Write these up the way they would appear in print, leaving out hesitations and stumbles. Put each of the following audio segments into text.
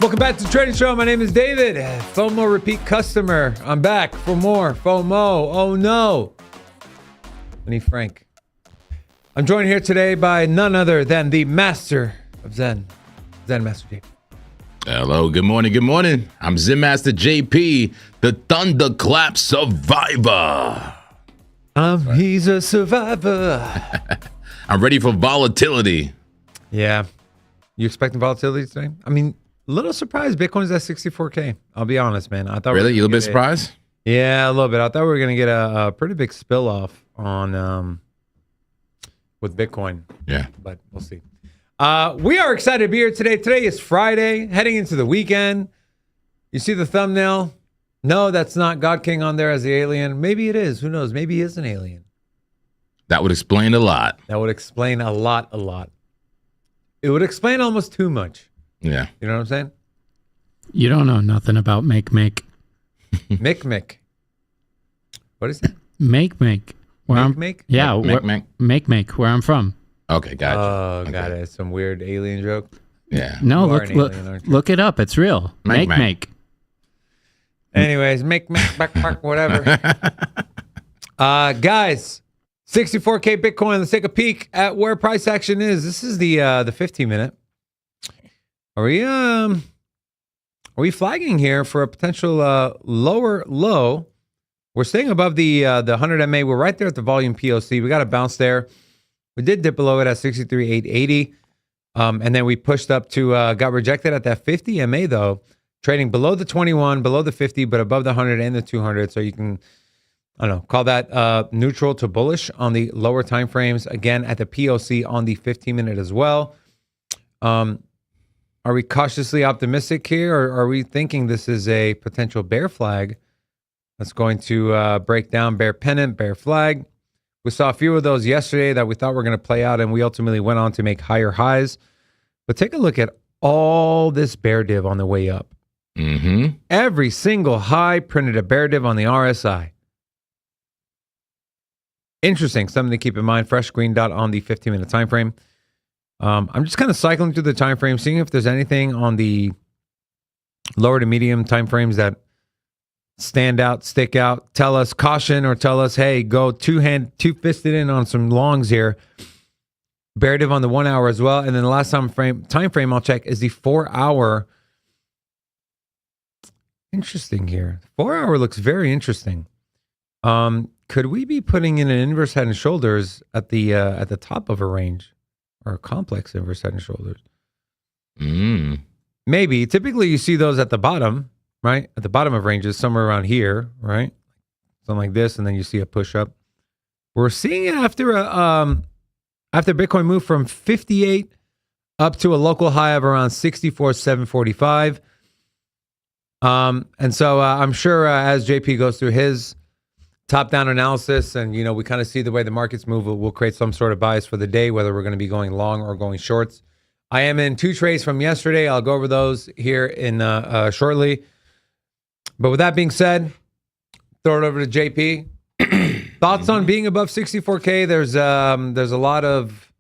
Welcome back to the Trading Show. My name is David. FOMO repeat customer. I'm back for more FOMO. Oh no. I need Frank. I'm joined here today by none other than the master of Zen Master JP. Hello, good morning, good morning. I'm Zen Master JP, the Thunderclap Survivor. He's a survivor. I'm ready for volatility. Yeah. You expecting volatility today? I mean, a little surprised. Bitcoin's at 64K. I'll be honest, man. I thought Really? You a little bit surprised? Yeah, a little bit. I thought we were going to get a pretty big spill off on with Bitcoin. Yeah. But we'll see. We are excited to be here today. Today is Friday, heading into the weekend. You see the thumbnail? No, that's not God King on there as the alien. Maybe it is. Who knows? Maybe he is an alien. That would explain a lot. That would explain a lot. It would explain almost too much. Yeah. You know what I'm saying? You don't know nothing about make. Mick. What is that? Make. Where Make? Yeah. Make. Where I'm from. Okay, gotcha. Oh, Okay. got it. Some weird alien joke. Yeah. No, You are an alien, aren't you? look it up. It's real. Make. Anyways, make, back, whatever. Guys, 64K Bitcoin. Let's take a peek at where price action is. This is the 15-minute. Are we flagging here for a potential lower low? We're staying above the 100 MA. We're right there at the volume POC. We got a bounce there. We did dip below it at 63,880. And then we pushed up to, got rejected at that 50 MA though, trading below the 21, below the 50, but above the 100 and the 200. So you can, I don't know, call that neutral to bullish on the lower time frames. Again, at the POC on the 15-minute as well. Are we cautiously optimistic here, or are we thinking this is a potential bear flag that's going to break down bear pennant, bear flag? We saw a few of those yesterday that we thought were going to play out, and we ultimately went on to make higher highs. But take a look at all this bear div on the way up. Mm-hmm. Every single high printed a bear div on the RSI. Interesting. Something to keep in mind. Fresh green dot on the 15-minute time frame. I'm just kind of cycling through the time frame, seeing if there's anything on the lower to medium time frames that stand out, stick out, tell us caution, or tell us, hey, go two-fisted in on some longs here. Bear div on the 1 hour as well. And then the last time frame I'll check is the 4 hour. Interesting here. 4 hour looks very interesting. Could we be putting in an inverse head and shoulders at the top of a range, or a complex inverse head and shoulders? Maybe. Typically you see those at the bottom, right? At the bottom of ranges, somewhere around here, right? Something like this, and then you see a push up. We're seeing it after Bitcoin moved from 58 up to a local high of around 64,745. And so I'm sure as JP goes through his top-down analysis, and we kind of see the way the markets move, we'll create some sort of bias for the day, whether we're going to be going long or going shorts. I am in 2 trades from yesterday. I'll go over those here in shortly. But with that being said, throw it over to JP. Thoughts on being above 64K? There's a lot of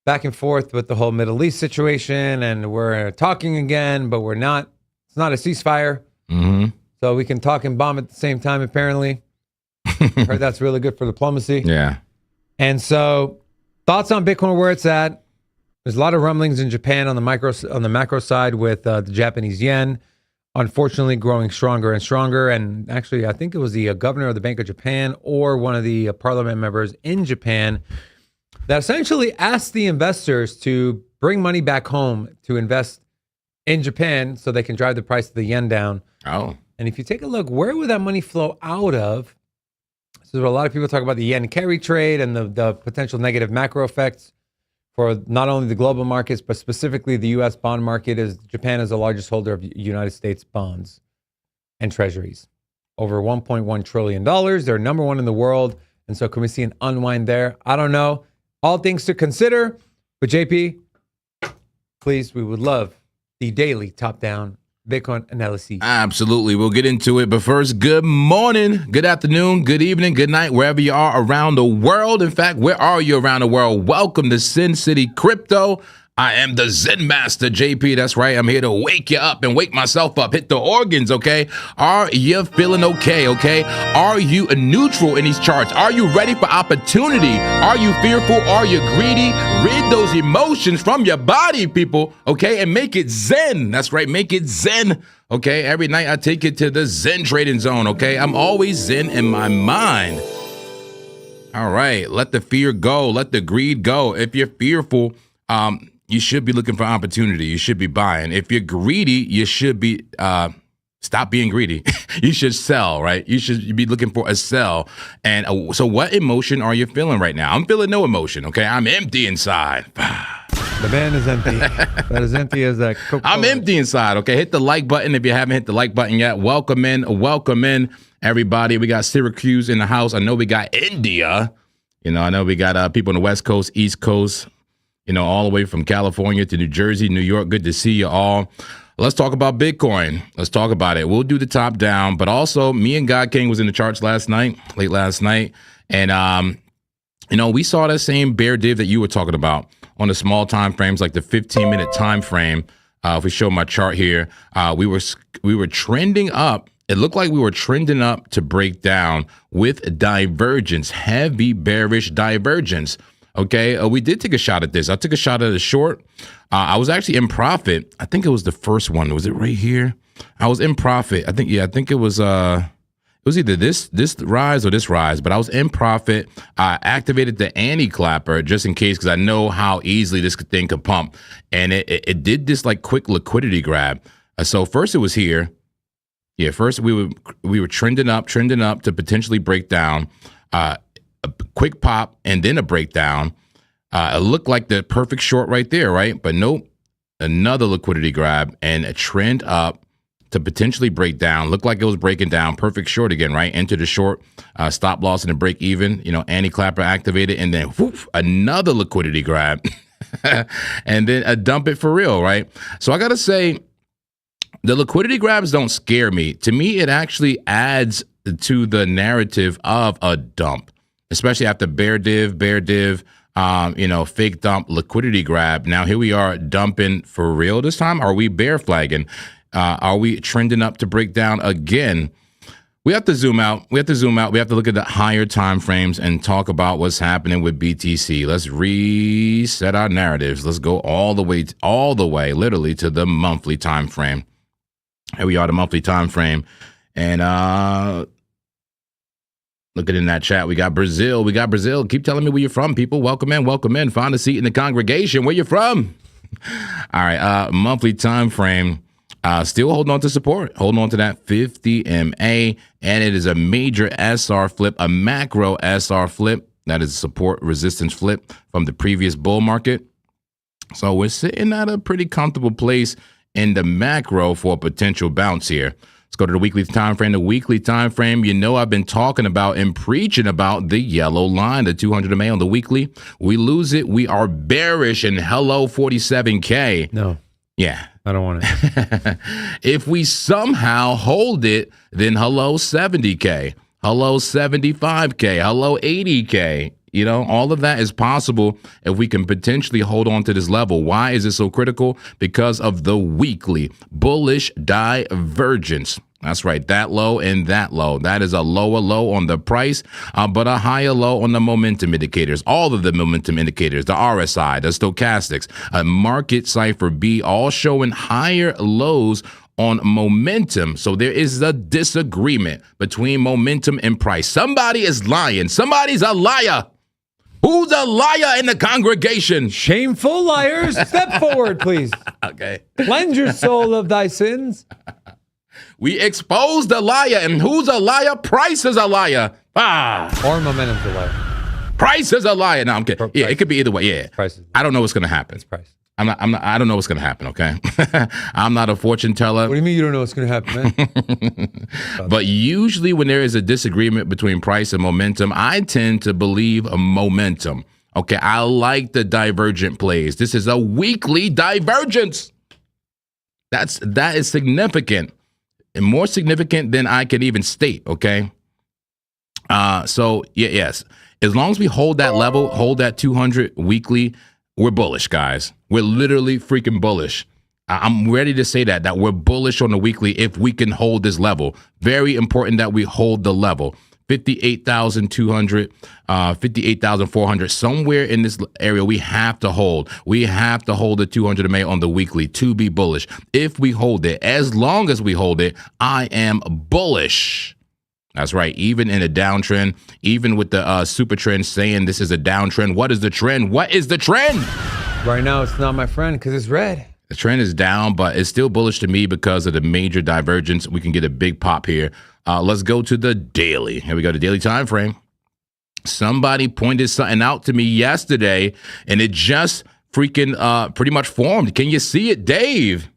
back and forth with the whole Middle East situation, and we're talking again, but we're not. It's not a ceasefire. Mm-hmm. So we can talk and bomb at the same time, apparently. Heard that's really good for diplomacy. Yeah. And so thoughts on Bitcoin, where it's at. There's a lot of rumblings in Japan on the macro side with the Japanese yen, unfortunately growing stronger and stronger. And actually, I think it was the governor of the Bank of Japan or one of the parliament members in Japan that essentially asked the investors to bring money back home to invest in Japan so they can drive the price of the yen down. Oh. And if you take a look, where would that money flow out of? So a lot of people talk about the yen carry trade and the potential negative macro effects for not only the global markets, but specifically the U.S. bond market. Is Japan is the largest holder of United States bonds and treasuries. Over $1.1 trillion. They're number one in the world. And so can we see an unwind there? I don't know. All things to consider. But JP, please, we would love the daily top-down Bitcoin analysis. Absolutely. We'll get into it. But first, good morning, good afternoon, good evening, good night, wherever you are around the world. In fact, where are you around the world? Welcome to Sin City Crypto. I am the Zen Master, JP. That's right. I'm here to wake you up and wake myself up. Hit the organs, okay? Are you feeling okay, okay? Are you neutral in these charts? Are you ready for opportunity? Are you fearful? Are you greedy? Rid those emotions from your body, people, okay? And make it Zen. That's right. Make it Zen, okay? Every night I take it to the Zen trading zone, okay? I'm always Zen in my mind. All right. Let the fear go. Let the greed go. If you're fearful, you should be looking for opportunity. You should be buying. If you're greedy, you should be stop being greedy. You should sell, right? You should be looking for a sell. And so what emotion are you feeling right now? I'm feeling no emotion, okay? I'm empty inside. The man is empty. That is empty as that Coca-Cola. I'm empty inside, okay? Hit the like button if you haven't hit the like button yet. Welcome in, everybody. We got Syracuse in the house. I know we got India. You know, I know we got people on the West Coast, East Coast, you know, all the way from California to New Jersey, New York. Good to see you all. Let's talk about Bitcoin. Let's talk about it. We'll do the top down, but also me and God King was in the charts late last night. And, you know, we saw that same bear div that you were talking about on the small time frames, like the 15-minute time frame. If we show my chart here, we were trending up. It looked like we were trending up to break down with divergence, heavy bearish divergence. Okay, we did take a shot at this. I took a shot at a short. I was actually in profit. I think it was the first one. Was it right here? I was in profit. I think it was either this rise or this rise, but I was in profit. I activated the anti-clapper just in case, because I know how easily this thing could pump. And it did this like quick liquidity grab. So first it was here. Yeah, first we were trending up to potentially break down. A quick pop and then a breakdown. It looked like the perfect short right there, right? But nope, another liquidity grab and a trend up to potentially break down. Looked like it was breaking down. Perfect short again, right? Enter the short, stop loss and a break even. You know, anti-clapper activated, and then whoop, another liquidity grab, and then a dump it for real, right? So I gotta say, the liquidity grabs don't scare me. To me, it actually adds to the narrative of a dump. Especially after bear div, you know, fake dump, liquidity grab. Now here we are dumping for real this time. Are we bear flagging? Are we trending up to break down again? We have to zoom out. We have to look at the higher time frames and talk about what's happening with BTC. Let's reset our narratives. Let's go all the way, literally to the monthly time frame. Here we are, the monthly time frame, and looking in that chat, we got Brazil. Keep telling me where you're from, people. Welcome in. Find a seat in the congregation. Where you from? All right, monthly time frame. Still holding on to support. Holding on to that 50 MA. And it is a major SR flip, a macro SR flip. That is a support resistance flip from the previous bull market. So we're sitting at a pretty comfortable place in the macro for a potential bounce here. Let's go to the weekly time frame. The weekly time frame, you know, I've been talking about and preaching about the yellow line, the 200 MA on the weekly. We lose it. We are bearish, and hello 47K. No. Yeah. I don't want it. If we somehow hold it, then hello 70K, hello 75K, hello 80K. You know, all of that is possible if we can potentially hold on to this level. Why is it so critical? Because of the weekly bullish divergence. That's right, that low and that low. That is a lower low on the price, but a higher low on the momentum indicators. All of the momentum indicators, the RSI, the stochastics, market cipher B, all showing higher lows on momentum. So there is a disagreement between momentum and price. Somebody is lying. Somebody's a liar. Who's a liar in the congregation? Shameful liars, step forward, please. Okay. Cleanse your soul of thy sins. We expose the liar. And who's a liar? Price is a liar. Or momentum's a liar. Price is a liar. No, I'm kidding. Yeah, it could be either way. Yeah. Price is I don't know what's going to happen. It's price. I don't know what's going to happen, okay? I'm not a fortune teller. What do you mean you don't know what's going to happen, man? But usually when there is a disagreement between price and momentum, I tend to believe a momentum. Okay, I like the divergent plays. This is a weekly divergence. That is significant, and more significant than I can even state, okay? So, yes. As long as we hold that level, hold that 200 weekly, we're bullish, guys. We're literally freaking bullish. I'm ready to say that we're bullish on the weekly if we can hold this level. Very important that we hold the level. 58,200, 58,400, somewhere in this area we have to hold. We have to hold the 200 MA on the weekly to be bullish. If we hold it, as long as we hold it, I am bullish. That's right. Even in a downtrend, even with the super trend saying this is a downtrend, what is the trend? What is the trend? Right now, it's not my friend because it's red. The trend is down, but it's still bullish to me because of the major divergence. We can get a big pop here. Let's go to the daily. Here we go, the daily time frame. Somebody pointed something out to me yesterday, and it just freaking pretty much formed. Can you see it, Dave?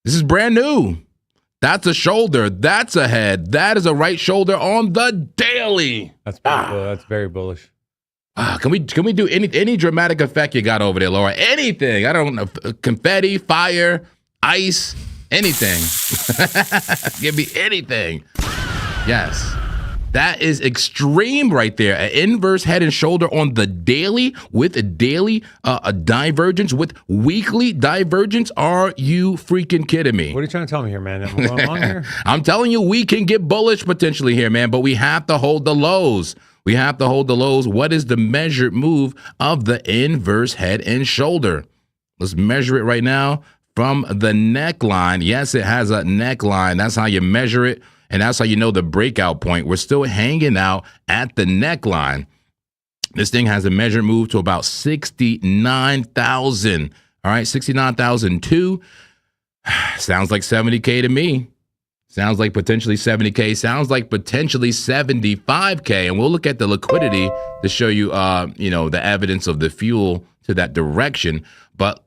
This is brand new. That's a shoulder. That's a head. That is a right shoulder on the daily. That's that's very bullish. Can we do any dramatic effect you got over there, Laura? Anything? I don't know. Confetti, fire, ice, anything. Give me anything. Yes. That is extreme right there. An inverse head and shoulder on the daily with a daily a divergence with weekly divergence. Are you freaking kidding me? What are you trying to tell me here, man? Am I going wrong here? I'm telling you, we can get bullish potentially here, man, but we have to hold the lows. We have to hold the lows. What is the measured move of the inverse head and shoulder? Let's measure it right now from the neckline. Yes, it has a neckline. That's how you measure it. And that's how you know the breakout point. We're still hanging out at the neckline. This thing has a measured move to about 69,000. All right, 69,002. Sounds like 70K to me. Sounds like potentially 70K. Sounds like potentially 75K. And we'll look at the liquidity to show you, the evidence of the fuel to that direction. But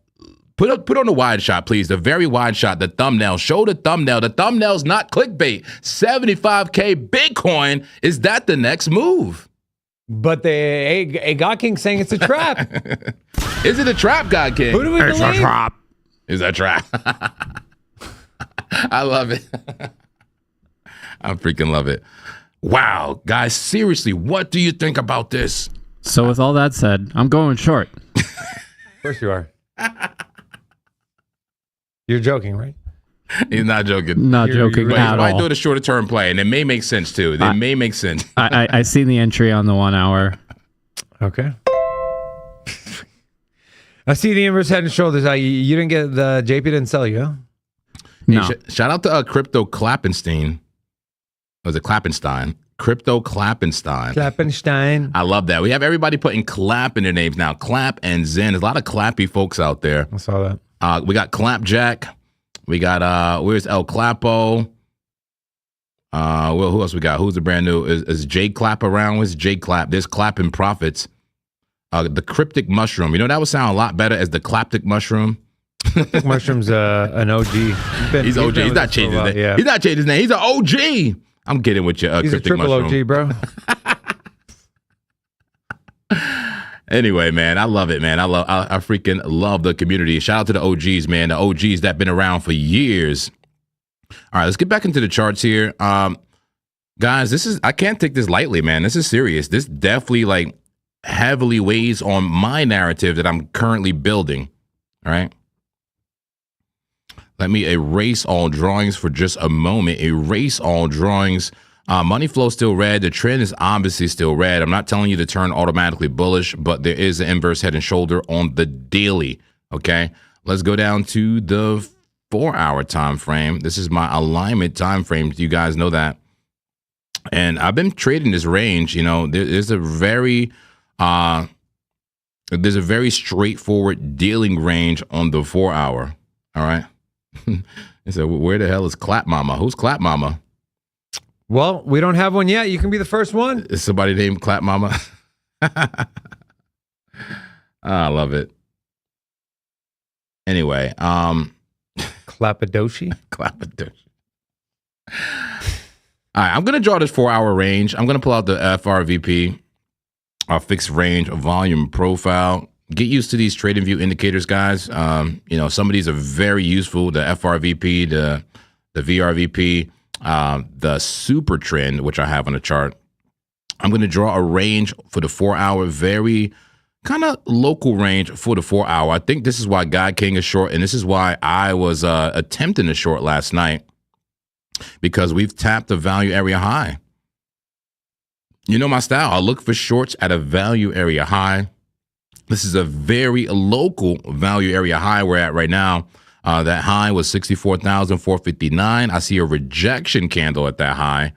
put on the wide shot, please. The very wide shot, the thumbnail. Show the thumbnail. The thumbnail's not clickbait. 75K Bitcoin. Is that the next move? But a God King saying it's a trap. Is it a trap, God King? Who do we believe? It's a trap. Is that trap? I love it. I freaking love it. Wow, guys, seriously, what do you think about this? So with all that said, I'm going short. Of course you are. You're joking, right? He's not joking. Not joking right. at Why all. do the shorter term play? And it may make sense too. It may make sense. I seen the entry on the 1 hour. Okay. I see the inverse head and shoulders. You didn't get the JP didn't sell you, huh? No. Hey, shout out to Crypto Klappenstein. Was it Klappenstein? Crypto Klappenstein. Klappenstein. I love that. We have everybody putting Clap in their names now. Clap and Zen. There's a lot of clappy folks out there. I saw that. We got Clapjack. We got where's El Clapo? Well, who else we got? Who's the brand new? Is J Clap around? Where's J Clap? There's Clapping Profits. The Cryptic Mushroom. You know, that would sound a lot better as the Claptic Mushroom. Cryptic Mushroom's an OG. He's OG. He's not changing his name. Yeah. He's not changing his name. He's an OG. I'm kidding with you. He's a Cryptic triple Mushroom. OG, bro. Anyway, man, I love it, man. I freaking love the community. Shout out to the OGs, man. The OGs that been around for years. All right, let's get back into the charts here. Guys, I can't take this lightly, man. This is serious. This definitely heavily weighs on my narrative that I'm currently building. All right. Let me erase all drawings for just a moment. Erase all drawings. Money flow still red. The trend is obviously still red. I'm not telling you to turn automatically bullish, but there is an inverse head and shoulder on the daily. Okay. Let's go down to the 4-hour time frame. This is my alignment time frame. You guys know that. And I've been trading this range. You know, there's a very straightforward dealing range on the 4-hour. All right. So where the hell is Clap Mama? Who's Clap Mama? Well, we don't have one yet. You can be the first one. Is somebody named Clap Mama? I love it. Anyway, Clapadoshi. Clapadoshi. All right, I'm gonna draw this 4-hour range. I'm gonna pull out the FRVP, our fixed range volume profile. Get used to these trading view indicators, guys. Some of these are very useful. The FRVP, the VRVP, the super trend, which I have on the chart. I'm going to draw a range for the 4-hour very kind of local range for the 4 hour. I think this is why Guy King is short, and this is why I was attempting to short last night, because we've tapped the value area high. You know my style. I look for shorts at a value area high. This is a very local value area high we're at right now. That high was 64,459. I see a rejection candle at that high.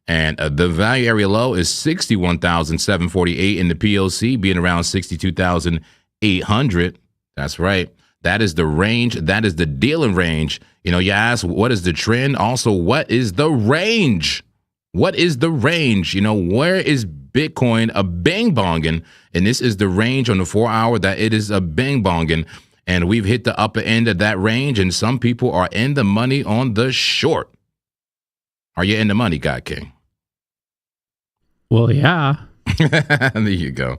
And the value area low is 61,748 in the POC, being around 62,800. That's right. That is the range. That is the dealing range. You know, you ask, what is the trend? Also, what is the range? What is the range? You know, where is Bitcoin a bang-bonging? And this is the range on the 4 hour that it is a bang-bonging. And we've hit the upper end of that range, and some people are in the money on the short. Are you in the money, Guy King? Well, yeah. There you go. All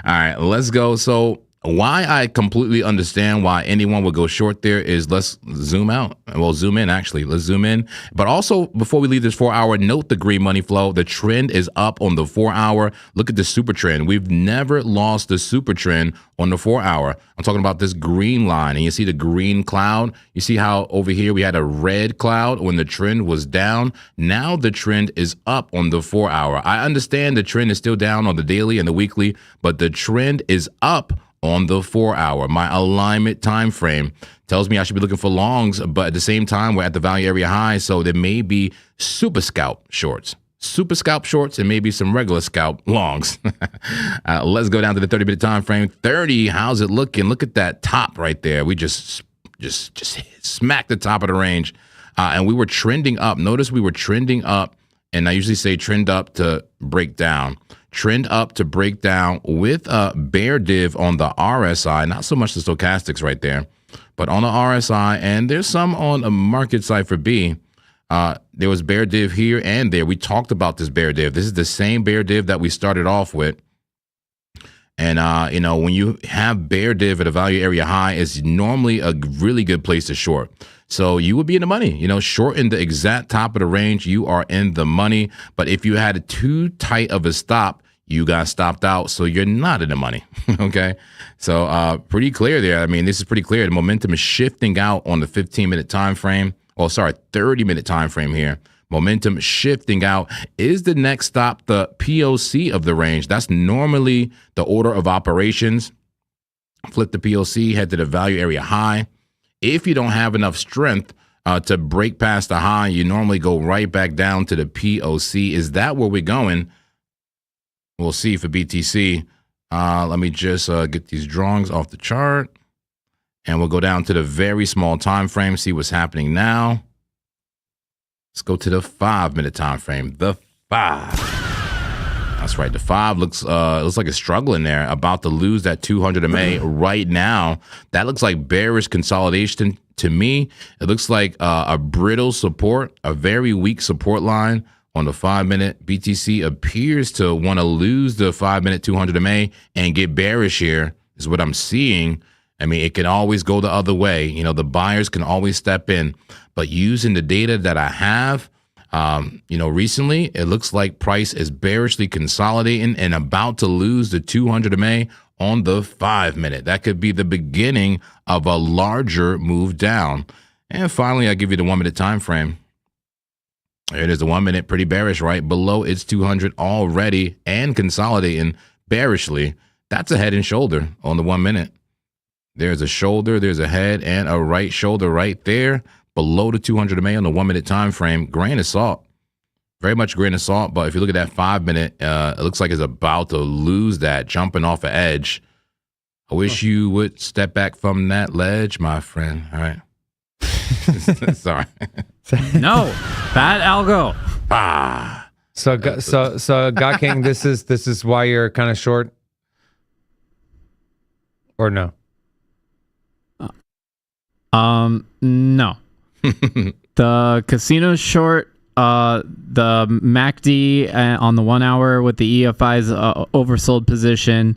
right, let's go. So why I completely understand why anyone would go short there is, let's zoom out. Well, zoom in, actually. Let's zoom in. But also, before we leave this 4 hour, note the green money flow. The trend is up on the 4 hour. Look at the super trend. We've never lost the super trend on the 4 hour. I'm talking about this green line, and you see the green cloud. You see how over here we had a red cloud when the trend was down. Now the trend is up on the 4 hour. I understand the trend is still down on the daily and the weekly, but the trend is up on the 4 hour. My alignment time frame tells me I should be looking for longs, but at the same time, we're at the value area high, so there may be super scalp shorts. Super scalp shorts and maybe some regular scalp longs. Let's go down to the 30-minute time frame. 30, how's it looking? Look at that top right there. We just smacked the top of the range. And we were trending up. Notice we were trending up, and I usually say trend up to break down. Trend up to break down with a bear div on the RSI, not so much the stochastics right there, but on the RSI, and there's some on a market cipher B. There was bear div here and there. We talked about this bear div. This is the same bear div that we started off with. And, you know, when you have bear div at a value area high, it's normally a really good place to short. So you would be in the money, you know, short in the exact top of the range, you are in the money. But if you had too tight of a stop, you got stopped out, so you're not in the money. Okay, so pretty clear there. I mean, this is pretty clear. The momentum is shifting out on the 15-minute time frame. Oh, sorry, 30-minute time frame here. Momentum shifting out. Is the next stop the POC of the range? That's normally the order of operations. Flip the POC, head to the value area high. If you don't have enough strength to break past the high, you normally go right back down to the POC. Is that where we're going? We'll see for BTC. Let me just get these drawings off the chart, and we'll go down to the very small time frame, see what's happening now. Let's go to the 5-minute time frame. The 5. That's right. The 5 looks like it's struggling there, about to lose that 200 MA right now. That looks like bearish consolidation to me. It looks like a brittle support, a very weak support line on the 5-minute. BTC appears to want to lose the 5-minute 200 MA and get bearish here, is what I'm seeing. I mean, it can always go the other way. You know, the buyers can always step in. But using the data that I have, you know, recently, it looks like price is bearishly consolidating and about to lose the 200 MA on the 5-minute. That could be the beginning of a larger move down. And finally, I give you the 1-minute time frame. There it is, the 1-minute, pretty bearish, right? Below its 200 already and consolidating bearishly. That's a head and shoulder on the 1-minute. There's a shoulder, there's a head, and a right shoulder right there below the 200 MA on the 1-minute time frame. Grain of salt, very much grain of salt. But if you look at that 5-minute, it looks like it's about to lose that, jumping off an edge. I wish you would step back from that ledge, my friend. All right. Sorry. No, bad algo. So God King, this is why you're kind of short, or no? No. The casino short, the MACD on the 1 hour with the EFI's oversold position,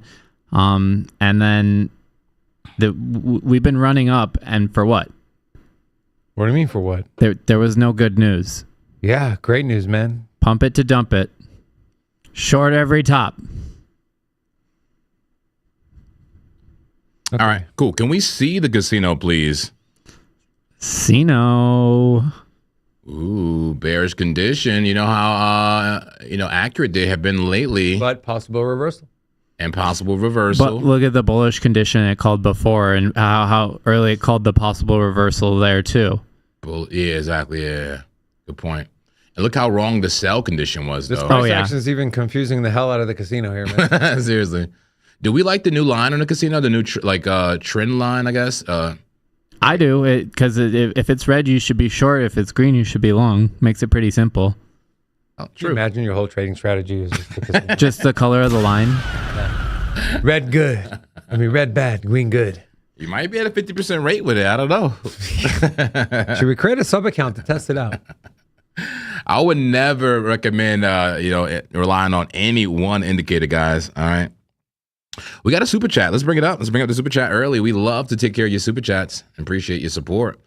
and then we've been running up, and for what? What do you mean for what? There was no good news. Yeah, great news, man. Pump it to dump it. Short every top. All right, cool. Can we see the casino, please? Casino. Ooh, bearish condition. You know how accurate they have been lately. But possible reversal. And possible reversal. But look at the bullish condition it called before, and how early it called the possible reversal there too. Yeah, exactly. Yeah, good point. And look how wrong the sell condition was, This though. price action is even confusing the hell out of the casino here, man. Seriously. Do we like the new line on the casino? The new trend line, I guess. I do it because if it's red, you should be short. If it's green, you should be long. Makes it pretty simple. Oh, True. Imagine your whole trading strategy is just the casino. Just the color of the line. Red good. I mean, red bad, green good. You might be at a 50% rate with it. I don't know. Should we create a sub account to test it out? I would never recommend, relying on any one indicator, guys. All right. We got a super chat. Let's bring it up. Let's bring up the super chat early. We love to take care of your super chats. Appreciate your support.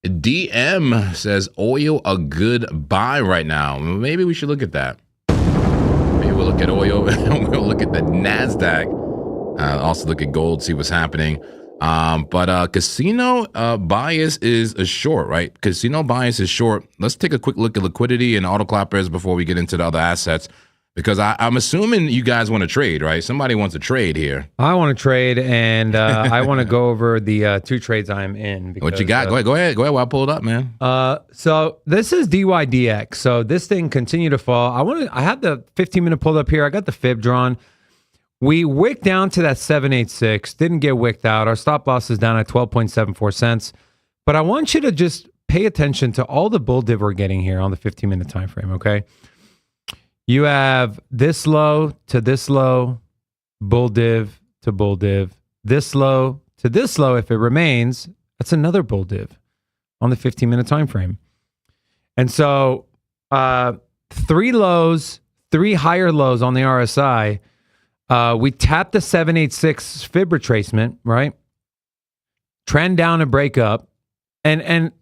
DM says oil a good buy right now. Maybe we should look at that. Maybe we'll look at oil. We'll look at the NASDAQ. Also look at gold, see what's happening. But casino bias is a short, right? Casino bias is short. Let's take a quick look at liquidity and auto clappers before we get into the other assets. Because I'm assuming you guys want to trade, right? Somebody wants to trade here. I want to trade, and I want to go over the 2 trades I'm in. Because, what you got? Go ahead. While I pull it up, man. So this is DYDX. So this thing continued to fall. I have the 15-minute pulled up here. I got the fib drawn. We wicked down to that 786. Didn't get wicked out. Our stop loss is down at 12.74 cents. But I want you to just pay attention to all the bull div we're getting here on the 15-minute time frame, okay? You have this low to this low, bull div to bull div, this low to this low. If it remains, that's another bull div on the 15-minute time frame. And so 3 lows, 3 higher lows on the RSI. We tapped the 786 fib retracement, right? Trend down and break up. And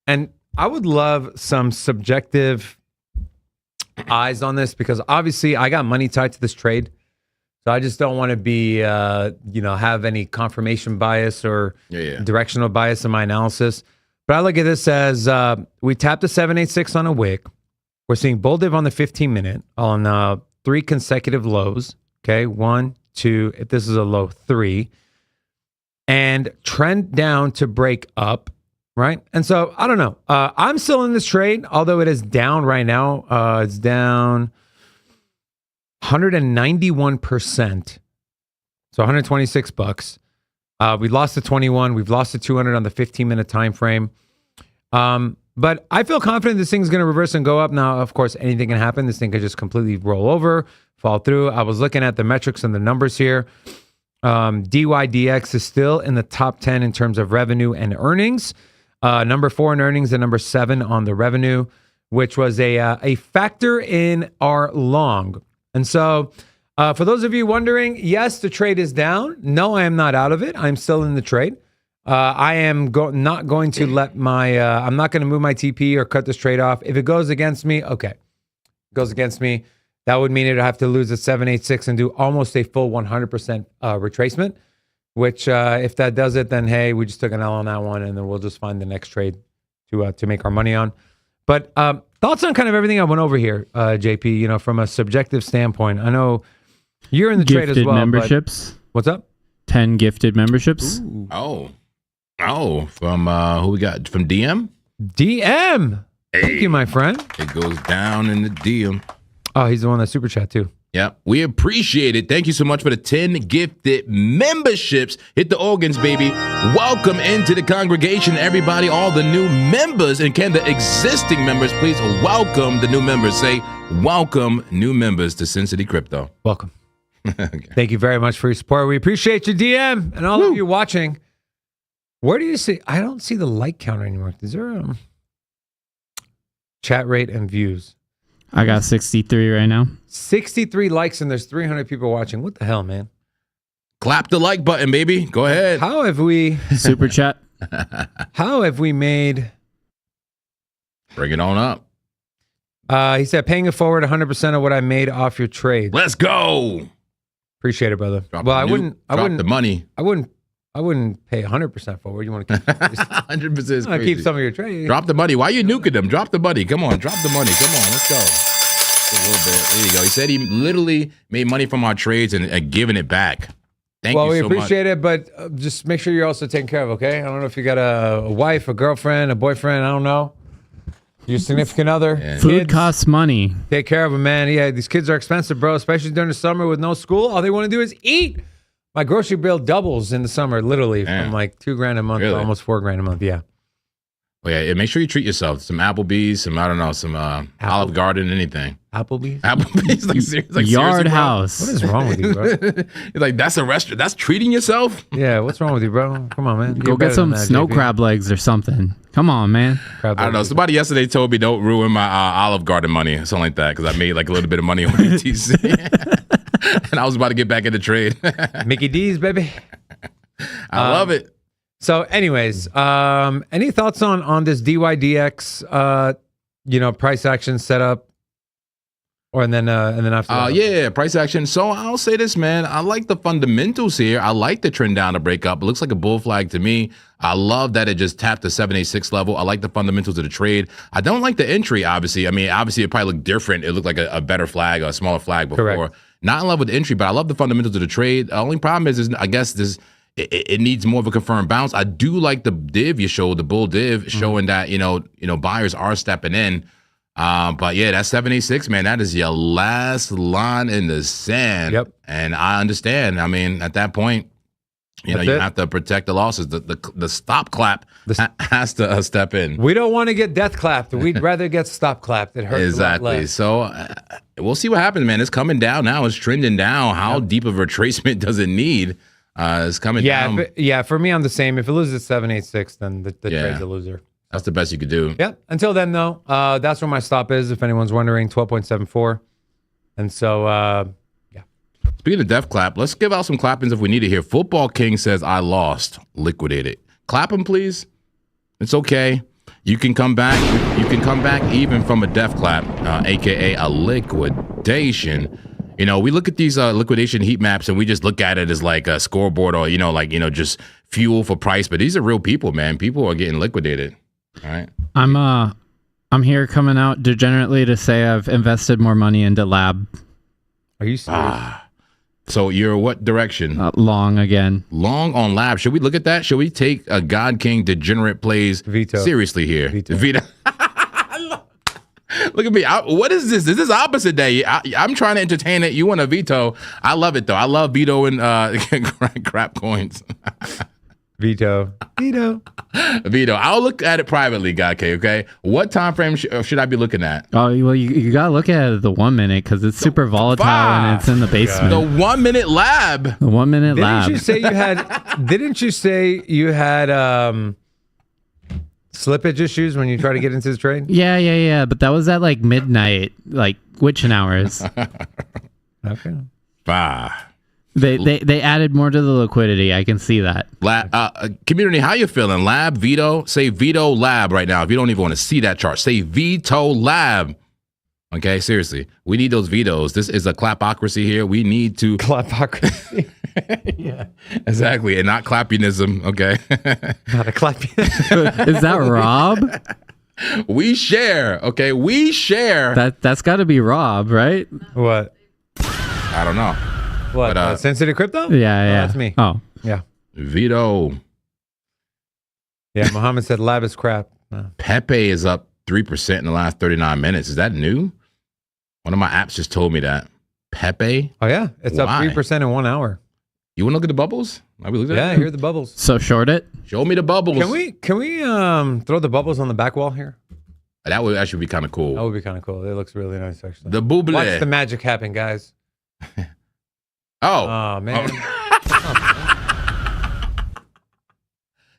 I would love some subjective eyes on this, because obviously I got money tied to this trade, so I just don't want to be have any confirmation bias or directional bias in my analysis. But I look at this as we tapped the 786 on a wick. We're seeing bull div on the 15-minute on 3 consecutive lows. Okay, 1, 2. If this is a low, 3, and trend down to break up. Right. And so I don't know. I'm still in this trade, although it is down right now. It's down 191%. So 126 bucks. We lost the 21. We've lost the 200 on the 15-minute time frame. But I feel confident this thing's going to reverse and go up. Now, of course, anything can happen. This thing could just completely roll over, fall through. I was looking at the metrics and the numbers here. DYDX is still in the top 10 in terms of revenue and earnings. Number 4 in earnings and number 7 on the revenue, which was a factor in our long. And so for those of you wondering, yes, the trade is down. No, I am not out of it. I'm still in the trade. I am not going to let I'm not going to move my TP or cut this trade off. If it goes against me, okay. It goes against me. That would mean it'd have to lose at 786 and do almost a full 100% retracement. Which, if that does it, then hey, we just took an L on that one, and then we'll just find the next trade to make our money on. But thoughts on kind of everything I went over here, JP. From a subjective standpoint, I know you're in the trade as well. Memberships. What's up? 10 gifted memberships. Ooh. Oh, from who we got? From DM. DM. Hey. Thank you, my friend. It goes down in the DM. Oh, he's the one that super chat too. Yeah, we appreciate it. Thank you so much for the 10 gifted memberships. Hit the organs, baby. Welcome into the congregation, everybody, all the new members. And can the existing members please welcome the new members? Say, welcome new members to Sin City Crypto. Welcome. Okay. Thank you very much for your support. We appreciate you, DM, and all of you watching. Where do you see? I don't see the like counter anymore. Is there chat rate and views? I got 63 right now. 63 likes and there's 300 people watching. What the hell, man? Clap the like button, baby. Go ahead. How have we... Super chat. How have we made... Bring it on up. He said, paying it forward 100% of what I made off your trade. Let's go. Appreciate it, brother. Drop the money. I wouldn't I wouldn't pay 100% forward. You want to keep 100% is crazy. keep some of your trade. Drop the money. Why are you nuking them? Drop the money. Come on, drop the money. Come on, let's go. A little bit. There you go. He said he literally made money from our trades and giving it back. Thank you so much. Well, we appreciate it, but just make sure you're also taken care of, okay? I don't know if you got a wife, a girlfriend, a boyfriend. I don't know. Your significant other. Yeah. Food costs money. Take care of them, man. Yeah, these kids are expensive, bro, especially during the summer with no school. All they want to do is eat. My grocery bill doubles in the summer, literally, Damn. from like $2,000 a month to almost $4,000 a month. Yeah. Well, yeah, make sure you treat yourself. Some Applebee's, some, I don't know, some Olive Garden, anything. Applebee's? Applebee's, like, like Yard seriously, House. What is wrong with you, bro? You're like, that's a restaurant. That's treating yourself? Yeah, what's wrong with you, bro? Come on, man. Go You're get better some than that, snow JP. crab legs or something. Come on, man. Crab I don't know. legs. Somebody yesterday told me don't ruin my Olive Garden money or something like that because I made like a little bit of money on BTC. And I was about to get back into trade. Mickey D's, baby. I love it. So, anyways, any thoughts on this DYDX, price action setup, and then after that? Yeah, price action. So I'll say this, man. I like the fundamentals here. I like the trend down to break up. It looks like a bull flag to me. I love that it just tapped the 786 level. I like the fundamentals of the trade. I don't like the entry, obviously. I mean, obviously, it probably looked different. It looked like a better flag, a smaller flag before. Correct. Not in love with the entry, but I love the fundamentals of the trade. The only problem is I guess it needs more of a confirmed bounce. I do like the div you showed, the bull div, showing that buyers are stepping in. But yeah, that 786, man, that is your last line in the sand. Yep. And I understand. I mean, at that point, you have to protect the losses. The stop clap has to step in. We don't want to get death clapped. We'd rather get stop clapped. It hurts Exactly. a lot less. So we'll see what happens, man. It's coming down now. It's trending down. How deep of a retracement does it need? It's coming down. For me, I'm the same. If it loses 786, then the trade's a loser. That's the best you could do. Yeah. Until then, though, that's where my stop is. If anyone's wondering, 12.74. And so, Speaking of death clap, let's give out some clappings if we need it here. Football King says, I lost. Liquidated. Clap him, please. It's okay. You can come back. You can come back even from a death clap, a.k.a. a liquidation. We look at these liquidation heat maps and we just look at it as like a scoreboard or, just fuel for price. But these are real people, man. People are getting liquidated. All right. I'm here coming out degenerately to say I've invested more money into lab. are you serious? So you're what direction? Long again. Long on lab. Should we look at that? Should we take a God King degenerate plays Veto. seriously here? Veto. Look at me. What is this? Is this opposite day? I'm trying to entertain it. You want to veto. I love it, though. I love vetoing crap coins. Veto. Veto. I'll look at it privately, God King, okay? What time frame should I be looking at? Oh, well, you got to look at it the 1 minute because it's super volatile and it's in the basement. The 1 minute lab. The 1 minute lab. Didn't you say you had slippage issues when you try to get into the trade? Yeah. But that was at like midnight, like witching hours. Okay. They added more to the liquidity. I can see that. Community, how you feeling? Lab, veto? Say veto lab right now. If you don't even want to see that chart, say veto lab. Okay, seriously. We need those vetoes. This is a clapocracy here. We need to... Clapocracy. Yeah, exactly. And not clappionism, okay? Not a clap. Is that Rob? We share, okay? We share. That's got to be Rob, right? What? I don't know. What? But, sensitive crypto? Yeah. That's me. Oh. Yeah. Veto. Yeah, Muhammad said lab is crap. Pepe is up 3% in the last 39 minutes. Is that new? One of my apps just told me that. Pepe? Oh, yeah. It's up 3% in 1 hour. You want to look at the bubbles? Yeah, here are the bubbles. So short it? Show me the bubbles. Can we throw the bubbles on the back wall here? That would actually be kind of cool. That would be kind of cool. It looks really nice, actually. The bubble. Watch the magic happen, guys. Oh, man.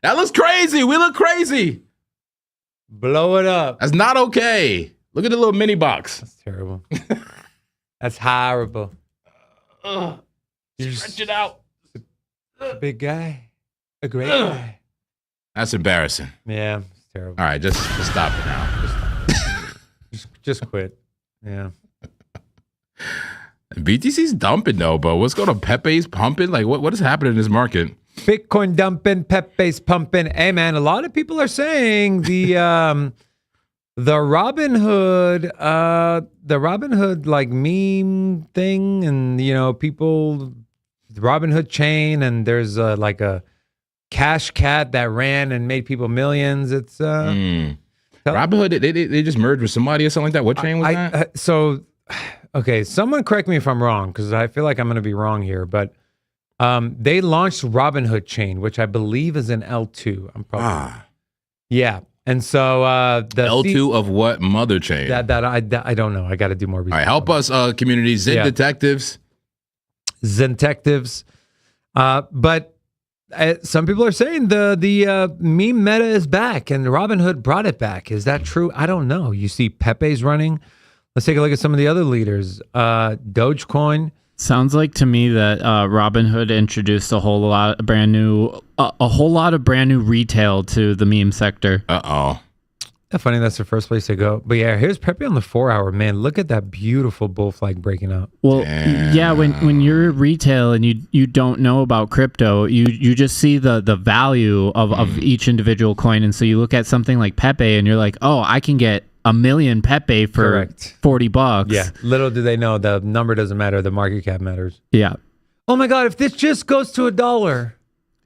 That looks crazy. We look crazy. Blow it up. That's not okay. Look at the little mini box. That's terrible. That's horrible. Stretch it out. A big guy. A great guy. That's embarrassing. Yeah, it's terrible. All right, just stop it now. Just quit. Yeah. BTC's dumping though, but what's going on? Pepe's pumping? Like what is happening in this market? Bitcoin dumping, Pepe's pumping. Hey man, a lot of people are saying the Robin Hood like meme thing, and people, the Robin Hood chain, and there's like a Cash Cat that ran and made people millions. It's Robin Hood, they just merged with somebody or something like that. What chain was that? Okay, someone correct me if I'm wrong, because I feel like I'm going to be wrong here, but they launched Robin Hood chain, which I believe is an L2. I'm probably yeah. And so the L2 of what mother chain? That I don't know. I got to do more research. All right, help us, community Zen detectives. But some people are saying the meme meta is back, and Robin Hood brought it back. Is that true? I don't know. You see Pepe's running. Let's take a look at some of the other leaders. Dogecoin. Sounds like to me that Robinhood introduced a whole lot of brand new retail to the meme sector. Funny, that's the first place to go. But yeah, here's Pepe on the 4 hour. Man, look at that beautiful bull flag breaking up. Well, yeah, when you're retail and you don't know about crypto, you just see the value of each individual coin, and so you look at something like Pepe and you're like, oh, I can get 1 million Pepe for $40. Yeah. Little do they know the number doesn't matter. The market cap matters. Yeah. Oh my God. If this just goes to $1.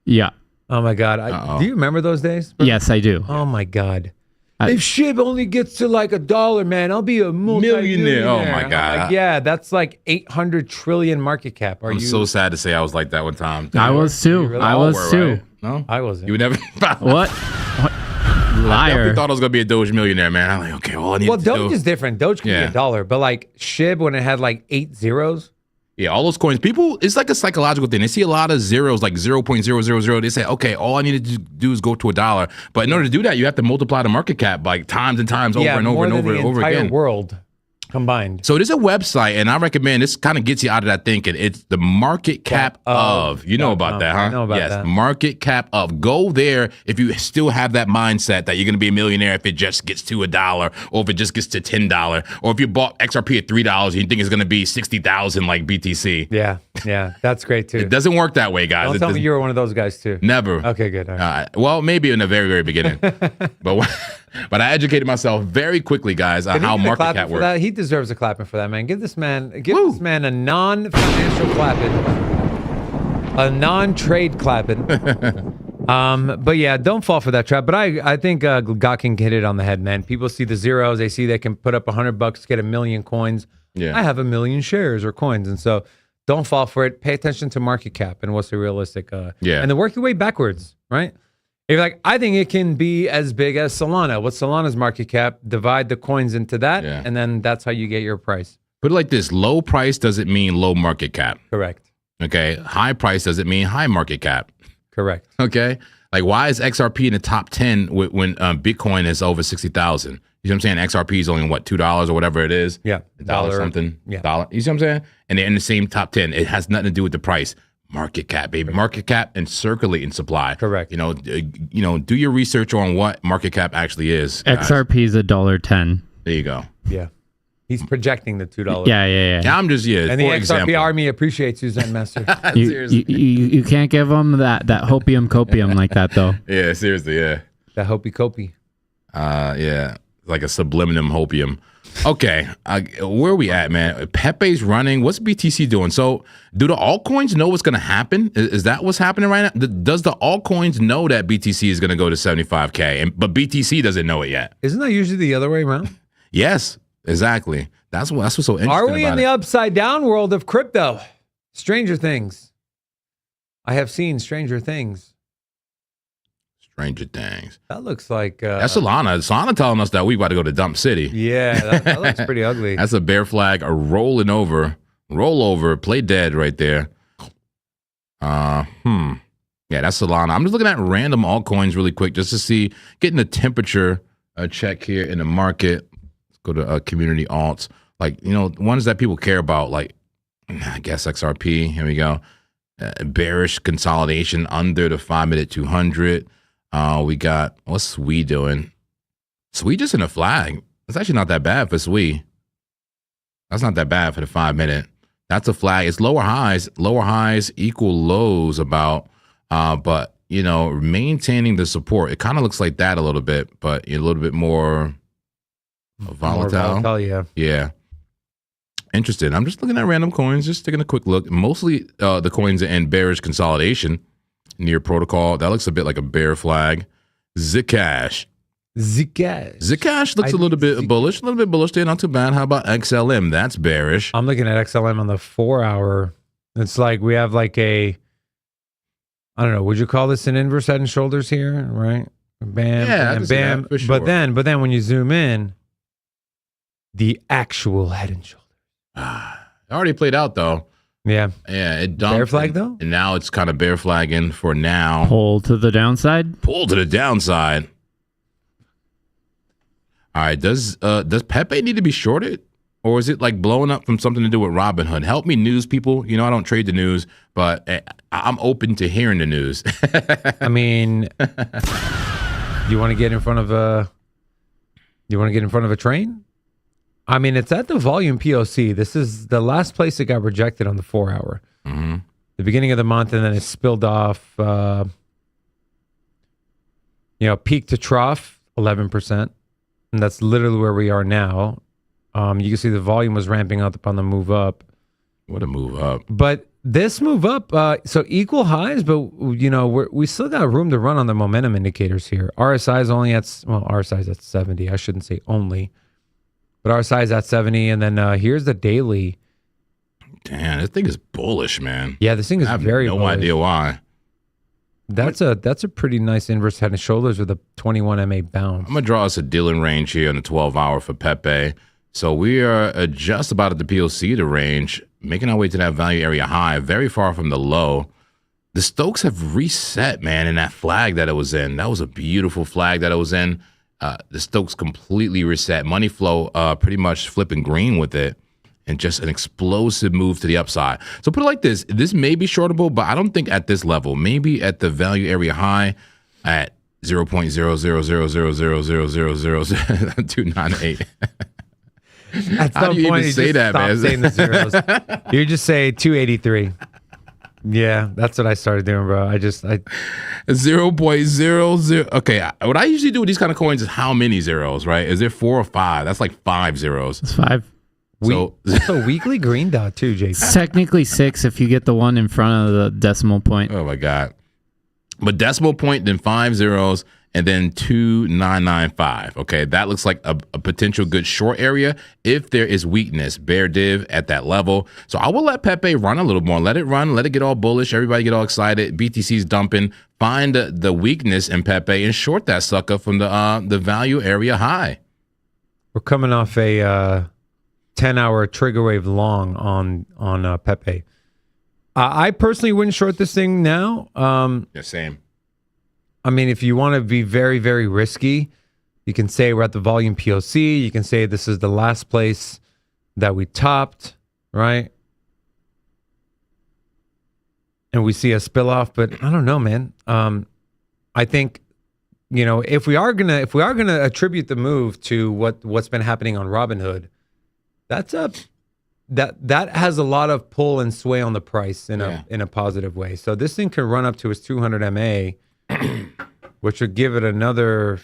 Yeah. Oh my God. Do you remember those days? Yes, I do. Oh my God. If SHIB only gets to like $1, man, I'll be a millionaire. Oh my God. Like, yeah. That's like 800 trillion market cap. I'm so sad to say I was like that one time. I was too. Really? I was too. Right? No, I wasn't. You would never. What? Liar. I thought I was gonna be a Doge millionaire, man. I'm like, okay, all I need to do. Doge is different. Doge can be $1, but like SHIB, when it had like 8 zeros. Yeah, all those coins. People, it's like a psychological thing. They see a lot of zeros, like 0.000. They say, okay, all I need to do is go to $1. But in order to do that, you have to multiply the market cap like times and times over and over and over and over again. World combined. So there's a website, and I recommend this kind of gets you out of that thinking. It's the market cap of. You know about that, huh? I know about that. Market cap of. Go there if you still have that mindset that you're going to be a millionaire if it just gets to $1, or if it just gets to $10, or if you bought XRP at $3 and you think it's going to be 60,000 like BTC. Yeah, that's great too. It doesn't work that way, guys. Don't tell me you were one of those guys too. Never. Okay, good. All right. Well, maybe in the very, very beginning, but I educated myself very quickly, guys, on how market cap works. He deserves a clapping for that, man. Give this man a non-financial clapping, a non-trade clapping. But yeah, don't fall for that trap. But I think Gawking hit it on the head, man. People see the zeros, they see they can put up $100 to get 1 million coins. Yeah, I have 1 million shares or coins, and so don't fall for it. Pay attention to market cap and what's the realistic. And then work your way backwards, right? If you're like, I think it can be as big as Solana. What's Solana's market cap? Divide the coins into that, and then that's how you get your price. Put it like this: low price doesn't mean low market cap. Correct. Okay. High price doesn't mean high market cap. Correct. Okay. Like, why is XRP in the top 10 when Bitcoin is over 60,000? You know what I'm saying? XRP is only what, $2 or whatever it is. Yeah, $1 something. Yeah. Dollar. You see what I'm saying? And they're in the same top 10. It has nothing to do with the price. Market cap, baby. Market cap and circulating supply. Correct. Do your research on what market cap actually is. XRP is $1.10. There you go. Yeah. He's projecting the $2. Yeah. I'm just and the XRP army appreciats you, Zen Master. you can't give them that hopium copium like that though. Yeah, seriously, yeah. That hopey copy. Yeah, like a subliminum hopium. Okay, where are we at, man? Pepe's running. What's BTC doing? So, do the altcoins know what's going to happen? Is that what's happening right now? Does the altcoins know that BTC is going to go to 75K, but BTC doesn't know it yet? Isn't that usually the other way around? Yes, exactly. That's what's so interesting. Are we in the upside down world of crypto? Stranger things. I have seen stranger things. Stranger things. That looks like that's Solana. Solana telling us that we about to go to Dump City. Yeah, that looks pretty ugly. That's a bear flag, a roll over, play dead right there. Yeah, that's Solana. I'm just looking at random altcoins really quick just to see, getting a temperature check here in the market. Let's go to community alts, like ones that people care about, like I guess XRP. Here we go. Bearish consolidation under the 5-minute 200. We got, what's SWE doing? SWE just in a flag. It's actually not that bad for SWE. That's not that bad for the 5-minute. That's a flag. It's lower highs equal lows about But you know, maintaining the support, it kind of looks like that a little bit, but a little bit more volatile. More volatile, yeah. Yeah. Interesting. I'm just looking at random coins, just taking a quick look. Mostly the coins in bearish consolidation near protocol. That looks a bit like a bear flag. Zcash. Zcash looks a little bit bullish. A little bit bullish there, not too bad. How about XLM? That's bearish. I'm looking at XLM on the 4 hour. It's like we have like a, I don't know, would you call this an inverse head and shoulders here, right? Bam, Yeah, bam, bam. for sure. But then when you zoom in, the actual head and shoulders. It already played out though. Yeah. Yeah, it dumped. Bear flag though? And now it's kind of bear flagging for now. Pull to the downside. Pull to the downside. All right, does Pepe need to be shorted? Or is it like blowing up from something to do with Robinhood? Help me, news people. You know, I don't trade the news, but I'm open to hearing the news. I mean, you want to get in front of a train? I mean, it's at the volume POC. This is the last place it got rejected on the 4 hour. Mm-hmm. The beginning of the month, and then it spilled off, peak to trough, 11%. And that's literally where we are now. You can see the volume was ramping up on the move up. What a move up. But this move up, so equal highs, but, we still got room to run on the momentum indicators here. RSI is only RSI is at 70. I shouldn't say only. But RSI is at 70, and then here's the daily. Damn, this thing is bullish, man. Yeah, this thing is very bullish. I have no idea why. That's a pretty nice inverse head and shoulders with a 21 MA bounce. I'm going to draw us a dealing range here on the 12 hour for Pepe. So we are just about at the POC to range, making our way to that value area high, very far from the low. The Stokes have reset, man, in that flag that it was in. That was a beautiful flag that it was in. The Stokes completely reset. Money flow pretty much flipping green with it, and just an explosive move to the upside. So put it like this. This may be shortable, but I don't think at this level. Maybe at the value area high at 0.00000000298. At How some do you point, even say that, stop man? saying the zeros. You just say 283. Yeah, that's what I started doing, bro. I 0.00. Okay, what I usually do with these kind of coins is how many zeros, right? Is there 4 or 5? That's like 5 zeros. It's 5. So it's a weekly green dot too, JP. It's technically 6 if you get the one in front of the decimal point. oh my God. But decimal point, then 5 zeros, and then 2995. Okay, that looks like a potential good short area if there is weakness, bear div at that level. So I will let Pepe run a little more. Let it run, let it get all bullish, everybody get all excited. BTC's dumping. Find the weakness in Pepe and short that sucker from the value area high. We're coming off a 10-hour trigger wave long on Pepe. I personally wouldn't short this thing now. Yeah, same. I mean, if you want to be very, very risky, you can say we're at the volume POC. You can say this is the last place that we topped, right? And we see a spill off, but I don't know, man. I think, if we are gonna attribute the move to what's been happening on Robinhood, that has a lot of pull and sway on the price in a positive way. So this thing can run up to its 200 MA. Which would give it another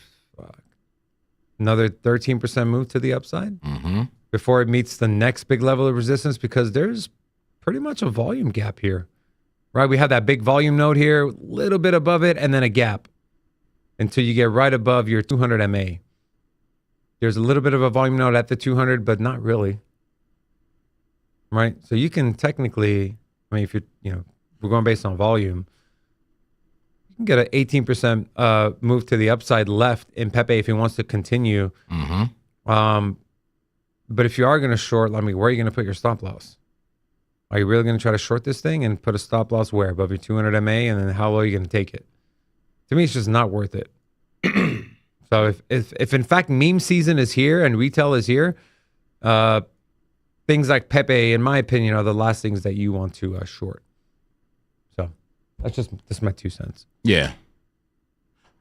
13% move to the upside before it meets the next big level of resistance, because there's pretty much a volume gap here, right? We have that big volume node here, a little bit above it, and then a gap until you get right above your 200 MA. There's a little bit of a volume node at the 200, but not really, right? So you can technically, I mean, if we're going based on volume, you can get an 18% move to the upside left in Pepe if he wants to continue. But if you are going to short, I mean, where are you going to put your stop loss? Are you really going to try to short this thing and put a stop loss where? Above your 200 MA, and then how low are you going to take it? To me, it's just not worth it. So if in fact meme season is here and retail is here, things like Pepe, in my opinion, are the last things that you want to short. That's my 2 cents. Yeah.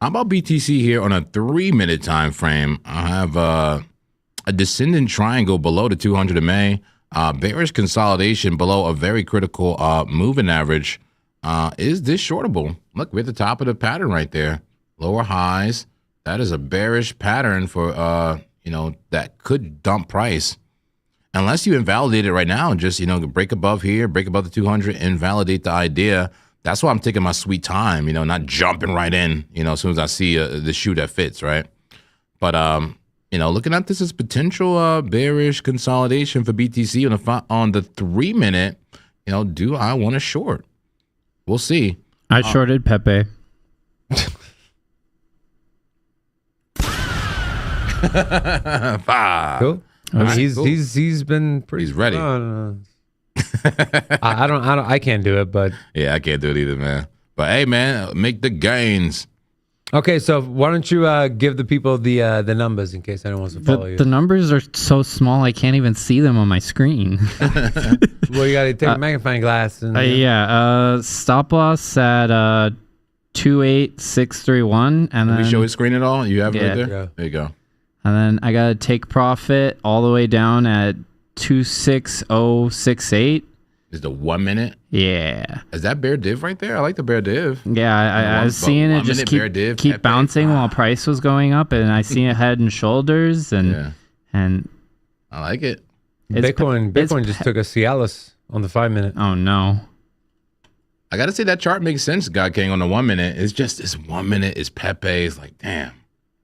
How about BTC here on a 3-minute time frame? I have a descending triangle below the 200 MA, bearish consolidation below a very critical moving average Is this shortable? Look, we're at the top of the pattern right there. Lower highs. That is a bearish pattern for, that could dump price. Unless you invalidate it right now and just, break above here, break above the 200, invalidate the idea. That's why I'm taking my sweet time, not jumping right in, as soon as I see the shoe that fits, right? But, looking at this as potential bearish consolidation for BTC on the 3-minute, do I want to short? We'll see. I shorted Pepe. Cool. I mean, he's been pretty. He's ready. I can't do it, but yeah, I can't do it either, man. But hey, man, make the gains. Okay, so why don't you give the people the numbers in case anyone wants to follow you? The numbers are so small I can't even see them on my screen. Well, you got to take a magnifying glass. And, stop loss at 28631, and then Can we show his screen at all? You have it right there. Yeah. There you go. And then I got to take profit all the way down at 26068. Is the 1 minute? Yeah. Is that bear div right there? I like the bear div. Yeah, I was seeing it just keep bouncing while price was going up, and I seen it head and shoulders, and I like it. Bitcoin just took a Cialis on the 5-minute. Oh no. I got to say that chart makes sense, God King, on the 1 minute. It's just this 1 minute is Pepe. It's like, damn.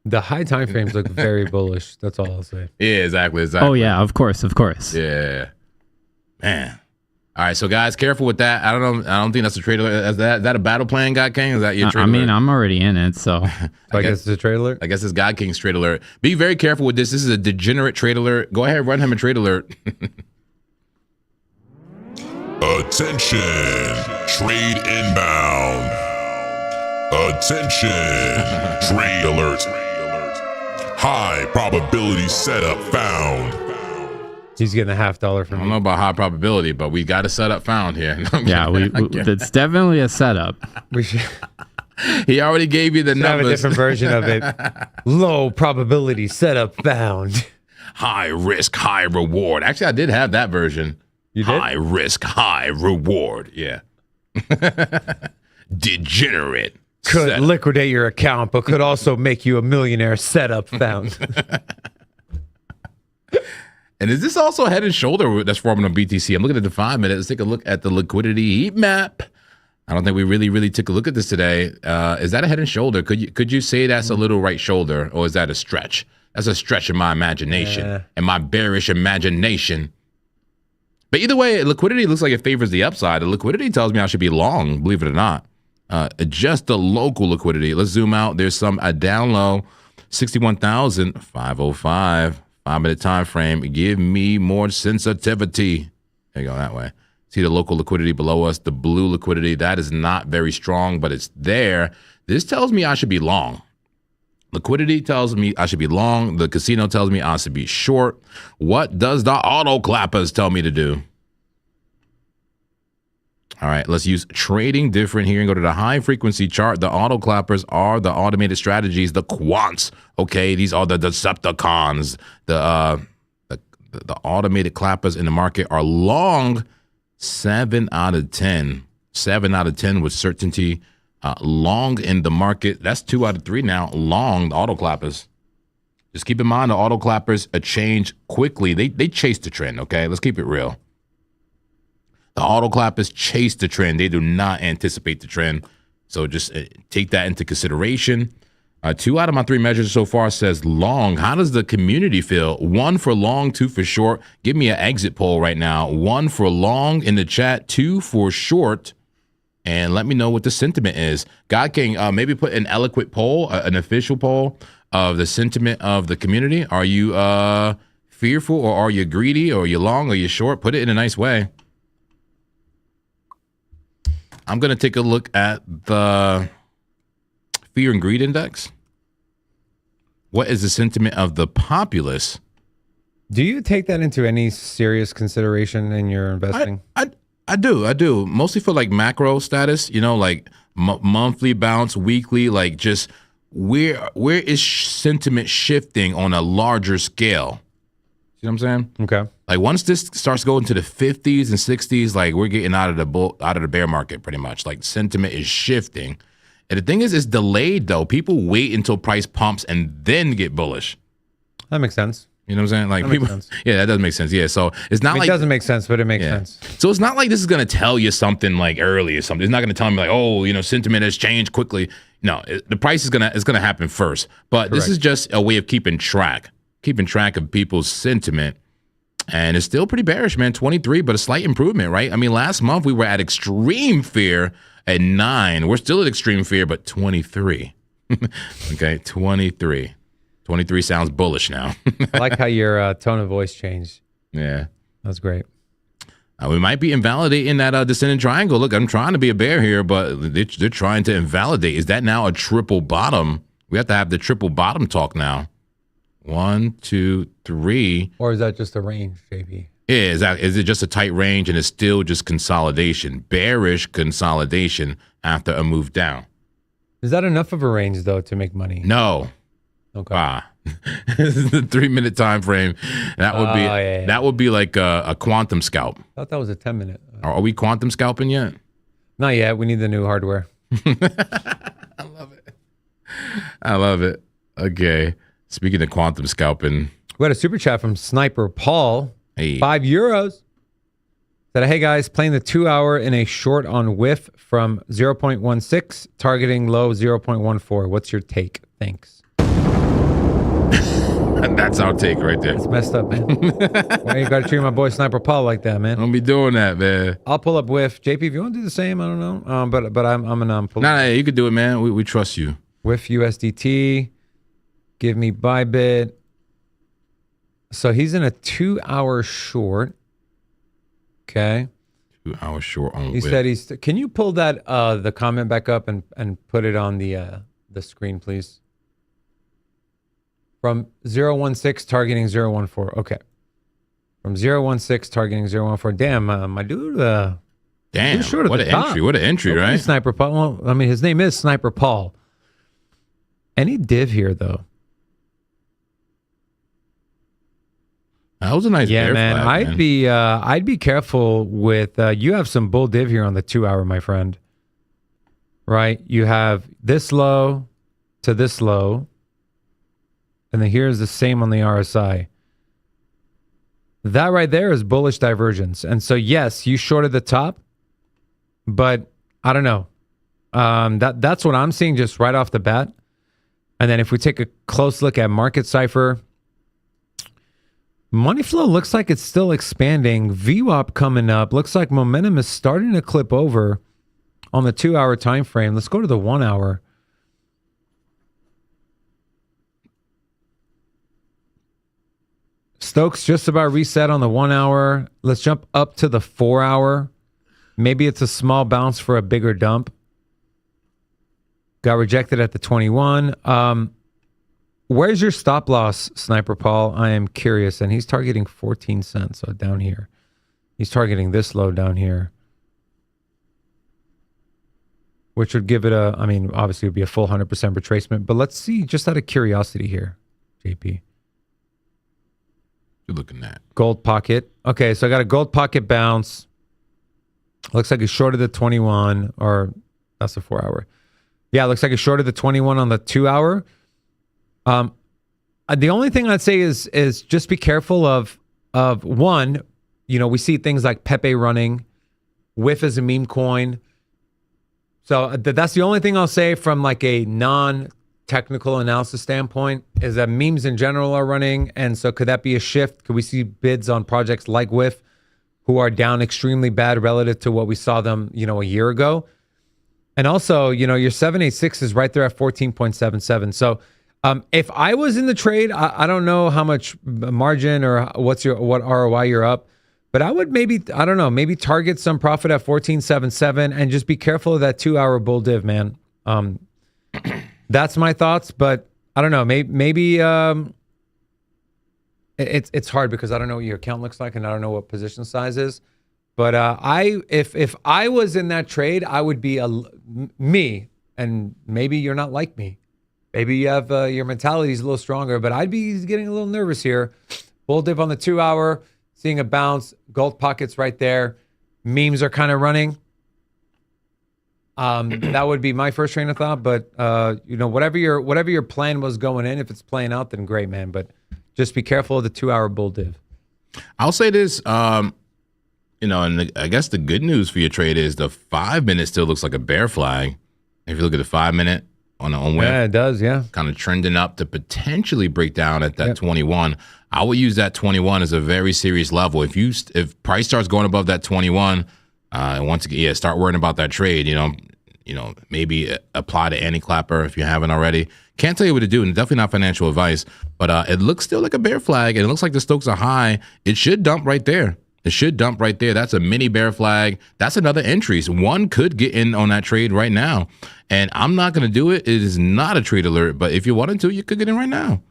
The high time frames look very bullish. That's all I'll say. Yeah, exactly. Oh yeah, of course. Yeah, man. All right, so guys, careful with that. I don't know. I don't think that's a trade alert. Is that a battle plan, God King? Is that your trade alert? I'm already in it, so I guess it's a trade alert. I guess it's God King's trade alert. Be very careful with this. This is a degenerate trade alert. Go ahead, run him a trade alert. Attention, trade inbound. Attention, trade alert. High probability setup found. He's getting $50 from I me. don't know about high probability, but we got a setup found here. yeah, it's definitely a setup. We should He already gave you the have numbers. a different version of it. Low probability setup found. High risk, high reward. Actually, I did have that version. You did? High risk, high reward. Yeah. Degenerate. Could setup. liquidate your account, but could also make you a millionaire. Setup found. And is this also head and shoulder that's forming on BTC? I'm looking at the 5 minutes. Let's take a look at the liquidity heat map. I don't think we really took a look at this today. Is that a head and shoulder? Could you say that's a little right shoulder, or is that a stretch? That's a stretch in my imagination and my bearish imagination. But either way, liquidity looks like it favors the upside. The liquidity tells me I should be long, believe it or not. Just the local liquidity. Let's zoom out. There's some down low, 61,505. 5-minute time frame. Give me more sensitivity. There you go, that way. See the local liquidity below us, the blue liquidity. That is not very strong, but it's there. This tells me I should be long. Liquidity tells me I should be long. The casino tells me I should be short. What does the auto clappers tell me to do? All right, let's use trading different here and go to the high frequency chart. The auto clappers are the automated strategies, the quants. Okay, these are the Decepticons. The automated clappers in the market are long 7 out of 10. 7 out of 10 with certainty. Long in the market. That's 2 out of 3 now. Long the auto clappers. Just keep in mind the auto clappers change quickly. They chase the trend. Okay, let's keep it real. The auto clappers chase the trend. They do not anticipate the trend. So just take that into consideration. 2 out of my 3 measures so far says long. How does the community feel? 1 for long, 2 for short. Give me an exit poll right now. 1 for long in the chat, 2 for short. And let me know what the sentiment is. God King, maybe put an eloquent poll, an official poll of the sentiment of the community. Are you fearful, or are you greedy, or are you long, or are you short? Put it in a nice way. I'm going to take a look at the fear and greed index. What is the sentiment of the populace? Do you take that into any serious consideration in your investing? I do. Mostly for like macro status, like monthly bounce, weekly, like just where is sentiment shifting on a larger scale? See what I'm saying? Okay. Like once this starts going to the 50s and 60s, like we're getting out of the bear market pretty much. Like sentiment is shifting. And the thing is, it's delayed though. People wait until price pumps and then get bullish. That makes sense. You know what I'm saying? Like That makes people, sense. yeah, that does make sense. Yeah, so it's not It like doesn't make sense, but it makes yeah. sense. So it's not like this is gonna tell you something like early or something. It's not gonna tell me like, oh, you know, sentiment has changed quickly. No, the price is gonna happen first. But this is just a way of keeping track of people's sentiment. And it's still pretty bearish, man. 23, but a slight improvement, right? I mean, last month we were at extreme fear at 9. We're still at extreme fear, but 23. Okay, 23. 23 sounds bullish now. I like how your tone of voice changed. Yeah. That's great. We might be invalidating that descending triangle. Look, I'm trying to be a bear here, but they're trying to invalidate. Is that now a triple bottom? We have to have the triple bottom talk now. 1, 2, 3. Or is that just a range, JP? Is it just a tight range and it's still just consolidation, bearish consolidation after a move down? Is that enough of a range though to make money? No. Okay. This is the 3-minute time frame. That would be that would be like a quantum scalp. I thought that was a 10-minute. Are we quantum scalping yet? Not yet. We need the new hardware. I love it. Okay. Speaking of quantum scalping. We had a super chat from Sniper Paul. Hey. €5. Said, hey guys, playing the 2-hour in a short on whiff from 0.16, targeting low 0.14. What's your take? Thanks. That's our take right there. It's messed up, man. Why you got to treat my boy Sniper Paul like that, man? Don't be doing that, man. I'll pull up whiff. JP, if you want to do the same, I don't know. But I'm gonna pull up Nah, you could do it, man. We trust you. whiff USDT. Give me Bybit. So he's in a 2-hour short. Okay. 2 hours short on He whip. said he's. Can you pull that the comment back up and put it on the screen, please? From 016 targeting 014. Okay. From 016 targeting 014. Damn, my dude. Damn, he's short at what the an top. entry. What an entry, Okay, right? Sniper Paul. Well, I mean, his name is Sniper Paul. Any div here though? That was a nice Yeah, bear man. flag, I'd be careful with. You have some bull div here on the 2-hour, my friend. Right? You have this low to this low, and then here's the same on the RSI. That right there is bullish divergence, and so yes, you shorted the top, but I don't know. That's what I'm seeing just right off the bat. And then if we take a close look at Market Cipher. Money flow looks like it's still expanding. VWAP coming up. Looks like momentum is starting to clip over on the 2-hour time frame. Let's go to the 1-hour. Stokes just about reset on the 1-hour. Let's jump up to the 4-hour. Maybe it's a small bounce for a bigger dump. Got rejected at the 21. Where's your stop loss, Sniper Paul? I am curious. And he's targeting 14 cents, so down here. He's targeting this low down here, which would give it a, I mean, obviously it would be a full 100% retracement. But let's see, just out of curiosity here, JP. You're looking at Gold pocket. Okay, so I got a gold pocket bounce. Looks like it's shorted the 21, or that's the 4-hour. Yeah, it looks like it's shorted the 21 on the 2-hour. The only thing I'd say is just be careful of one, you know, we see things like Pepe running, whiff is a meme coin. So that's the only thing I'll say from like a non-technical analysis standpoint is that memes in general are running. And so could that be a shift? Could we see bids on projects like whiff who are down extremely bad relative to what we saw them, you know, a year ago? And also, you know, your 786 is right there at 14.77. So if I was in the trade, I don't know how much margin or what ROI you're up, but I would maybe, I don't know, maybe target some profit at 14.77 and just be careful of that 2-hour bull div, man. That's my thoughts, but I don't know, maybe it's hard because I don't know what your account looks like and I don't know what position size is. But if I was in that trade, I would be me, and maybe you're not like me. Maybe you have your mentality is a little stronger, but I'd be getting a little nervous here. Bull dip on the 2-hour, seeing a bounce, gold pockets right there. Memes are kind of running. That would be my first train of thought. But whatever your plan was going in, if it's playing out, then great, man. But just be careful of the 2-hour bull div. I'll say this, and I guess the good news for your trade is the 5-minute still looks like a bear flag. If you look at the 5-minute on the on-whip, Yeah, it does. Yeah. kind of trending up to potentially break down at that 21. I would use that 21 as a very serious level. If price starts going above that 21, once again, start worrying about that trade. Maybe apply the anti-clapper if you haven't already. Can't tell you what to do, and definitely not financial advice. But it looks still like a bear flag, and it looks like the Stokes are high. It should dump right there. That's a mini bear flag. That's another entry. So one could get in on that trade right now. And I'm not going to do it. It is not a trade alert. But if you wanted to, you could get in right now.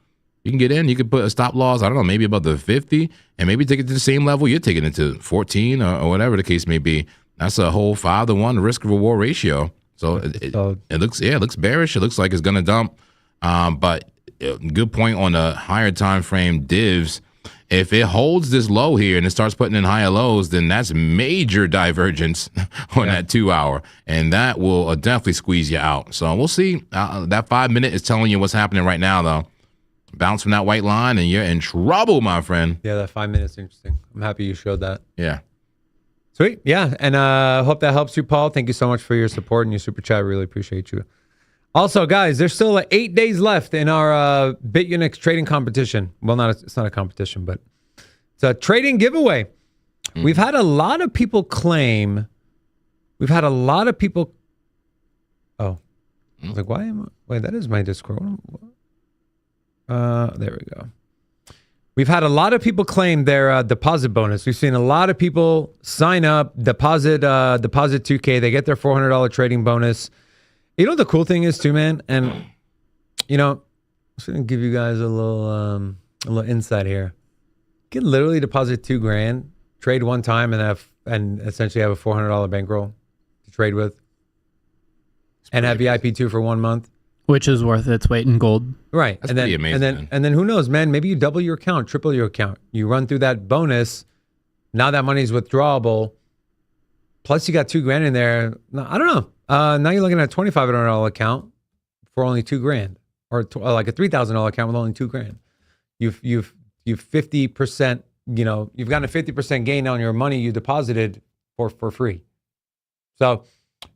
You can get in. You could put a stop loss, I don't know, maybe about the 50, and maybe take it to the same level you're taking it to, 14 or whatever the case may be. That's a whole 5-to-1 risk-reward ratio. So it looks bearish. It looks like it's going to dump. But good point on the higher time frame divs. If it holds this low here and it starts putting in higher lows, then that's major divergence on that 2-hour. And that will definitely squeeze you out. So we'll see. That 5-minute is telling you what's happening right now, though. Bounce from that white line and you're in trouble, my friend. Yeah, that 5 minutes is interesting. I'm happy you showed that. Yeah. Sweet. Yeah. And hope that helps you, Paul. Thank you so much for your support and your super chat. Really appreciate you. Also, guys, there's still 8 days left in our BitUnix trading competition. Well, it's not a competition, but it's a trading giveaway. We've had a lot of people claim. Oh, I was like, wait, that is my Discord. There we go. We've had a lot of people claim their deposit bonus. We've seen a lot of people sign up, deposit $2K. They get their $400 trading bonus. You know what the cool thing is too, man? And, I'm just going to give you guys a little insight here. You can literally deposit $2,000, trade one time, and essentially have a $400 bankroll to trade with. And have VIP2 for 1 month. Which is worth its weight in gold. That's Right. pretty amazing. And then who knows, man? Maybe you double your account, triple your account. You run through that bonus. Now that money's withdrawable. Plus you got $2,000 in there. Now, I don't know. Now you're looking at a $2,500 account for only $2,000, or like a $3,000 account with only $2,000. You've 50%. You've gotten a 50% gain on your money you deposited for free. So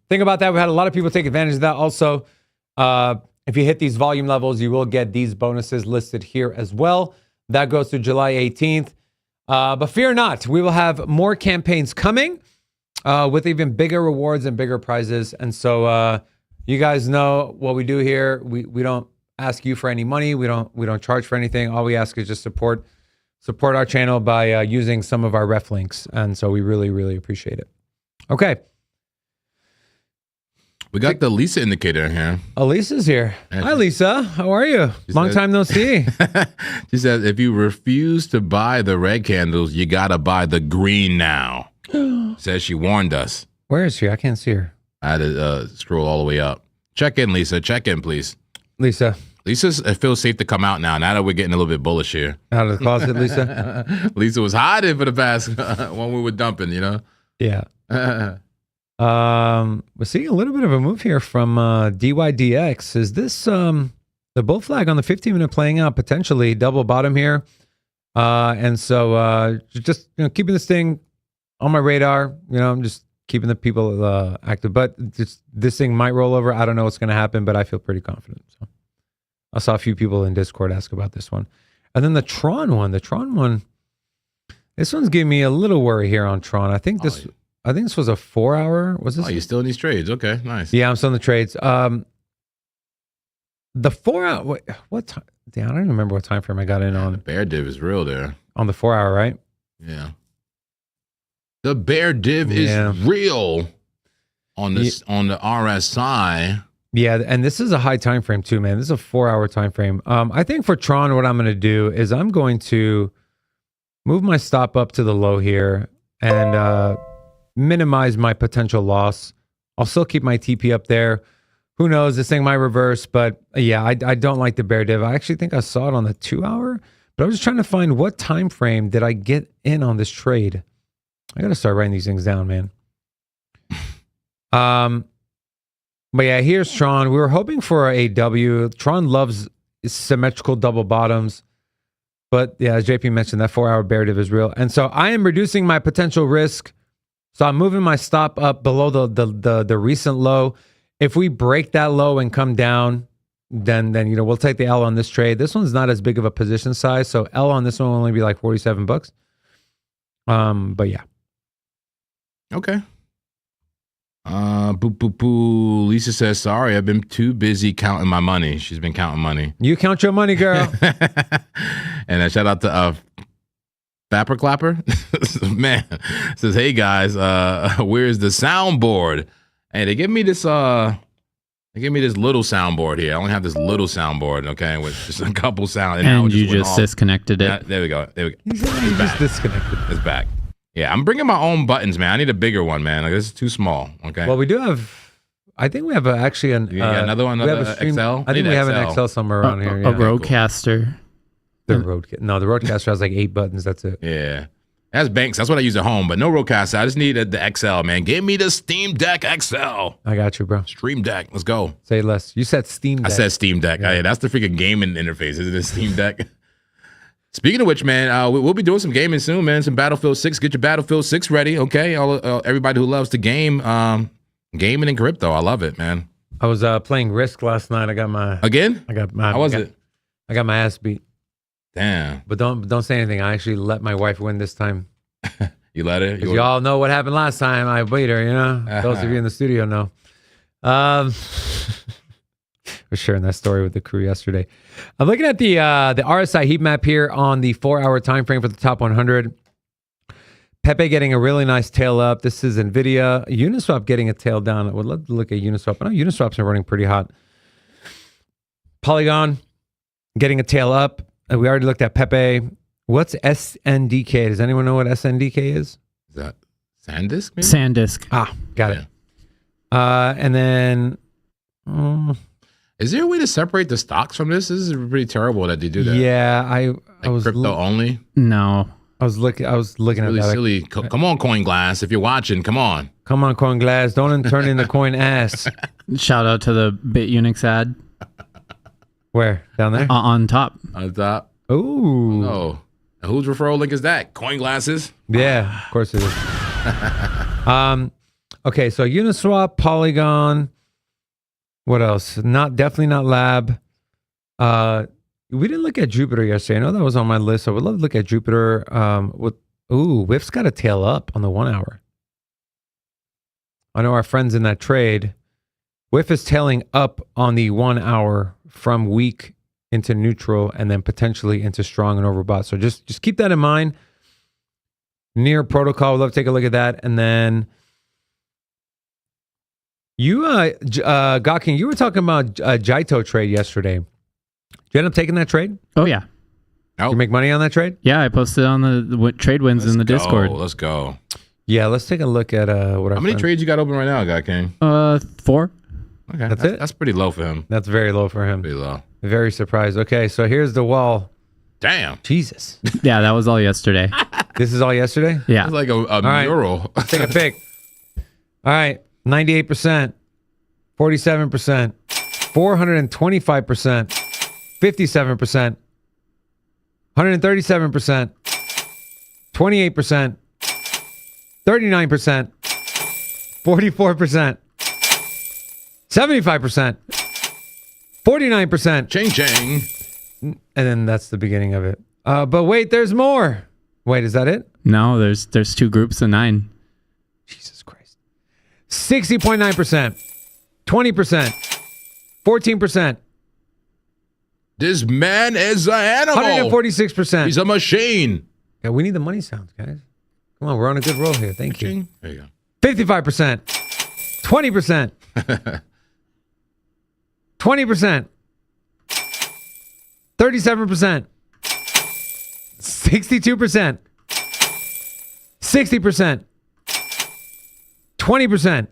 think about that. We had a lot of people take advantage of that. Also, if you hit these volume levels, you will get these bonuses listed here as well. That goes through July 18th. But fear not, we will have more campaigns coming with even bigger rewards and bigger prizes. And so you guys know what we do here. We don't ask you for any money. We don't charge for anything. All we ask is just support our channel by using some of our ref links. And so we really, really appreciate it. Okay. We got the Lisa indicator here. Oh, Lisa's here. Hi, Lisa. How are you? Long time no see. She says, if you refuse to buy the red candles, you got to buy the green now. Says she warned us. Where is she? I can't see her. I had to scroll all the way up. Check in, Lisa. Check in, please. Lisa. It feels safe to come out now that we're getting a little bit bullish here. Out of the closet, Lisa? Lisa was hiding for the past when we were dumping, Yeah. We're seeing a little bit of a move here from DYDX. Is this the bull flag on the 15-minute playing out, potentially double bottom here? And so just keeping this thing on my radar. I'm just keeping the people active. But this thing might roll over. I don't know what's going to happen, but I feel pretty confident. So I saw a few people in Discord ask about this one. And then the Tron one. This one's giving me a little worry here on Tron. I think this was a 4-hour. Was this? Oh, you're still in these trades. Okay, nice. Yeah, I'm still in the trades. The 4-hour. What time? Damn, I don't even remember what time frame I got in on. The bear div is real there. On the 4-hour, right? Yeah. The bear div is real on this on the RSI. Yeah, and this is a high time frame too, man. This is a 4-hour time frame. I think for Tron, what I'm going to do is I'm going to move my stop up to the low here and minimize my potential loss. I'll still keep my TP up there. Who knows? This thing might reverse, but yeah, I don't like the bear div. I actually think I saw it on the 2-hour, But I was just trying to find what time frame did I get in on this trade. I got to start writing these things down, man. But yeah, here's Tron. We were hoping for a W. Tron loves symmetrical double bottoms. But yeah, as JP mentioned, that 4-hour bear div is real. And so I am reducing my potential risk. So I'm moving my stop up below the recent low. If we break that low and come down, then we'll take the L on this trade. This one's not as big of a position size, so L on this one will only be like $47. But yeah. Okay. Boo boo boo. Lisa says, sorry, I've been too busy counting my money. She's been counting money. You count your money, girl. And a shout out to Bapper Clapper. Man, says, hey guys, where's the soundboard? Hey, they give me this little soundboard here. I only have this little soundboard, okay, with just a couple sounds. And you just disconnected it. Yeah, there we go. He's just disconnected. It's back. Yeah, I'm bringing my own buttons, man. I need a bigger one, man. Like, this is too small. Okay. Well, we do have. I think we have actually an. You got another one. Another XL. I think we have an XL somewhere around here. A Rodecaster. The Rodecaster has like 8 buttons. That's it. Yeah, that's Banks. That's what I use at home. But no Rodecaster. I just need the XL, man. Give me the Steam Deck XL. I got you, bro. Stream Deck. Let's go. Say less. You said Steam Deck. I said Steam Deck. Yeah. Yeah, that's the freaking gaming interface. Isn't it Steam Deck? Speaking of which, man, we'll be doing some gaming soon, man. Some Battlefield 6. Get your Battlefield 6 ready, okay? Everybody who loves to game, gaming and crypto. I love it, man. I was playing Risk last night. I got my Again? How was it? it? I got my ass beat. Damn. But don't say anything. I actually let my wife win this time. You let her? You all know what happened last time. I beat her. You know, those of you in the studio know. We're sharing that story with the crew yesterday. I'm looking at the RSI heat map here on the 4-hour time frame for the top 100. Pepe getting a really nice tail up. This is NVIDIA. Uniswap getting a tail down. I would love to look at Uniswap. I know Uniswap's been running pretty hot. Polygon getting a tail up. We already looked at Pepe. What's SNDK? Does anyone know what SNDK is? Is that SanDisk? Maybe? SanDisk. Got it. And then... is there a way to separate the stocks from this? This is pretty terrible that they do that. Yeah, I was crypto only. No. I was looking Really at that. silly. Come on, Coin Glass, if you're watching, come on. Come on, Coin Glass. Don't turn into coin ass. Shout out to the BitUnix ad. Where? Down there? On top. On top. Ooh. Oh. And whose referral link is that? Coin Glasses? Yeah, of course it is. Okay, so Uniswap, Polygon. What else? Definitely not Lab. We didn't look at Jupiter yesterday. I know that was on my list. I would love to look at Jupiter. WIF's got a tail up on the 1 hour. I know our friends in that trade. WIF is tailing up on the 1 hour from weak into neutral and then potentially into strong and overbought. So just keep that in mind. Near protocol, we'd love to take a look at that. And then you, Gawking, you were talking about a Jaito trade yesterday. Did you end up taking that trade? Oh, yeah. Did you make money on that trade? Yeah, I posted on the trade wins in the Discord. Let's go. Yeah, let's take a look at what. How many trades you got open right now, Guy King? 4. Okay, that's it. That's pretty low for him. That's very low for him. Pretty low. Very surprised. Okay, so here's the wall. Damn. Jesus. Yeah, that was all yesterday. This is all yesterday? Yeah. It's like a mural. Let's take a pick. All right, 98%, 47%, 425%, 57%, 137%, 28%, 39%, 44%, 75%, 49%. Ching ching. And then that's the beginning of it. But wait, there's more. Wait, is that it? No, there's 2 groups of 9. Jesus Christ. 60.9%, 20%, 14%. This man is an animal. 146%. He's a machine. Yeah, we need the money sounds, guys. Come on, we're on a good roll here. Thank you. There you go. 55%, 20%, 20%, 37%, 62%, 60%, 20%.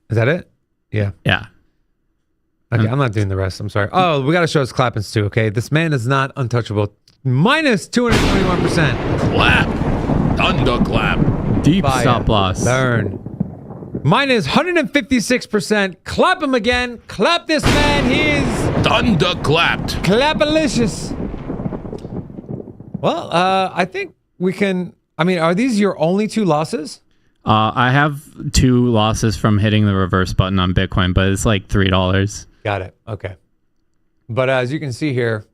Is that it? Yeah. Yeah. Okay, I'm not doing the rest. I'm sorry. Oh, we got to show us clappings too. Okay, this man is not untouchable. Minus 221%. Clap. Thunderclap. Deep Fire. stop loss. Burn. Minus 156%. Clap him again. Clap this man. He's Thunderclapped. clapalicious. Well, I think we can. I mean, are these your only 2 losses? I have 2 losses from hitting the reverse button on Bitcoin, but it's like $3. Got it. Okay. But as you can see here,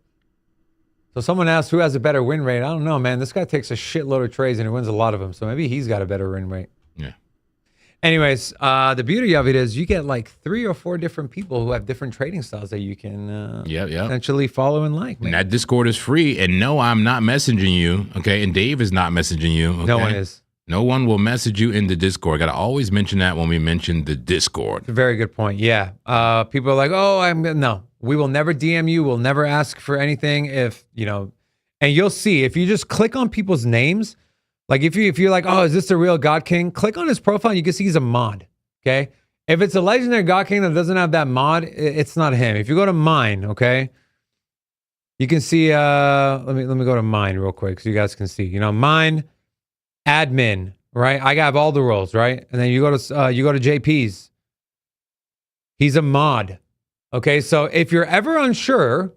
so someone asked who has a better win rate. I don't know, man. This guy takes a shitload of trades and he wins a lot of them. So maybe he's got a better win rate. Yeah. Anyways, the beauty of it is you get like 3 or 4 different people who have different trading styles that you can Yep. essentially follow and like. And Man. that Discord is free. And no, I'm not messaging you. Okay. And Dave is not messaging you. Okay? No one is. No one will message you in the Discord. Got to always mention that when we mention the Discord. It's a very good point. Yeah. People are like, oh, no, we will never DM you. We'll never ask for anything if, you know, and you'll see if you just click on people's names. Like if you're like, oh, is this the real God King? Click on his profile and you can see he's a mod. Okay. If it's a legendary God King that doesn't have that mod, it's not him. If you go to mine, okay, you can see, let me go to mine real quick so you guys can see, you know, mine, admin, right? I have all the roles, right? And then you go to JP's. He's a mod. Okay. So if you're ever unsure,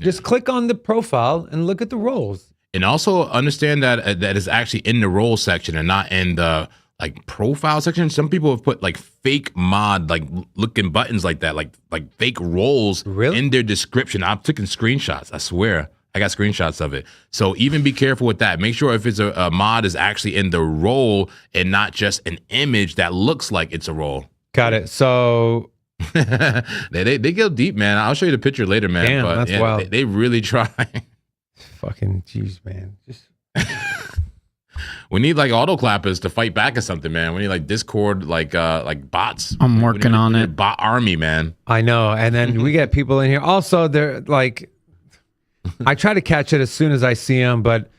just click on the profile and look at the roles. And also understand that that is actually in the role section and not in the like profile section. Some people have put like fake mod, like looking buttons like that, like fake roles in their description. I've taken screenshots. I swear. I got screenshots of it. So even be careful with that. Make sure if it's a mod is actually in the role and not just an image that looks like it's a role. Got it. So they go deep, man. I'll show you the picture later, man. Damn, but that's wild. They really try. Fucking jeez, man. Just we need like auto clappers to fight back or something, man. We need like Discord, like bots. I'm working on it. Bot army, man. I know. And then we get people in here. Also, they're like, I try to catch it as soon as I see them, but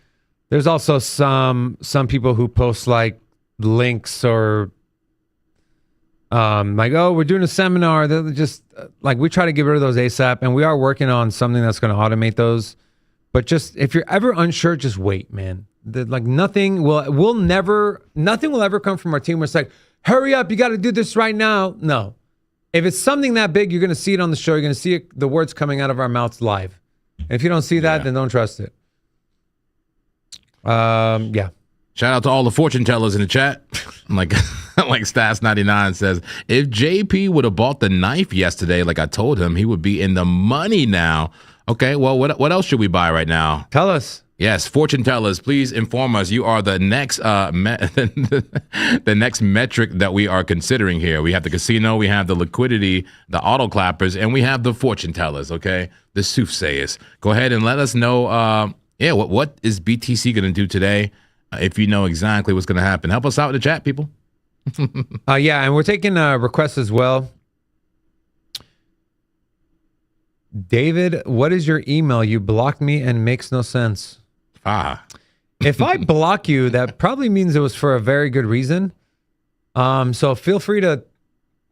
there's also some people who post like links or like, oh, we're doing a seminar. They're just like, we try to get rid of those ASAP, and we are working on something that's going to automate those. But just if you're ever unsure, just wait, man. Like nothing will ever come from our team where it's like, hurry up, you got to do this right now. No. If it's something that big, you're going to see it on the show. You're going to see the words coming out of our mouths live. And if you don't see that, then don't trust it. Yeah. Shout out to all the fortune tellers in the chat. Like Stats99 says, if JP would have bought the knife yesterday, like I told him, he would be in the money now. Okay, well, what else should we buy right now? Tell us. Yes, fortune tellers, please inform us. You are the next the next metric that we are considering here. We have the casino, we have the liquidity, the auto clappers, and we have the fortune tellers. Okay, the soothsayers. Go ahead and let us know. What is BTC going to do today? If you know exactly what's going to happen, help us out in the chat, people. Yeah, and we're taking requests as well. David, what is your email? You blocked me and makes no sense. If I block you, that probably means it was for a very good reason. So feel free to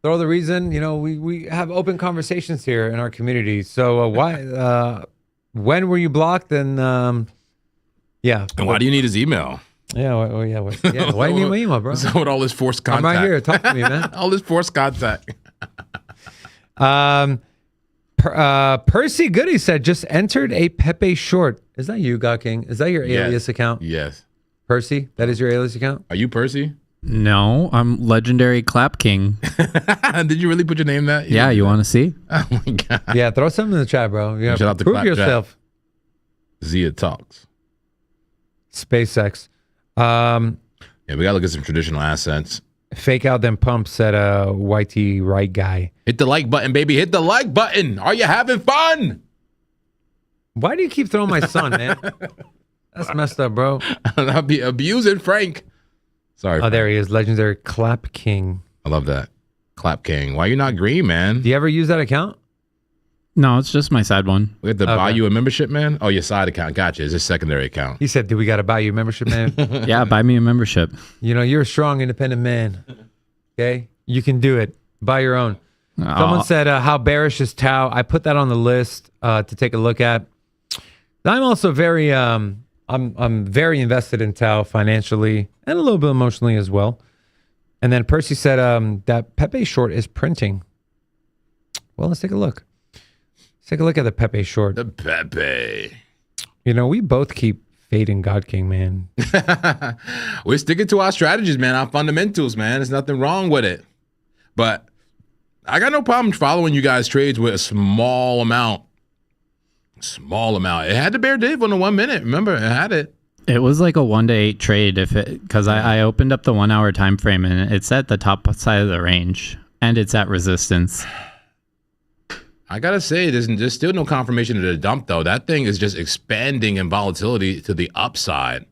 throw the reason. You know, we have open conversations here in our community. So when were you blocked? And yeah. And why do you need his email? Yeah, why do you need my email, bro? So with all this forced contact. I'm right here. Talk to me, man. All this forced contact. Percy Goody said, just entered a Pepe short. Is that you, God King? Is that your alias account? Yes. Percy, that is your alias account? Are you Percy? No, I'm Legendary Clap King. Did you really put your name that? Yeah, you want to see? Oh my God. Yeah, throw something in the chat, bro. You Shout out to prove Clap yourself. Zia Talks. SpaceX. Yeah, we gotta look at some traditional assets. Fake out them pumps, said a YT right guy. Hit the like button, baby. Hit the like button. Are you having fun? Why do you keep throwing my son, man? That's messed up, bro. I'll be abusing Frank. Sorry. Oh, Frank. there he is. Legendary Clap King. I love that. Clap King. Why are you not green, man? Do you ever use that account? No, it's just my side one. We have to buy you a membership, man? Oh, your side account. Gotcha. It's a secondary account. He said, do we got to buy you a membership, man? Yeah, buy me a membership. You know, you're a strong, independent man. Okay? You can do it. Buy your own. Someone said, how bearish is Tau? I put that on the list to take a look at. I'm also very, I'm very invested in Tau financially and a little bit emotionally as well. And then Percy said that Pepe short is printing. Well, let's take a look. Let's take a look at the Pepe short. The Pepe. You know, we both keep fading God King, man. We're sticking to our strategies, man, our fundamentals, man. There's nothing wrong with it. But I got no problem following you guys' trades with a small amount. Small amount. It had the bear div on the 1 minute. Remember, it had it. It was like a 1 to 8 trade because I opened up the 1 hour time frame and it's at the top side of the range and it's at resistance. I gotta say, there's still no confirmation of the dump though. That thing is just expanding in volatility to the upside.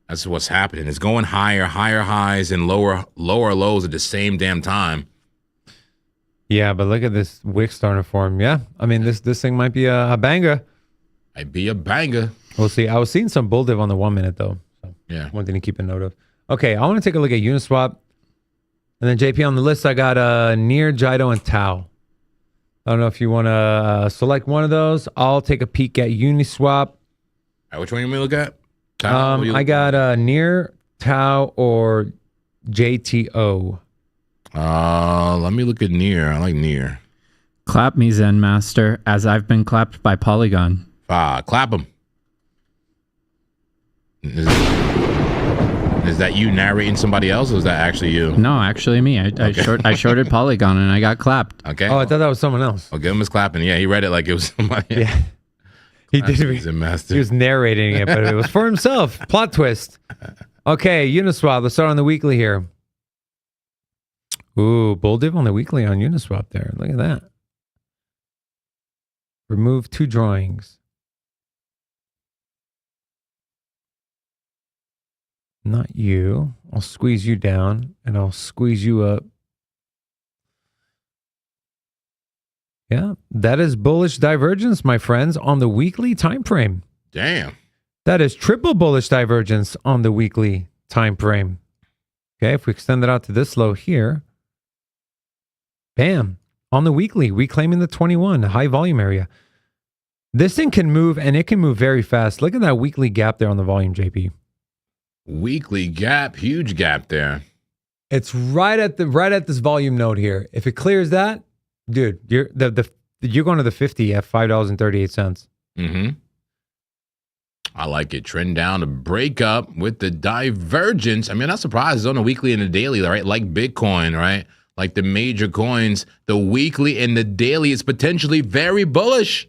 That's what's happening. It's going higher highs and lower lows at the same damn time. Yeah, but look at this wick starting to form. Yeah, I mean this thing might be a banger. Might be a banger. We'll see. I was seeing some bull div on the 1 minute though. So yeah, one thing to keep a note of. Okay, I want to take a look at Uniswap, and then JP on the list. I got Near, Jido, and Tau. I don't know if you want to select one of those. I'll take a peek at Uniswap. All right, which one you want me to look at? Tau, I got Near, Tau, or JTO. Let me look at Near. I like Near. Clap me, Zen Master, as I've been clapped by Polygon. Clap him. Is that you narrating somebody else, or is that actually you? No, actually me. I shorted Polygon and I got clapped. Okay. Oh, I thought that was someone else. I'll give him his clapping. Yeah, he read it like it was somebody. Yeah. He did. He's a master. He was narrating it, but it was for himself. Plot twist. Okay, Uniswap. Let's start on the weekly here. Ooh, bull div on the weekly on Uniswap there. Look at that. Remove 2 drawings. Not you. I'll squeeze you down and I'll squeeze you up. Yeah, that is bullish divergence, my friends, on the weekly time frame. Damn. That is triple bullish divergence on the weekly time frame. Okay, if we extend it out to this low here, bam, on the weekly, reclaiming the 21 high volume area. This thing can move, and it can move very fast. Look at that weekly gap there on the volume, JP. Weekly gap, huge gap there. It's right at this volume node here. If it clears that, dude, you're going to the 50 at $5.38. Mm-hmm. I like it. Trend down to break up with the divergence. I mean, not surprised. It's on the weekly and the daily, right? Like Bitcoin, right? Like the major coins, the weekly and the daily is potentially very bullish.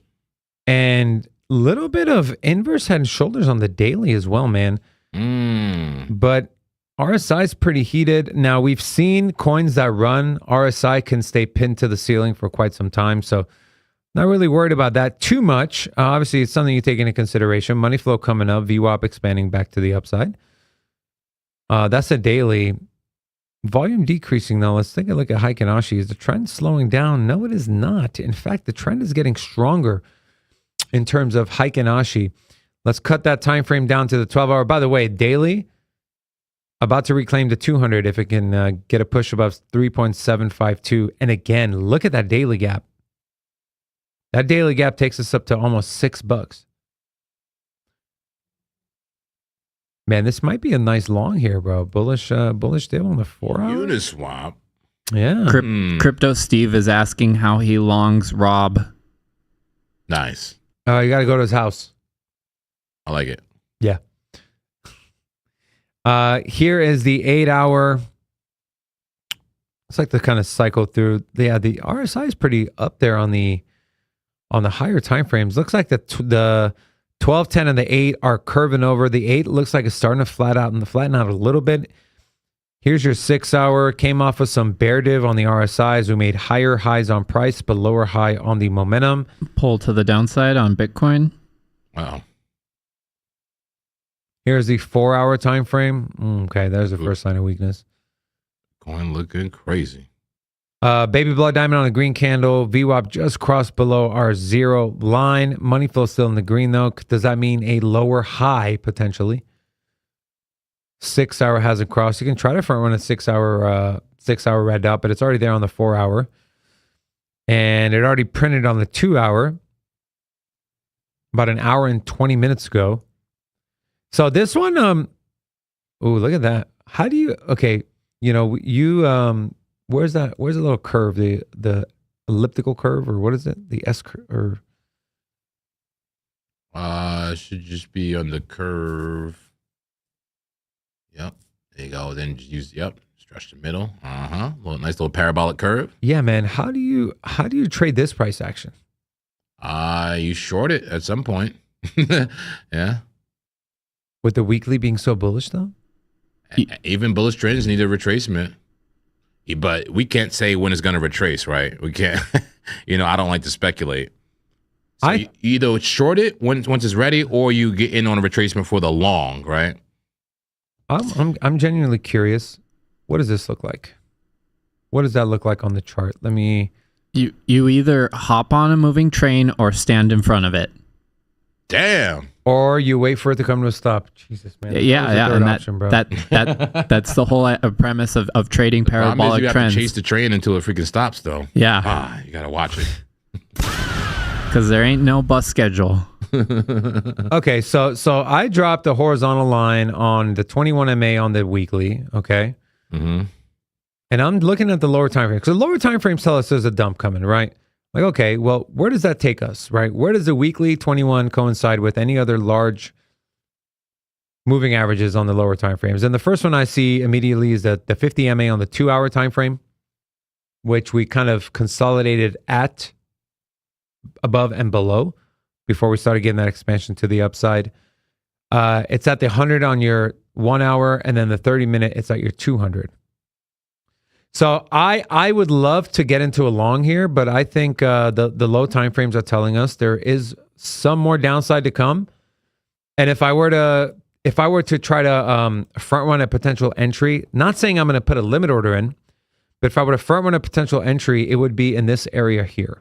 And a little bit of inverse head and shoulders on the daily as well, man. But RSI is pretty heated. Now, we've seen coins that run RSI can stay pinned to the ceiling for quite some time. So not really worried about that too much. Obviously, it's something you take into consideration. Money flow coming up, VWAP expanding back to the upside. That's a daily. Volume decreasing, though. Let's take a look at Heiken Ashi. Is the trend slowing down? No, it is not. In fact, the trend is getting stronger in terms of Heiken Ashi. Let's cut that time frame down to the 12-hour. By the way, daily, about to reclaim the 200 if it can get a push above 3.752. And again, look at that daily gap. That daily gap takes us up to almost $6. Man, this might be a nice long here, bro. Bullish deal on the 4-hour. Uniswap. Yeah. Crypto Steve is asking how he longs Rob. Nice. You got to go to his house. I like it. Yeah. Here is the 8-hour. It's like the kind of cycle through. Yeah, the RSI is pretty up there on the higher time frames. Looks like the 12, 10, and the 8 are curving over. The 8 looks like it's starting to flatten out a little bit. Here's your 6-hour. Came off of some bear div on the RSIs. We made higher highs on price, but lower high on the momentum. Pull to the downside on Bitcoin. Wow. Here's the 4-hour time frame. Okay, there's the first sign of weakness. Coin looking crazy. Baby blood diamond on a green candle. VWAP just crossed below our 0 line. Money flow still in the green though. Does that mean a lower high potentially? 6-hour hasn't crossed. You can try to front run a 6-hour red dot, but it's already there on the 4-hour. And it already printed on the 2 hour about an hour and 20 minutes ago. So this one, oh, look at that. How do you, okay, you know, where's that? Where's the little curve? The elliptical curve, or what is it? The S curve, or should just be on the curve. Yep. There you go. Then just use, yep. Stretch the middle. Nice little parabolic curve. yeah, man. How do you trade this price action? You short it at some point. Yeah. With the weekly being so bullish though? Even bullish trends need a retracement. But we can't say when it's going to retrace, right? We can't. You know, I don't like to speculate. So you either short it once it's ready, or you get in on a retracement for the long, right? I'm genuinely curious. What does this look like? What does that look like on the chart? Let me. You either hop on a moving train or stand in front of it. Damn. Or you wait for it to come to a stop. Jesus, man. Yeah, and option, bro. that's the whole premise of trading parabolic you trends. have to chase the train until it freaking stops, though. Yeah. You gotta watch it. Because there ain't no bus schedule. Okay, so I dropped a horizontal line on the 21 MA on the weekly. Okay. Mm-hmm. And I'm looking at the lower time frame, because the lower time frames tell us there's a dump coming, right? Like, okay, well, where does that take us, right? Where does the weekly 21 coincide with any other large moving averages on the lower time frames? And the first one I see immediately is the 50 MA on the 2 hour time frame, which we kind of consolidated at above and below before we started getting that expansion to the upside. It's at the 100 on your 1 hour, and then the 30 minute, it's at your 200. So I would love to get into a long here, but I think the low time frames are telling us there is some more downside to come. And if I were to try to front run a potential entry, not saying I'm going to put a limit order in, but if I were to front run a potential entry, it would be in this area here.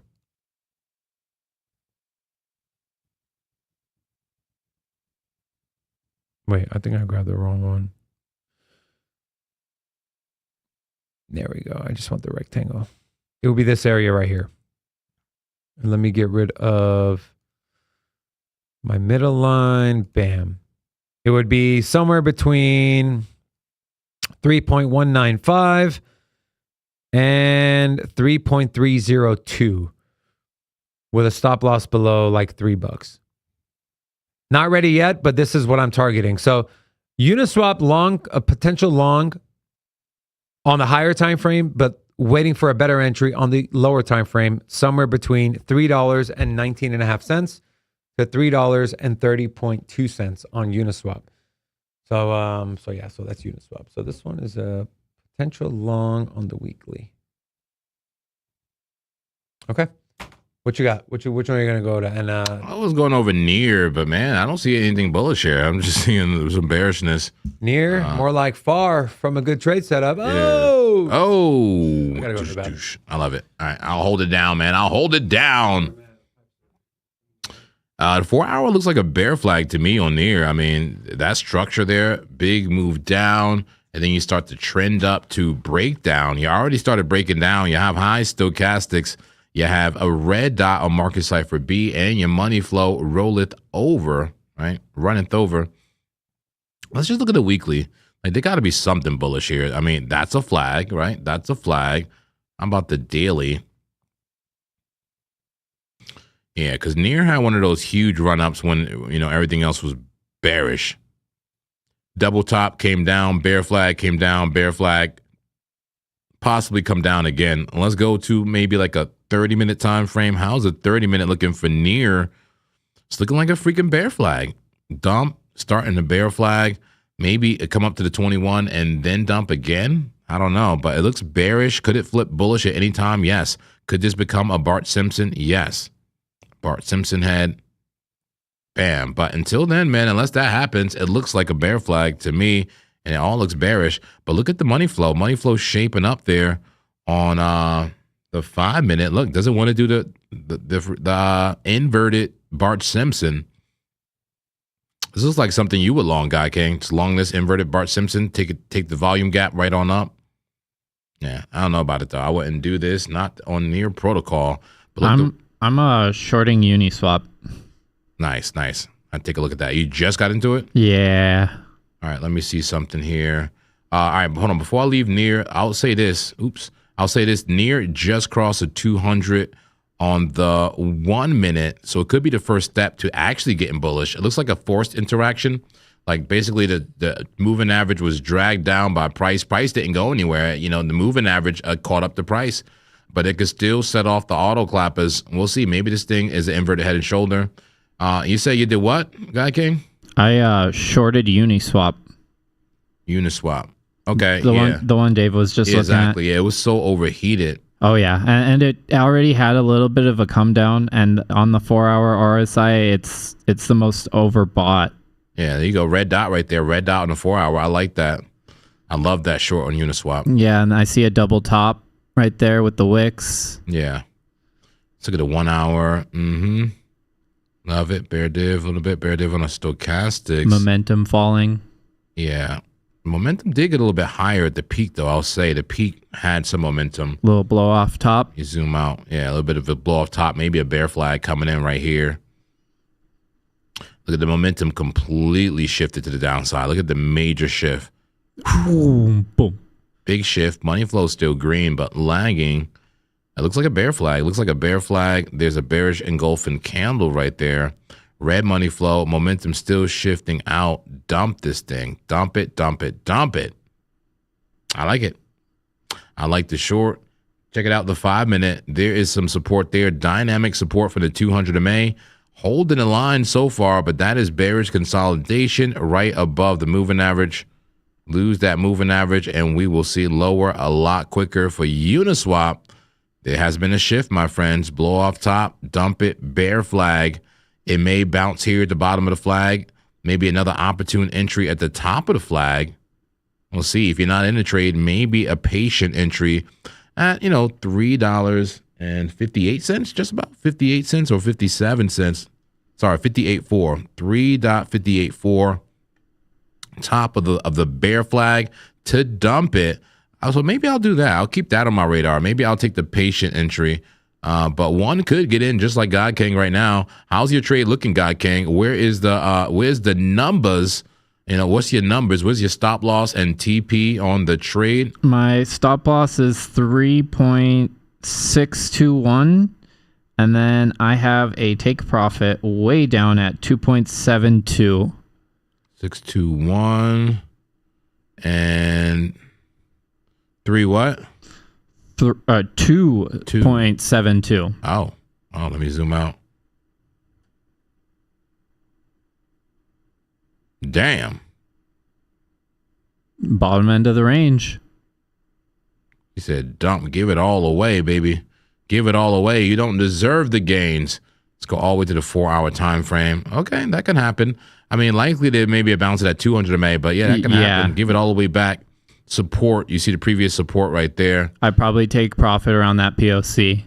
Wait, I think I grabbed the wrong one. There we go. I just want the rectangle. It will be this area right here. And let me get rid of my middle line. Bam. It would be somewhere between 3.195 and 3.302 with a stop loss below like $3. Not ready yet, but this is what I'm targeting. So Uniswap long, a potential long on the higher time frame, but waiting for a better entry on the lower time frame, somewhere between $3.19.5 to $3.30.2 on Uniswap. So so that's Uniswap. So this one is a potential long on the weekly. Okay. What you got? Which one are you gonna go to? And I was going over near, but man, I don't see anything bullish here. I'm just seeing some bearishness. Near, more like far from a good trade setup. Yeah. Oh, I gotta go to bed. I love it. All right, I'll hold it down, man. I'll hold it down. The 4 hour looks like a bear flag to me on near. I mean, that structure there, big move down, and then you start to trend up to breakdown. You already started breaking down. You have high stochastics. You have a red dot on market cipher B, and your money flow rolleth over, right? Runneth over. Let's just look at the weekly. Like, there got to be something bullish here. I mean, that's a flag, right? That's a flag. How about the daily? Yeah, because near had one of those huge run-ups when, you know, everything else was bearish. Double top came down, bear flag came down, bear flag. Possibly come down again. Let's go to maybe like a 30-minute time frame. How's a 30-minute looking for near? It's looking like a freaking bear flag. Dump, starting the bear flag. Maybe it come up to the 21 and then dump again. I don't know, but it looks bearish. Could it flip bullish at any time? Yes. Could this become a Bart Simpson? Yes. Bart Simpson head. Bam. But until then, man, unless that happens, it looks like a bear flag to me. And it all looks bearish. But look at the money flow. Money flow shaping up there on the 5 minute. Look, doesn't want to do the inverted Bart Simpson. This looks like something you would long, Guy King. Just long this inverted Bart Simpson. Take the volume gap right on up. Yeah, I don't know about it though. I wouldn't do this, not on near protocol. But I'm shorting Uniswap. Nice. I take a look at that. You just got into it? Yeah. All right, let me see something here. All right, hold on. Before I leave near, I'll say this. I'll say this. Near just crossed a 200 on the 1 minute. So it could be the first step to actually getting bullish. It looks like a forced interaction. Like basically the moving average was dragged down by price. Price didn't go anywhere. You know, the moving average caught up to price. But it could still set off the auto clappers. We'll see. Maybe this thing is an inverted head and shoulder. You say you did what, Guy King? I shorted Uniswap. Uniswap. Okay. The one Dave was just looking at. Exactly. Yeah, it was so overheated. Oh yeah, and it already had a little bit of a come down, and on the 4-hour RSI, it's the most overbought. Yeah, there you go. Red dot right there. Red dot on the 4-hour. I like that. I love that short on Uniswap. Yeah, and I see a double top right there with the wicks. Yeah. Let's look at the 1 hour. Love it. Bear div a little bit. Bear div on a stochastics. Momentum falling. Yeah. Momentum did get a little bit higher at the peak, though. I'll say the peak had some momentum. Little blow off top. You zoom out. Yeah, a little bit of a blow off top. Maybe a bear flag coming in right here. Look at the momentum completely shifted to the downside. Look at the major shift. Boom, boom. Big shift. Money flow still green, but lagging. It looks like a bear flag. It looks like a bear flag. There's a bearish engulfing candle right there. Red money flow. Momentum still shifting out. Dump this thing. Dump it, dump it, dump it. I like it. I like the short. Check it out, the 5 minute. There is some support there. Dynamic support for the 200 MA. Holding the line so far, but that is bearish consolidation right above the moving average. Lose that moving average, and we will see lower a lot quicker for Uniswap. There has been a shift, my friends. Blow off top, dump it, bear flag. It may bounce here at the bottom of the flag. Maybe another opportune entry at the top of the flag. We'll see. If you're not in the trade, maybe a patient entry at, $3.58, just about 58 cents or 57 cents. Sorry, 58.4. 3.584. Top of the bear flag to dump it. So maybe I'll do that. I'll keep that on my radar. Maybe I'll take the patient entry. But one could get in just like God King right now. How's your trade looking, God King? Where's the numbers? What's your numbers? Where's your stop loss and TP on the trade? My stop loss is 3.621, and then I have a take profit way down at 2.72. 621 and 3 what? 2.72. Oh, let me zoom out. Damn. Bottom end of the range. He said, dump, give it all away, baby. Give it all away. You don't deserve the gains. Let's go all the way to the 4-hour time frame. Okay, that can happen. I mean, likely there may be a bounce at that 200 MA, but yeah, that can happen. Give it all the way back. Support. You see the previous support right there. I'd probably take profit around that POC.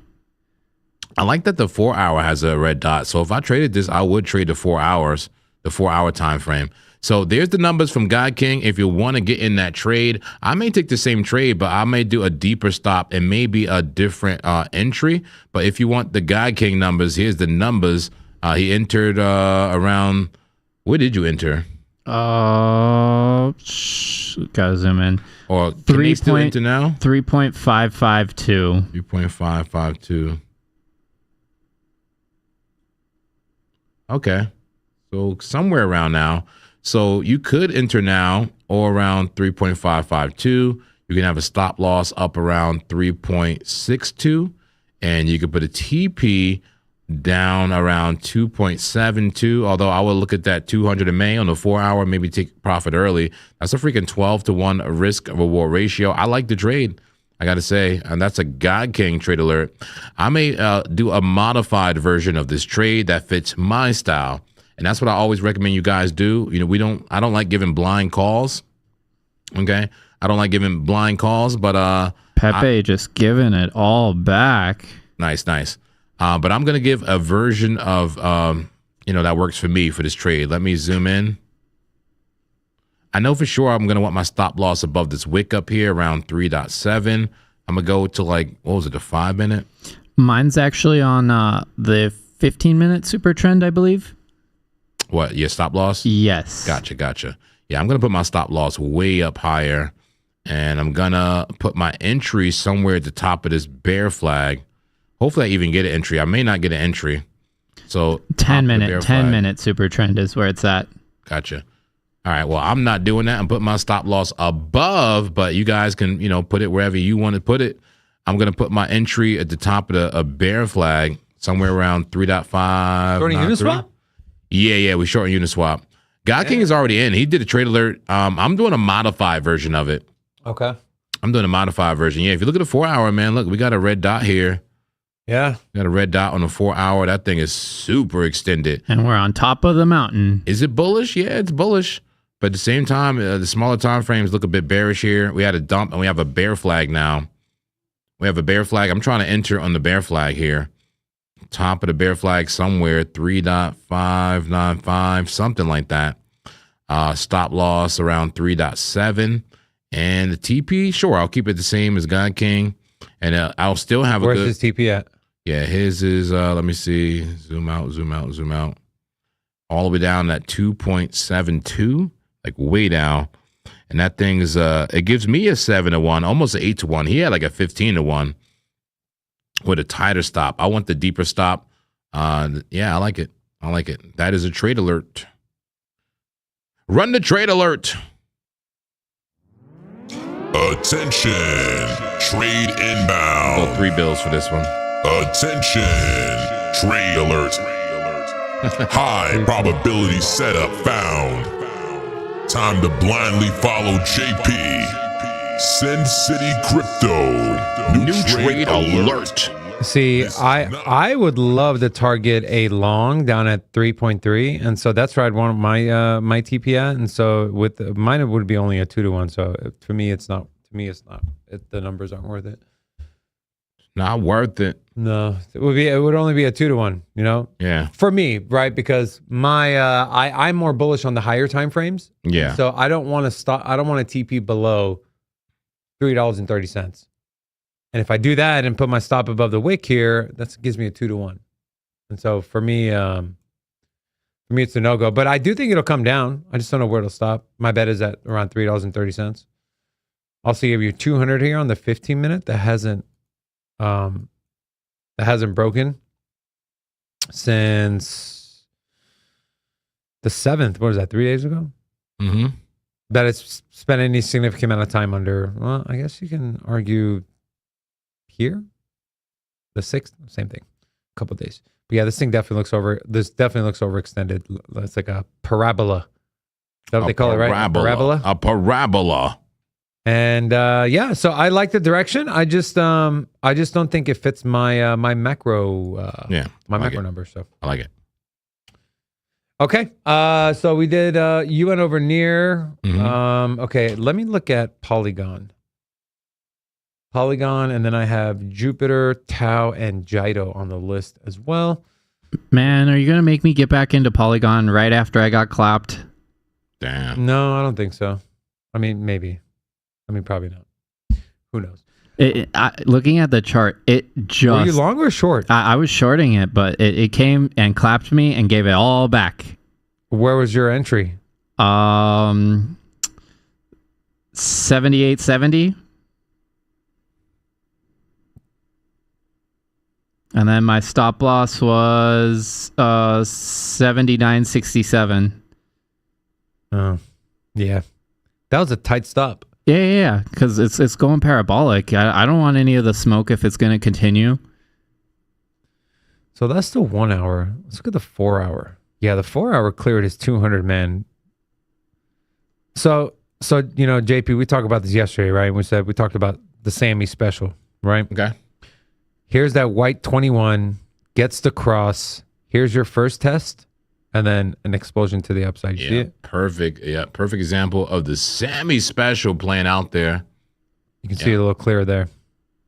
I like that the 4-hour has a red dot. So if I traded this, I would trade the 4 hours, the 4-hour time frame. So there's the numbers from God King. If you want to get in that trade, I may take the same trade, but I may do a deeper stop and maybe a different entry. But if you want the God King numbers, here's the numbers. He entered around. Where did you enter? Gotta zoom in. Or can they still enter now? 3.552. 3.552. Okay. So somewhere around now. So you could enter now or around 3.552. You can have a stop loss up around 3.62. And you could put a TP down around 2.72. Although I would look at that 200 MA on the 4-hour, maybe take profit early. That's a freaking 12-to-1 risk reward ratio. I like the trade, I got to say, and that's a God King trade alert. I may do a modified version of this trade that fits my style. And that's what I always recommend you guys do. I don't like giving blind calls. Okay. I don't like giving blind calls, but Pepe just giving it all back. Nice. But I'm going to give a version of, that works for me for this trade. Let me zoom in. I know for sure I'm going to want my stop loss above this wick up here around 3.7. I'm gonna go to like, what was it, the 5 minute? Mine's actually on the 15-minute super trend, I believe. What, your stop loss? Yes. Gotcha. Yeah, I'm gonna put my stop loss way up higher, and I'm gonna put my entry somewhere at the top of this bear flag. Hopefully I even get an entry. I may not get an entry. So 10-minute super trend is where it's at. Gotcha. All right. Well, I'm not doing that. I'm putting my stop loss above, but you guys can, put it wherever you want to put it. I'm going to put my entry at the top of a bear flag somewhere around 3.5. Shorting Uniswap? Yeah. We shorting Uniswap. God King is already in. He did a trade alert. I'm doing a modified version of it. Okay. I'm doing a modified version. Yeah. If you look at the 4 hour, man, look, we got a red dot here. Yeah. Got a red dot on the 4 hour. That thing is super extended. And we're on top of the mountain. Is it bullish? Yeah, it's bullish. But at the same time, the smaller time frames look a bit bearish here. We had a dump and we have a bear flag now. We have a bear flag. I'm trying to enter on the bear flag here. Top of the bear flag somewhere, 3.595, something like that. Stop loss around 3.7. And the TP, sure, I'll keep it the same as God King. And I'll still have Where's his TP at? Yeah, his is, let me see. Zoom out. All the way down at 2.72. Like way down, and that thing is it gives me a 7-1, almost an 8-1. He had like a 15-1 with a tighter stop. I want the deeper stop. Yeah, I like it. That is a trade alert. Run the trade alert. Attention, trade inbound. Oh, 3 bills for this one. Attention, trade alert. High probability setup found. Time to blindly follow JP. Sin City Crypto. New trade alert. See, I would love to target a long down at 3.3, and so that's where I'd want my my TP at. And so with mine, it would be only a 2-1. So for me, it's not. To me, it's not. The numbers aren't worth it. Not worth it. No, it would only be a 2-1. Yeah. For me, right? Because my I'm more bullish on the higher time frames. Yeah. So I don't want to stop. I don't want to TP below $3.30. And if I do that and put my stop above the wick here, that gives me a 2-1. And so for me, it's a no-go. But I do think it'll come down. I just don't know where it'll stop. My bet is at around $3.30. Also give you 200 here on the 15-minute that hasn't broken since the 7th. What was that? 3 days ago? Mm-hmm. That it's spent any significant amount of time under. Well, I guess you can argue here, the 6th, same thing, a couple of days. But yeah, this definitely looks overextended. It's like a parabola. Is that what they call it, right? A parabola. And yeah, so I like the direction. I just don't think it fits my my macro macro number. So I like it. Okay. So we did you went over near. Mm-hmm. Okay, let me look at Polygon. And then I have Jupiter, Tau, and Jito on the list as well. Man, are you gonna make me get back into Polygon right after I got clapped? Damn. No, I don't think so. I mean, maybe. I mean, probably not. Who knows? Looking at the chart, it just... Were you long or short? I was shorting it, but it came and clapped me and gave it all back. Where was your entry? 78.70. And then my stop loss was 79.67. Oh, yeah. That was a tight stop. Yeah, because it's going parabolic. I don't want any of the smoke if it's going to continue. So that's the 1 hour. Let's look at the 4 hour. Yeah, the 4 hour cleared is 200, man. So JP, we talked about this yesterday, right? We talked about the Sammy special, right? Okay. Here's that white 21, gets the cross. Here's your first test. And then an explosion to the upside. You see it? Perfect. Yeah, perfect example of the Sammy special playing out there. You can see it a little clearer there.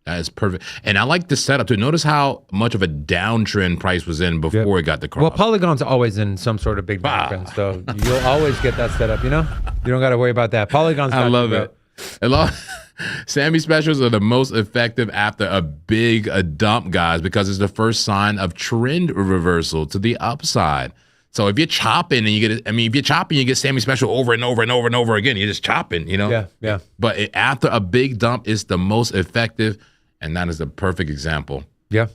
That is perfect. And I like the setup too. Notice how much of a downtrend price was in before it got the cross. Well, Polygon's always in some sort of big downtrend, so you'll always get that setup, You don't got to worry about that. Polygon's I love it. Semi specials are the most effective after a big dump, guys, because it's the first sign of trend reversal to the upside. So if you're chopping and you get, if you're chopping, you get semi special over and over and over and over again. You're just chopping, you know? Yeah. But after a big dump, it's the most effective, and that is the perfect example. Yeah.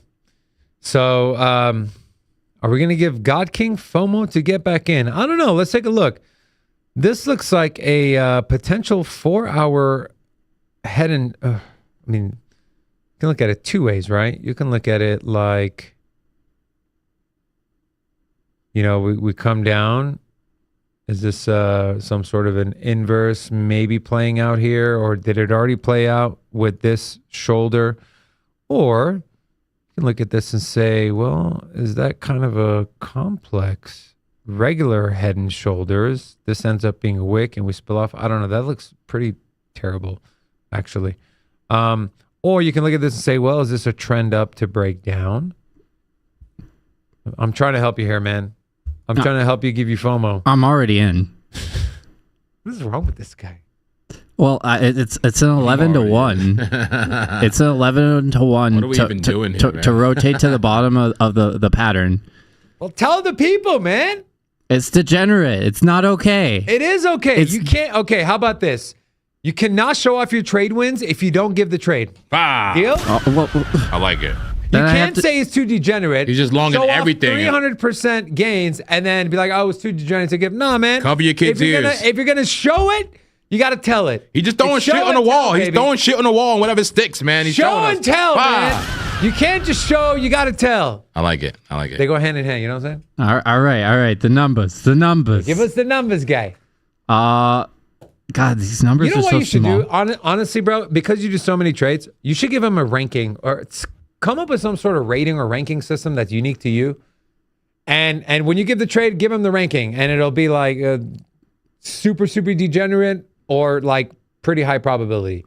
So, are we going to give God King FOMO to get back in? I don't know. Let's take a look. This looks like a potential 4-hour head and, you can look at it two ways, right? You can look at it like, we come down. Is this some sort of an inverse maybe playing out here, or did it already play out with this shoulder? Or you can look at this and say, well, is that kind of a complex regular head and shoulders? This ends up being a wick and we spill off. I don't know. That looks pretty terrible, actually. Or you can look at this and say, well, is this a trend up to break down? I'm trying to help you here, man. I'm trying to help you, give you FOMO. I'm already in. What is wrong with this guy? Well, it's an 11 to 1. It's an 11 to 1. What are we even doing here, man? To rotate to the bottom of the pattern. Well, tell the people, man. It's degenerate. It's not okay. It is okay. You can't. Okay, how about this? You cannot show off your trade wins if you don't give the trade. Deal? I like it. You can't say it's too degenerate. He's just long in everything. 300% gains and then be like, oh, it's too degenerate to give. No, man. Cover your kids' ears. If you're going to show it, you got to tell it. He's just throwing shit on the wall. He's throwing shit on the wall and whatever sticks, man. He's show and tell, man. You can't just show, you got to tell. I like it. They go hand in hand, you know what I'm saying? All right. The numbers. Give us the numbers, guy. God, these numbers are so small. You know what you should do? Honestly, bro, because you do so many trades, you should give them a ranking or come up with some sort of rating or ranking system that's unique to you. And when you give the trade, give them the ranking. And it'll be like super, super degenerate or like pretty high probability.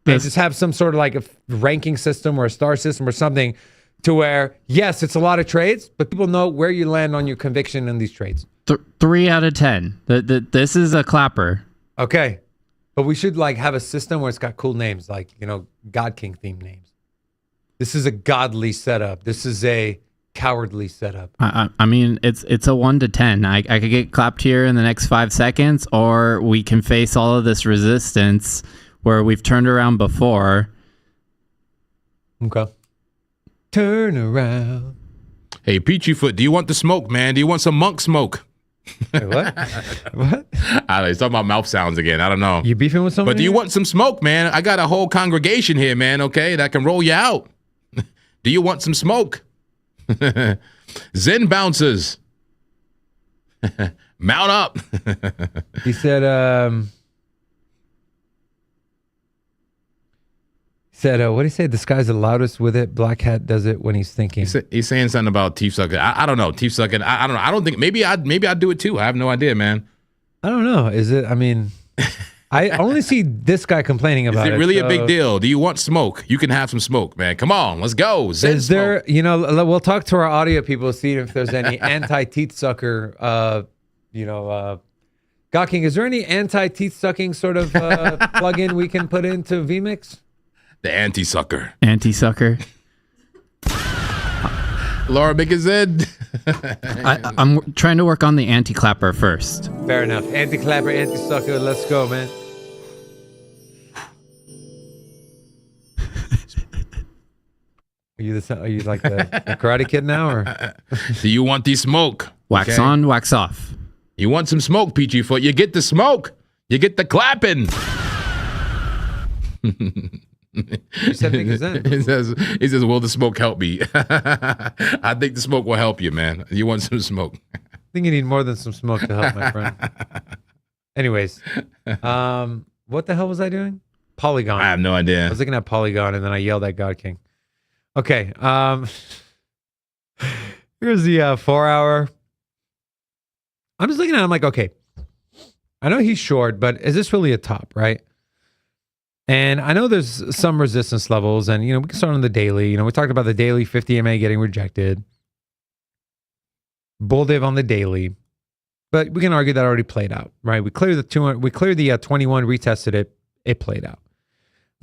And just have some sort of like a ranking system or a star system or something to where, yes, it's a lot of trades, but people know where you land on your conviction in these trades. 3 out of 10. This is a clapper. Okay. But we should like have a system where it's got cool names, like, God King themed names. This is a godly setup. This is a cowardly setup. I mean, it's a 1 to 10. I could get clapped here in the next 5 seconds, or we can face all of this resistance where we've turned around before. Okay. Turn around. Hey, Peachy Foot, do you want the smoke, man? Do you want some monk smoke? Wait, what? What? I don't know. He's talking about mouth sounds again. I don't know. You beefing with someone? But do you want some smoke, man? I got a whole congregation here, man, okay, that can roll you out. Do you want some smoke? Zen bouncers. Mount up. He said, what did he say? The sky's the loudest with it. Black Hat does it when he's thinking. He's saying something about teeth sucking. I don't know. Teeth sucking. I don't know. I don't think, maybe I'd do it too. I have no idea, man. I don't know. Is it, I only see this guy complaining about it. Is it really a big deal? Do you want smoke? You can have some smoke, man. Come on, let's go. Is there, we'll talk to our audio people, see if there's any anti-teeth sucker, God King, is there any anti-teeth sucking sort of plugin we can put into vMix? The anti-sucker. Anti-sucker. Laura McIzed. I'm trying to work on the anti-clapper first. Fair enough. Anti-clapper, anti-sucker. Let's go, man. Are you like the Karate Kid now, or? Do you want the smoke? Wax on, wax off. You want some smoke, Peachy Foot? You get the smoke. You get the clapping. You said make a Zen. He says, will the smoke help me? I think the smoke will help you, man. You want some smoke? I think you need more than some smoke to help, my friend. Anyways, what the hell was I doing? Polygon. I have no idea. I was looking at Polygon, and then I yelled at God King. Okay. Here's the 4 hour. I'm just looking at it. I'm like, okay, I know he's short, but is this really a top, right? And I know there's some resistance levels, and, we can start on the daily. We talked about the daily 50 MA getting rejected. Bull div on the daily. But we can argue that already played out, right? We cleared the 200, we cleared the 21, retested it. It played out.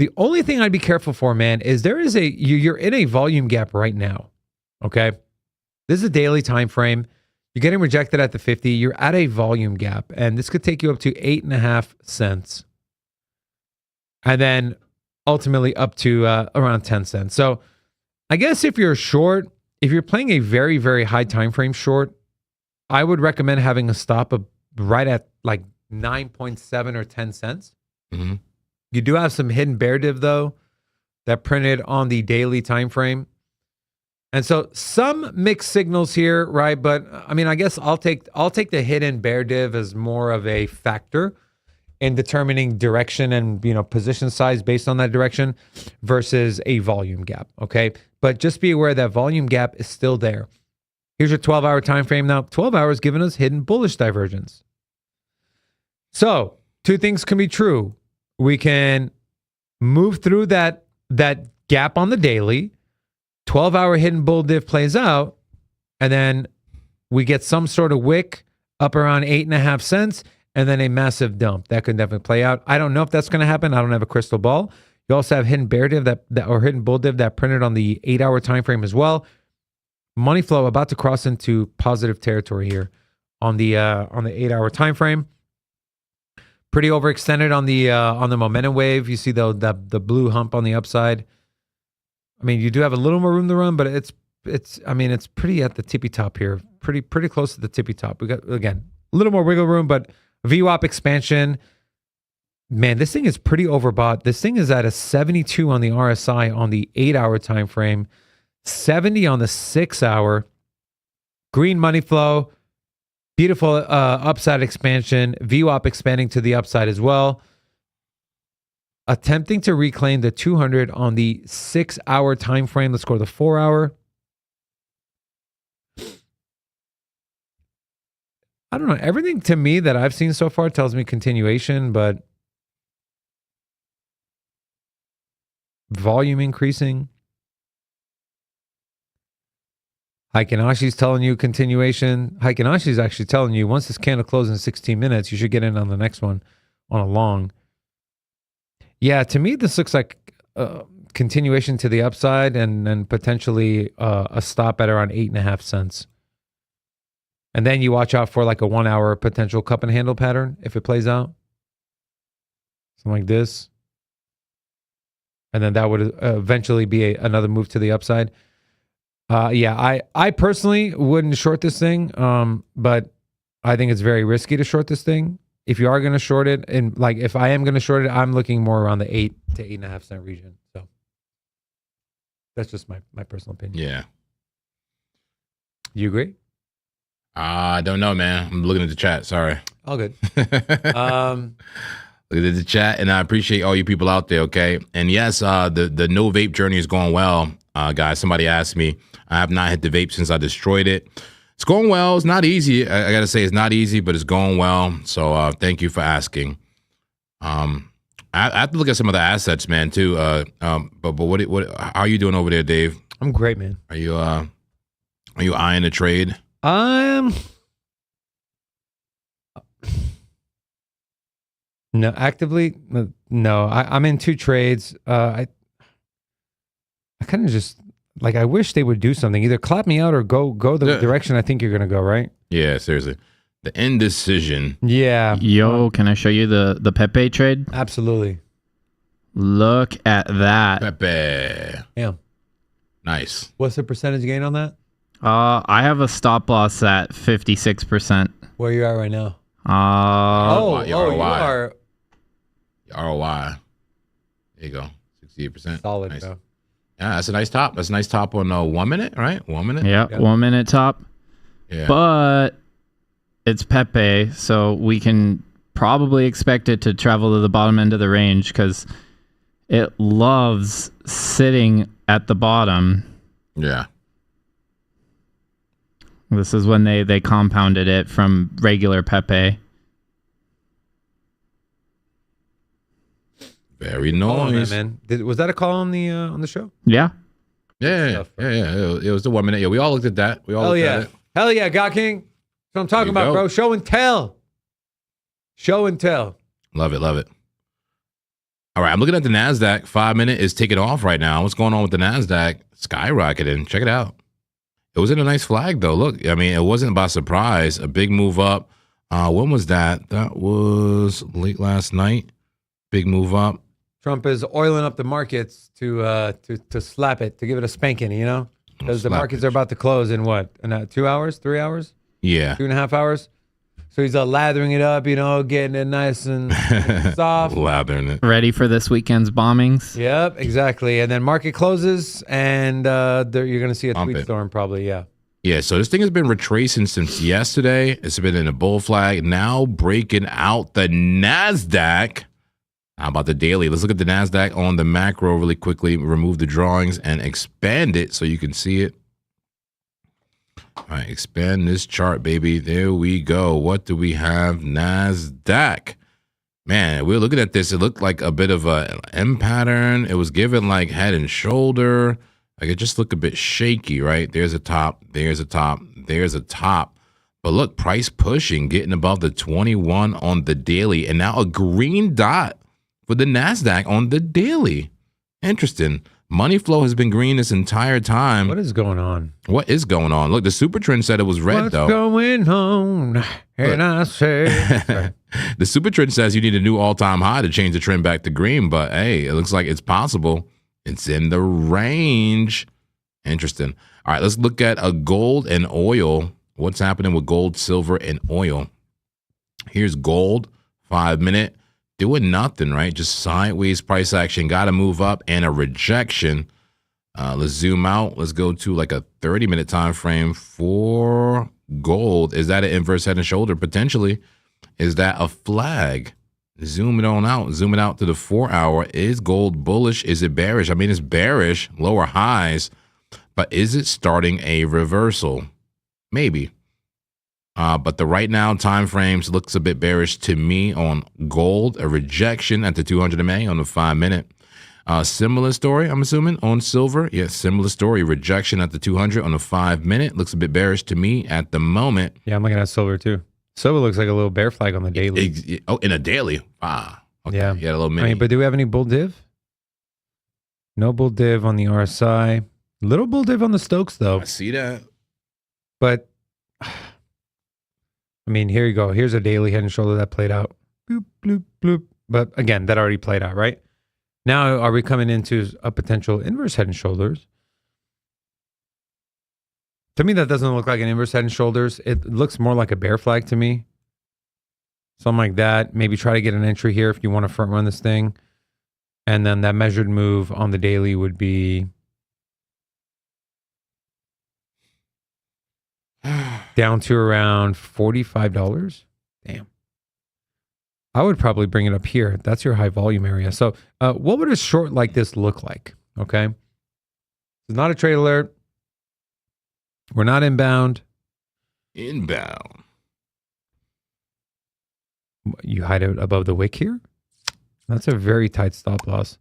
The only thing I'd be careful for, man, is you're in a volume gap right now. Okay. This is a daily time frame. You're getting rejected at the 50. You're at a volume gap, and this could take you up to 8.5 cents. And then ultimately up to around 10 cents. So I guess if you're short, if you're playing a very, very high time frame short, I would recommend having a stop of right at like 9.7 or 10 cents. Mm-hmm. You do have some hidden bear div though that printed on the daily time frame. And so some mixed signals here, right? But I mean, I guess I'll take the hidden bear div as more of a factor in determining direction and, you know, position size based on that direction versus a volume gap, okay? But just be aware that volume gap is still there. Here's your 12-hour time frame now. 12 hours giving us hidden bullish divergence. So two things can be true. We can move through that gap on the daily, 12-hour hidden bull div plays out, and then we get some sort of wick up around 8.5 cents, and then a massive dump. That could definitely play out. I don't know if that's going to happen. I don't have a crystal ball. You also have hidden bear div or hidden bull div that printed on the 8-hour time frame as well. Money flow about to cross into positive territory here on the 8-hour time frame. Pretty overextended on the momentum wave. You see the blue hump on the upside. I mean, you do have a little more room to run, but it's pretty at the tippy top here. Pretty close to the tippy top. We got, again, a little more wiggle room, but VWAP expansion. Man, this thing is pretty overbought. This thing is at a 72 on the RSI on the 8-hour time frame, 70 on the 6-hour. Green money flow. Beautiful upside expansion. VWAP expanding to the upside as well. Attempting to reclaim the 200 on the 6-hour time frame. Let's go to the 4-hour. I don't know. Everything to me that I've seen so far tells me continuation, but volume increasing. Heikinashi's telling you continuation. Heikinashi's actually telling you once this candle closes in 16 minutes, you should get in on the next one on a long. Yeah, to me, this looks like continuation to the upside and potentially a stop at around 8.5 cents. And then you watch out for like a 1-hour potential cup and handle pattern if it plays out. Something like this. And then that would eventually be another move to the upside. Yeah, I personally wouldn't short this thing, but I think it's very risky to short this thing. If you are going to short it, and like if I am going to short it, I'm looking more around the 8 to 8.5 cent region. So that's just my personal opinion. Yeah. You agree? I don't know, man. I'm looking at the chat. Sorry. All good. Look at the chat, and I appreciate all you people out there, okay? And yes, the no vape journey is going well, guys. Somebody asked me. I have not hit the vape since I destroyed it. It's going well. It's not easy. I got to say it's not easy, but it's going well. So thank you for asking. I have to look at some of the assets, man, too. But what? How are you doing over there, Dave? I'm great, man. Are you eyeing a trade? No, actively, no. I'm in 2 trades. I kind of just like I wish they would do something. Either clap me out or go the direction I think you're gonna go. Right? Yeah, seriously. The indecision. Yeah. Yo, can I show you the Pepe trade? Absolutely. Look at that. Pepe. Yeah. Nice. What's the percentage gain on that? I have a stop loss at 56%. Where you at right now? ROI. You are ROI. There you go. 68%. solid, Nice. bro. Yeah, that's a nice top. That's a nice top on 1 minute, right? 1 minute? Yeah, 1 minute top. Yeah. But it's Pepe, so we can probably expect it to travel to the bottom end of the range because it loves sitting at the bottom. Yeah. This is when they compounded it from regular Pepe. Very Oh, nice. man. Was that a call on the show? Yeah. Yeah. Stuff, bro. Yeah. It was the 1 minute. Yeah, we all looked at that. We all Hell looked yeah. at it. Hell yeah, God King. That's what I'm talking There you about, go. bro. Show and tell. Show and tell. Love it. All right, I'm looking at the NASDAQ. 5-minute is taking off right now. What's going on with the NASDAQ? Skyrocketing. Check it out. It was in a nice flag, though. Look, I mean, it wasn't by surprise. A big move up. When was that? That was late last night. Big move up. Trump is oiling up the markets to slap it, to give it a spanking, you know? Because the markets are about to close in what? In 2 hours, 3 hours? Yeah. 2.5 hours? So he's lathering it up, you know, getting it nice and soft. Lathering it. Ready for this weekend's bombings. Yep, exactly. And then market closes, and you're going to see a tweet storm probably, yeah. Yeah, so this thing has been retracing since yesterday. It's been in a bull flag, now breaking out the NASDAQ. How about the daily? Let's look at the NASDAQ on the macro really quickly, remove the drawings and expand it so you can see it. All right, expand this chart, baby. There we go. What do we have? NASDAQ. Man, we're looking at this. It looked like a bit of a M pattern. It was given like head and shoulder. Like it just looked a bit shaky, right? There's a top. There's a top. There's a top. But look, price pushing, getting above the 21 on the daily. And now a green dot for the NASDAQ on the daily. Interesting. Money flow has been green this entire time. What is going on? What is going on? Look, the super trend said it was red, though. What's going on? And I say... The super trend says you need a new all-time high to change the trend back to green, but hey, it looks like it's possible. It's in the range. Interesting. All right, let's look at a gold and oil. What's happening with gold, silver, and oil? Here's gold, 5-minute. Doing nothing, right? Just sideways price action. Got to move up and a rejection. Let's zoom out. Let's go to like a 30-minute time frame for gold. Is that an inverse head and shoulder? Potentially. Is that a flag? Zoom it on out. Zoom it out to the 4-hour. Is gold bullish? Is it bearish? I mean, it's bearish, lower highs, but is it starting a reversal? Maybe. But the right now time frames looks a bit bearish to me on gold. A rejection at the 200 MA on the 5-minute. Similar story, I'm assuming, on silver. Yes, similar story. Rejection at the 200 on the 5-minute. Looks a bit bearish to me at the moment. Yeah, I'm looking at silver too. Silver looks like a little bear flag on the daily. Oh, in a daily. Ah, okay. Yeah. You had a little mini. I mean, but do we have any bull div? No bull div on the RSI. Little bull div on the Stokes though. I see that. But I mean, here you go. Here's a daily head and shoulder that played out. Bloop, bloop, bloop. But again, that already played out, right? Now, are we coming into a potential inverse head and shoulders? To me, that doesn't look like an inverse head and shoulders. It looks more like a bear flag to me. Something like that. Maybe try to get an entry here if you want to front run this thing. And then that measured move on the daily would be down to around $45. Damn. I would probably bring it up here. That's your high volume area. So what would a short like this look like? Okay. It's not a trade alert. We're not inbound. Inbound. You hide it above the wick here? That's a very tight stop loss.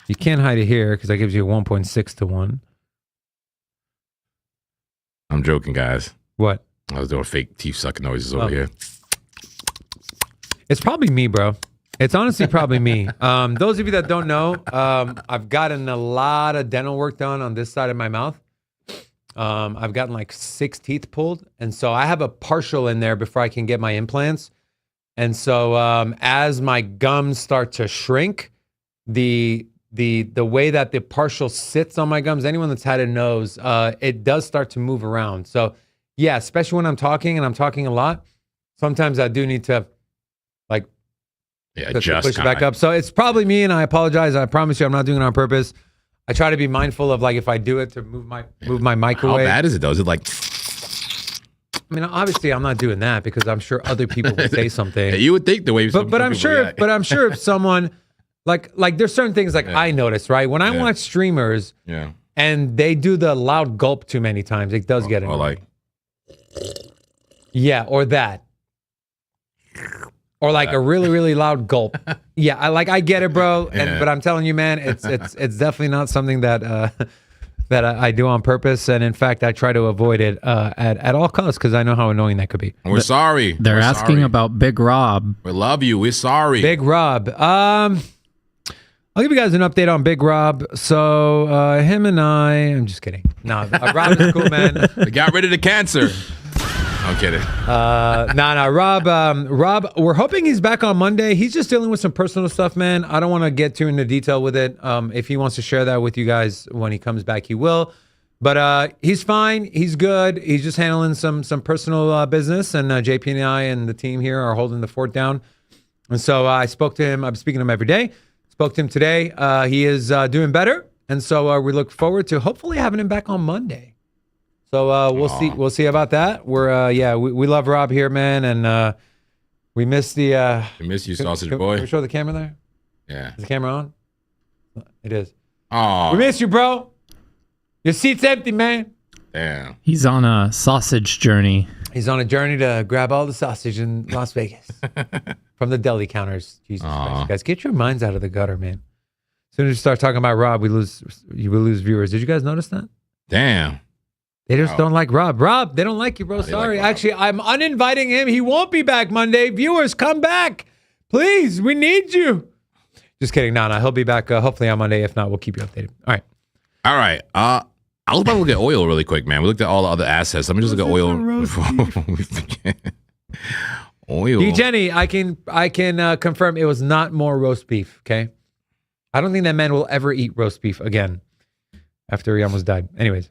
You can't hide it here because that gives you a 1.6 to 1. I'm joking, guys. What? I was doing fake teeth sucking noises over here. It's probably me, bro. It's honestly probably me. Those of you that don't know, I've gotten a lot of dental work done on this side of my mouth. I've gotten like 6 teeth pulled. And so I have a partial in there before I can get my implants. And so as my gums start to shrink, the way that the partial sits on my gums, anyone that's had it knows, it does start to move around. So yeah, especially when I'm talking and I'm talking a lot, sometimes I do need to like just push it back up. So it's probably me, and I apologize. I promise you I'm not doing it on purpose. I try to be mindful of like if I do it to move my microwave. How bad is it though? Is it like? I mean, obviously I'm not doing that because I'm sure other people would say something. Yeah, you would think the way, but I'm sure. React. But I'm sure if someone like there's certain things like I notice, right? When I watch streamers, and they do the loud gulp too many times, it does get annoying. Or like, yeah, or that. Or like a really, really loud gulp. Yeah, I get it, bro. But I'm telling you, man, it's definitely not something that that I do on purpose. And in fact, I try to avoid it at all costs because I know how annoying that could be. We're sorry. They're asking about Big Rob. We love you. We're sorry. Big Rob. I'll give you guys an update on Big Rob. So him and I'm just kidding. No, Rob is cool, man. We got rid of the cancer. I'm kidding. Rob, we're hoping he's back on Monday. He's just dealing with some personal stuff, man. I don't want to get too into detail with it. If he wants to share that with you guys when he comes back, he will. But he's fine. He's good. He's just handling some personal business, and JP and I and the team here are holding the fort down. And so I spoke to him. I'm speaking to him every day. Spoke to him today. He is doing better, and so we look forward to hopefully having him back on Monday. So we'll see. We'll see about that. We love Rob here, man, and we miss the. We miss you, sausage can boy. we show the camera there? Yeah. Is the camera on? It is. Oh. We miss you, bro. Your seat's empty, man. Damn. He's on a sausage journey. He's on a journey to grab all the sausage in Las Vegas from the deli counters. Jesus Christ, guys, get your minds out of the gutter, man. As soon as you start talking about Rob, you will lose viewers. Did you guys notice that? Damn. They just don't like Rob. Rob, they don't like you, bro. No, they Sorry. like Rob. Actually, I'm uninviting him. He won't be back Monday. Viewers, come back. Please, we need you. Just kidding. No, he'll be back hopefully on Monday. If not, we'll keep you updated. All right. All right. I was about to look at oil really quick, man. We looked at all the other assets. Let me just look at oil before we forget. Oil. Jenny, I can confirm it was not more roast beef, okay? I don't think that man will ever eat roast beef again after he almost died. Anyways.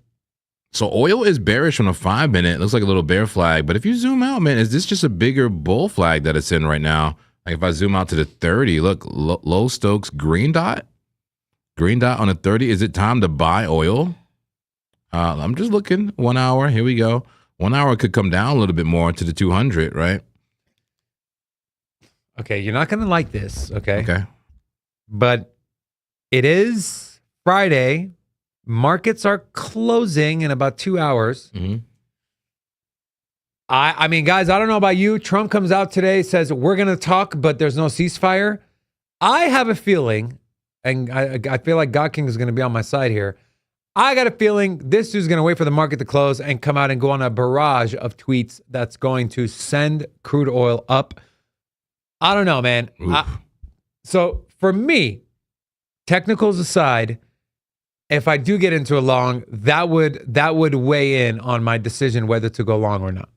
So oil is bearish on a 5-minute. It looks like a little bear flag. But if you zoom out, man, is this just a bigger bull flag that it's in right now? Like if I zoom out to the 30, look, low Stokes green dot. Green dot on the 30. Is it time to buy oil? I'm just looking. 1 hour. Here we go. 1 hour could come down a little bit more to the 200, right? Okay, you're not going to like this, okay? Okay. But it is Friday. Markets are closing in about 2 hours. Mm-hmm. I mean, guys, I don't know about you. Trump comes out today, says we're going to talk, but there's no ceasefire. I have a feeling, and I feel like God King is going to be on my side here. I got a feeling this dude's going to wait for the market to close and come out and go on a barrage of tweets that's going to send crude oil up. I don't know, man. So for me, technicals aside, if I do get into a long, that would weigh in on my decision whether to go long or not.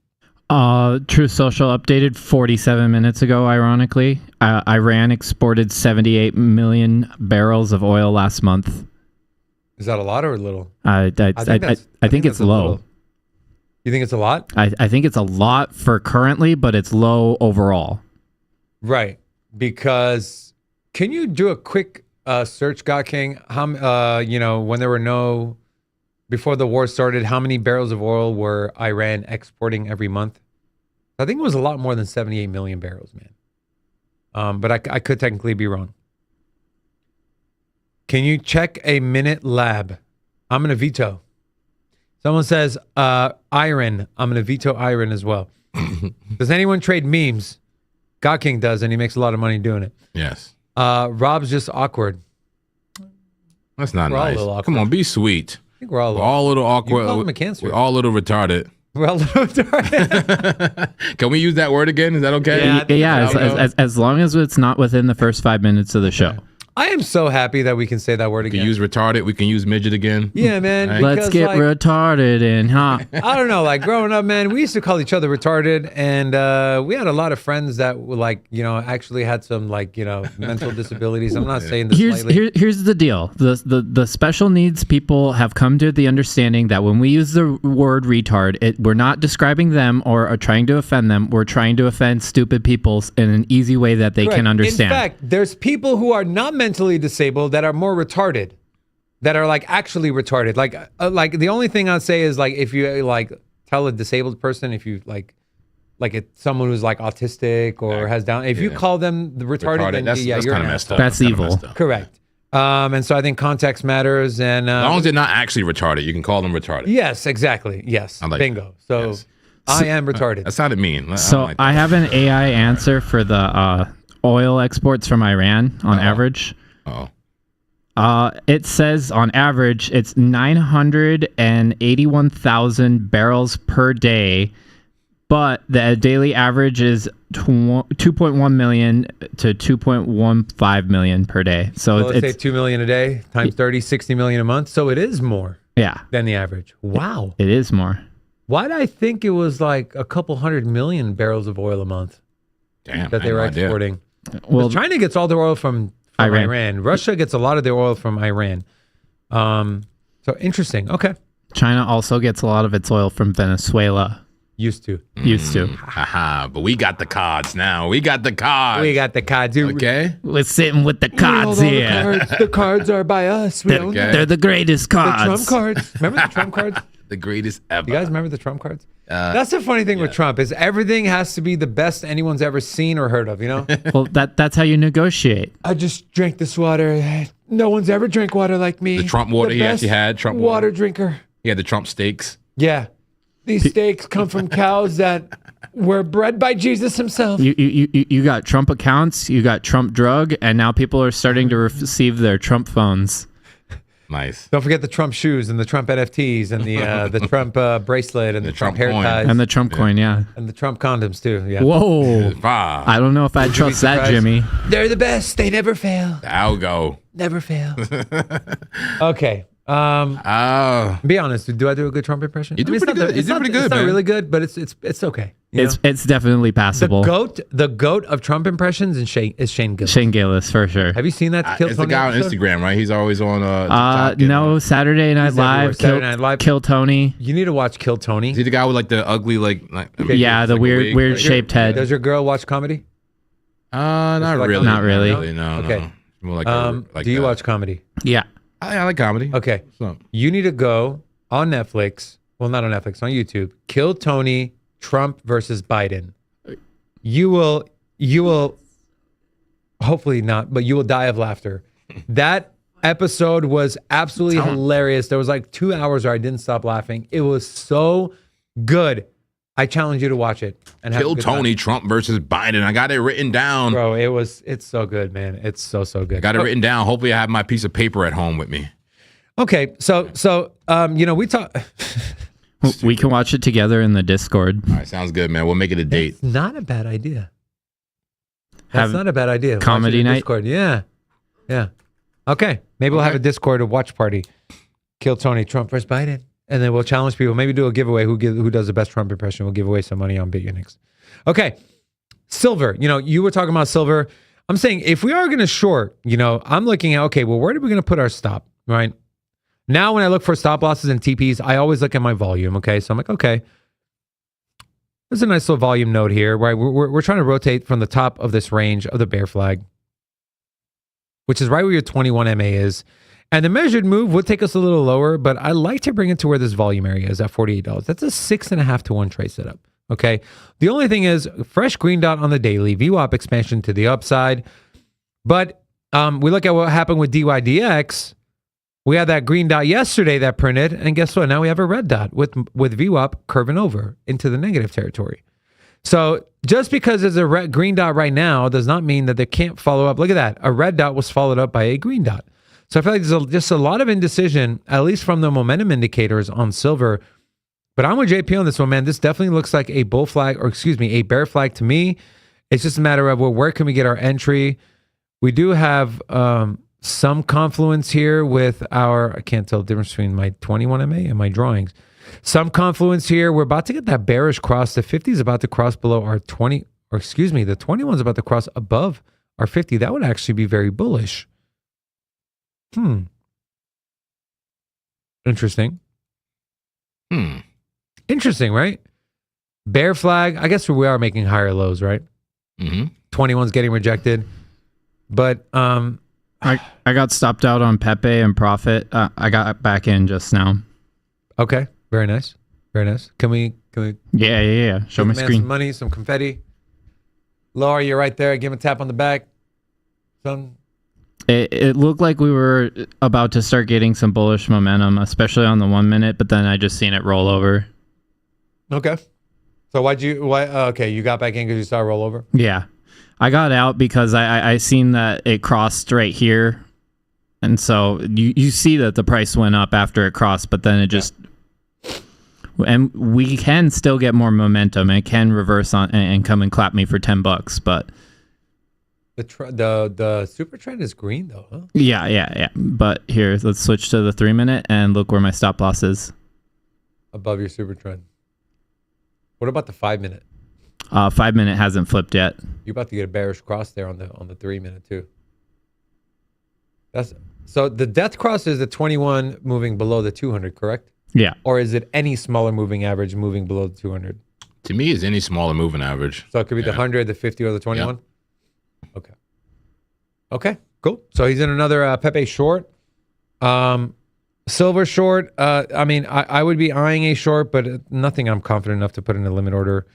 Truth Social updated 47 minutes ago, ironically. Iran exported 78 million barrels of oil last month. Is that a lot or a little? I think it's low. Little. You think it's a lot? I think it's a lot for currently, but it's low overall. Right. Because can you do a quick search, God King? How when there were before the war started, how many barrels of oil were Iran exporting every month? I think it was a lot more than 78 million barrels, man. But I could technically be wrong. Can you check a Minute Lab? I'm going to veto. Someone says Iron. I'm going to veto Iron as well. Does anyone trade memes? God King does, and he makes a lot of money doing it. Yes. Rob's just awkward. That's not We're all a nice. little awkward. Come on, be sweet. I think we're all a little awkward. You call him a cancer. We're all a little retarded. We're all a little retarded. Can we use that word again? Is that okay? Yeah, as long as it's not within the first 5 minutes of the show. I am so happy that we can say that word We again. can use retarded. We can use midget again. Yeah, man. Right. because, Let's get retarded in, huh? I don't know. Like growing up, man, we used to call each other retarded, and we had a lot of friends that were actually had some mental disabilities. I'm not saying this lightly. Here's the deal. The special needs people have come to the understanding that when we use the word retard, we're not describing them or are trying to offend them. We're trying to offend stupid people in an easy way that they can understand. In fact, there's people who are not mentally disabled that are more retarded, that are actually retarded. Like the only thing I'd say is if you tell a disabled person, if you it's someone who's autistic or has down, if you call them the retarded, then that's you're kind of an messed asshole. up. That's evil. Correct. And so I think context matters, and As long as they're not actually retarded, you can call them retarded. yes, exactly. Yes. I like Bingo. that. So Yes. I am retarded. That sounded mean. So I have an AI answer for the oil exports from Iran on average. Oh. It says on average it's 981,000 barrels per day, but the daily average is 2.1 million to 2.15 million per day. So Well, let's say it's 2 million a day times 30, 60 million a month. So it is more yeah, than the average. Wow. it is more. Why did I think it was like a couple 100 million barrels of oil a month Damn, that they were exporting? Well, China gets all their oil from Iran. Russia gets a lot of their oil from Iran. So interesting. Okay. China also gets a lot of its oil from Venezuela. Used to. Haha, but we got the cards now. We got the cards. We got the cards. Dude. Okay. We're sitting with the cards here. The cards are by us. We own them. They're the greatest The cards. Trump cards. Remember the Trump cards? The greatest ever. You guys remember the Trump cards? That's the funny thing with Trump is everything has to be the best anyone's ever seen or heard of, you know? Well, that's how you negotiate. I just drank this water. No one's ever drank water like me. The Trump water The he actually best had. Trump water water. drinker. He had the Trump steaks. Yeah. These steaks come from cows that were bred by Jesus himself. You got Trump accounts, you got Trump drug, and now people are starting to receive their Trump phones. Nice. Don't forget the Trump shoes and the Trump NFTs and the Trump bracelet and the Trump hair coin. ties And the Trump coin, yeah. and the Trump condoms too. Yeah. Whoa. Ah, I don't know if I trust that, surprised? Jimmy. They're the best. They never fail. the ALGO. Never fail. Okay. Oh. Be honest. Do I do a good Trump impression? You do pretty good. You do pretty good, It's not man. really good, but it's okay. You know? It's definitely passable. the goat of Trump impressions is Shane Gillis. Shane Gillis, for sure. Have you seen that? Kill It's the Tony guy on episode? Instagram, right? He's always on TikTok and, No, Saturday Night He's everywhere. Live, Saturday Night Live. Kill Tony. You need to watch Kill Tony. Is he the guy with like the ugly Yeah, the weird shaped head. Does your girl watch comedy? Not like really. Not really. No. Okay. No. More like Do you that. watch comedy? Yeah. I like comedy. Okay. So, You need to go on Netflix. Well, not on Netflix, on YouTube. Kill Tony, Trump versus Biden. You will hopefully not, but you will die of laughter. That episode was absolutely hilarious. There was like 2 hours where I didn't stop laughing. It was so good. I challenge you to watch it and have a Kill good time. Tony, Trump versus Biden. I got it written down. Bro, it's so good, man. It's so good. I got it written down. Hopefully I have my piece of paper at home with me. Okay, so we talk. We can watch it together in the Discord. All right, sounds good, man. We'll make it a date. It's not a bad idea. That's Have not a bad idea. Watch comedy it in night? Discord. Yeah. Okay, maybe we'll have a Discord, a watch party. Kill Tony, Trump versus Biden, and then we'll challenge people. Maybe do a giveaway. Who does the best Trump impression? We'll give away some money on BitUnix. Okay, silver. You were talking about silver. I'm saying if we are going to short, I'm looking at okay. Well, where are we going to put our stop? Right. Now, when I look for stop losses and TPs, I always look at my volume. Okay, so I'm like, okay, there's a nice little volume node here, right? We're trying to rotate from the top of this range of the bear flag, which is right where your 21 MA is, and the measured move would take us a little lower, but I like to bring it to where this volume area is at $48. That's a 6.5 to 1 trade setup. Okay, the only thing is fresh green dot on the daily VWAP expansion to the upside, but we look at what happened with DYDX. We had that green dot yesterday that printed, and guess what? Now we have a red dot with VWAP curving over into the negative territory. So just because there's a green dot right now does not mean that they can't follow up. Look at that. A red dot was followed up by a green dot. So I feel like there's just a lot of indecision, at least from the momentum indicators on silver. But I'm with JP on this one, man. This definitely looks like a a bear flag to me. It's just a matter of where can we get our entry? We do have some confluence here with I can't tell the difference between my 21 MA and my drawings. Some confluence here. We're about to get that bearish cross. The 50 is about to cross below our 20, the 21 is about to cross above our 50. That would actually be very bullish. Interesting. Interesting, right? Bear flag. I guess we are making higher lows, right? 21's getting rejected. But I got stopped out on Pepe and Profit. I got back in just now. Okay, very nice. Can we Yeah. Show my give the man screen. some money, some confetti? Laura, you're right there. Give him a tap on the back. It looked like we were about to start getting some bullish momentum, especially on the 1 minute, but then I just seen it roll over. Okay. So okay, you got back in because you saw a rollover? Yeah. I got out because I seen that it crossed right here. And so you see that the price went up after it crossed, but then it just And we can still get more momentum. It can reverse on and come and clap me for $10, but The super trend is green though, huh? yeah. But here, let's switch to the 3-minute and look where my stop loss is. Above your super trend. What about the 5-minute? 5-minute hasn't flipped yet. You're about to get a bearish cross there on the 3-minute too. So the death cross is the 21 moving below the 200, correct? Yeah. Or is it any smaller moving average moving below the 200? To me, it's any smaller moving average. So it could be the 100, the 50, or the 21? Yeah. Okay, cool. So he's in another Pepe short. Silver short. I mean, I would be eyeing a short, but nothing I'm confident enough to put in a limit order.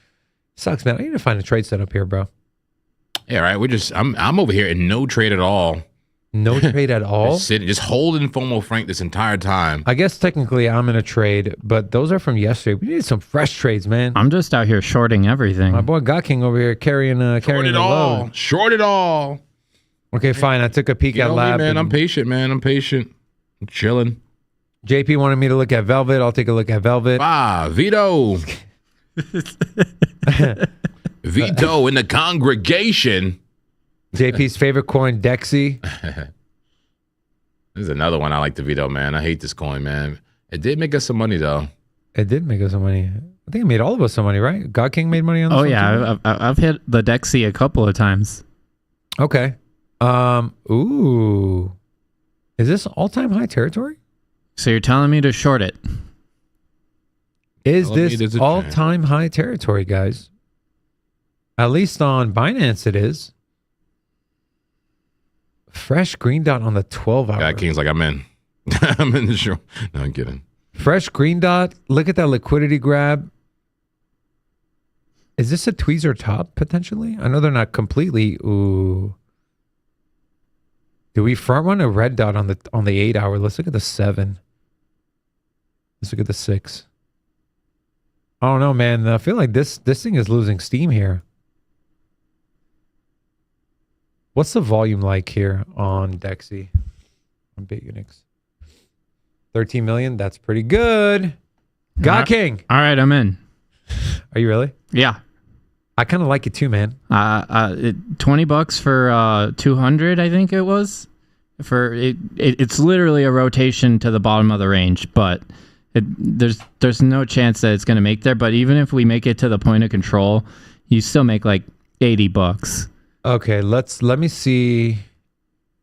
Sucks, man. I need to find a trade setup here, bro. Yeah, right. I'm over here in no trade at all. No trade at all? Just holding FOMO Frank this entire time. I guess technically I'm in a trade, but those are from yesterday. We need some fresh trades, man. I'm just out here shorting everything. My boy God King over here carrying the load. Short it all. Okay, fine. I took a peek at Lab. Man, I'm patient, man. I'm patient. I'm chilling. JP wanted me to look at Velvet. I'll take a look at Velvet. Vito. Vito in the congregation. JP's favorite coin, Dexy. There's another one I like to veto, man. I hate this coin, man. It did make us some money, though. It did make us some money. I think it made all of us some money, right? God King made money on this. Oh, yeah. I've hit the Dexy a couple of times. Okay. Ooh. Is this all-time high territory? So you're telling me to short it? Is this all-time high territory, guys? At least on Binance it is. Fresh green dot on the 12-hour. God King's like, I'm in. I'm in the show. No, I'm kidding. Fresh green dot. Look at that liquidity grab. Is this a tweezer top, potentially? I know they're not completely. Ooh. Do we front run a red dot on the 8-hour? Let's look at the 7. Let's look at the 6. I don't know, man. I feel like this thing is losing steam here. What's the volume like here on Dexy? On Big Unix. 13 million. That's pretty good. God King. All right, I'm in. Are you really? Yeah. I kind of like it too, man. $20 for 200, I think it was. It's literally a rotation to the bottom of the range, but there's no chance that it's going to make there. But even if we make it to the point of control, you still make like $80. Okay, let me see.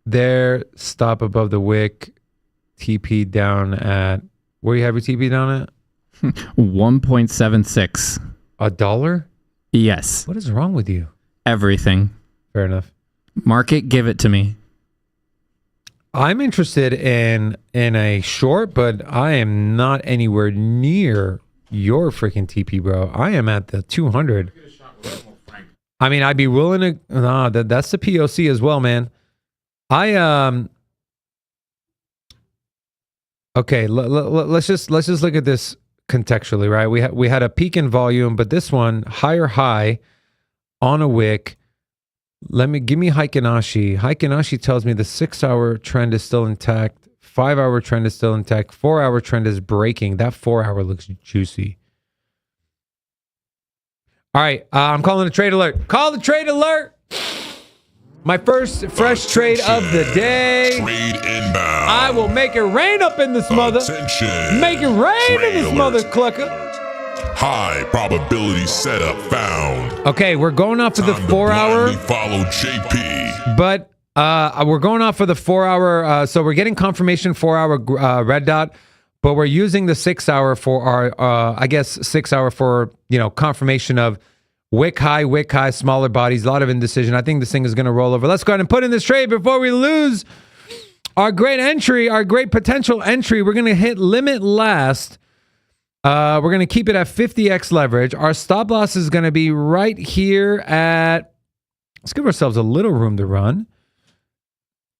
There, stop above the wick. TP down at where you have your TP down at? 1.76. $1? Yes. What is wrong with you? Everything. Fair enough. Market, give it to me. I'm interested in a short, but I am not anywhere near your freaking TP, bro. I am at the 200. I mean, I'd be willing to. Nah, that's the POC as well, man. Okay, let's just look at this contextually, right? We had a peak in volume, but this one higher high on a wick. Give me Heikinashi. Heikinashi tells me the 6-hour trend is still intact. 5-hour trend is still intact. 4-hour trend is breaking. That 4-hour looks juicy. All right, I'm calling a trade alert. Call the trade alert. My first fresh trade of the day. Trade inbound. I will make it rain up in this mother. Attention. Make it rain in this Trade mother alert. clucker. High probability setup found. Okay, we're going off of the Time to 4-hour, blindly follow JP. but we're going off for the 4-hour. So we're getting confirmation 4-hour red dot, but we're using the 6-hour for our, I guess 6-hour for confirmation of wick high, smaller bodies, a lot of indecision. I think this thing is going to roll over. Let's go ahead and put in this trade before we lose our great entry, our great potential entry. We're going to hit limit last. We're going to keep it at 50x leverage. Our stop loss is going to be right here at, let's give ourselves a little room to run.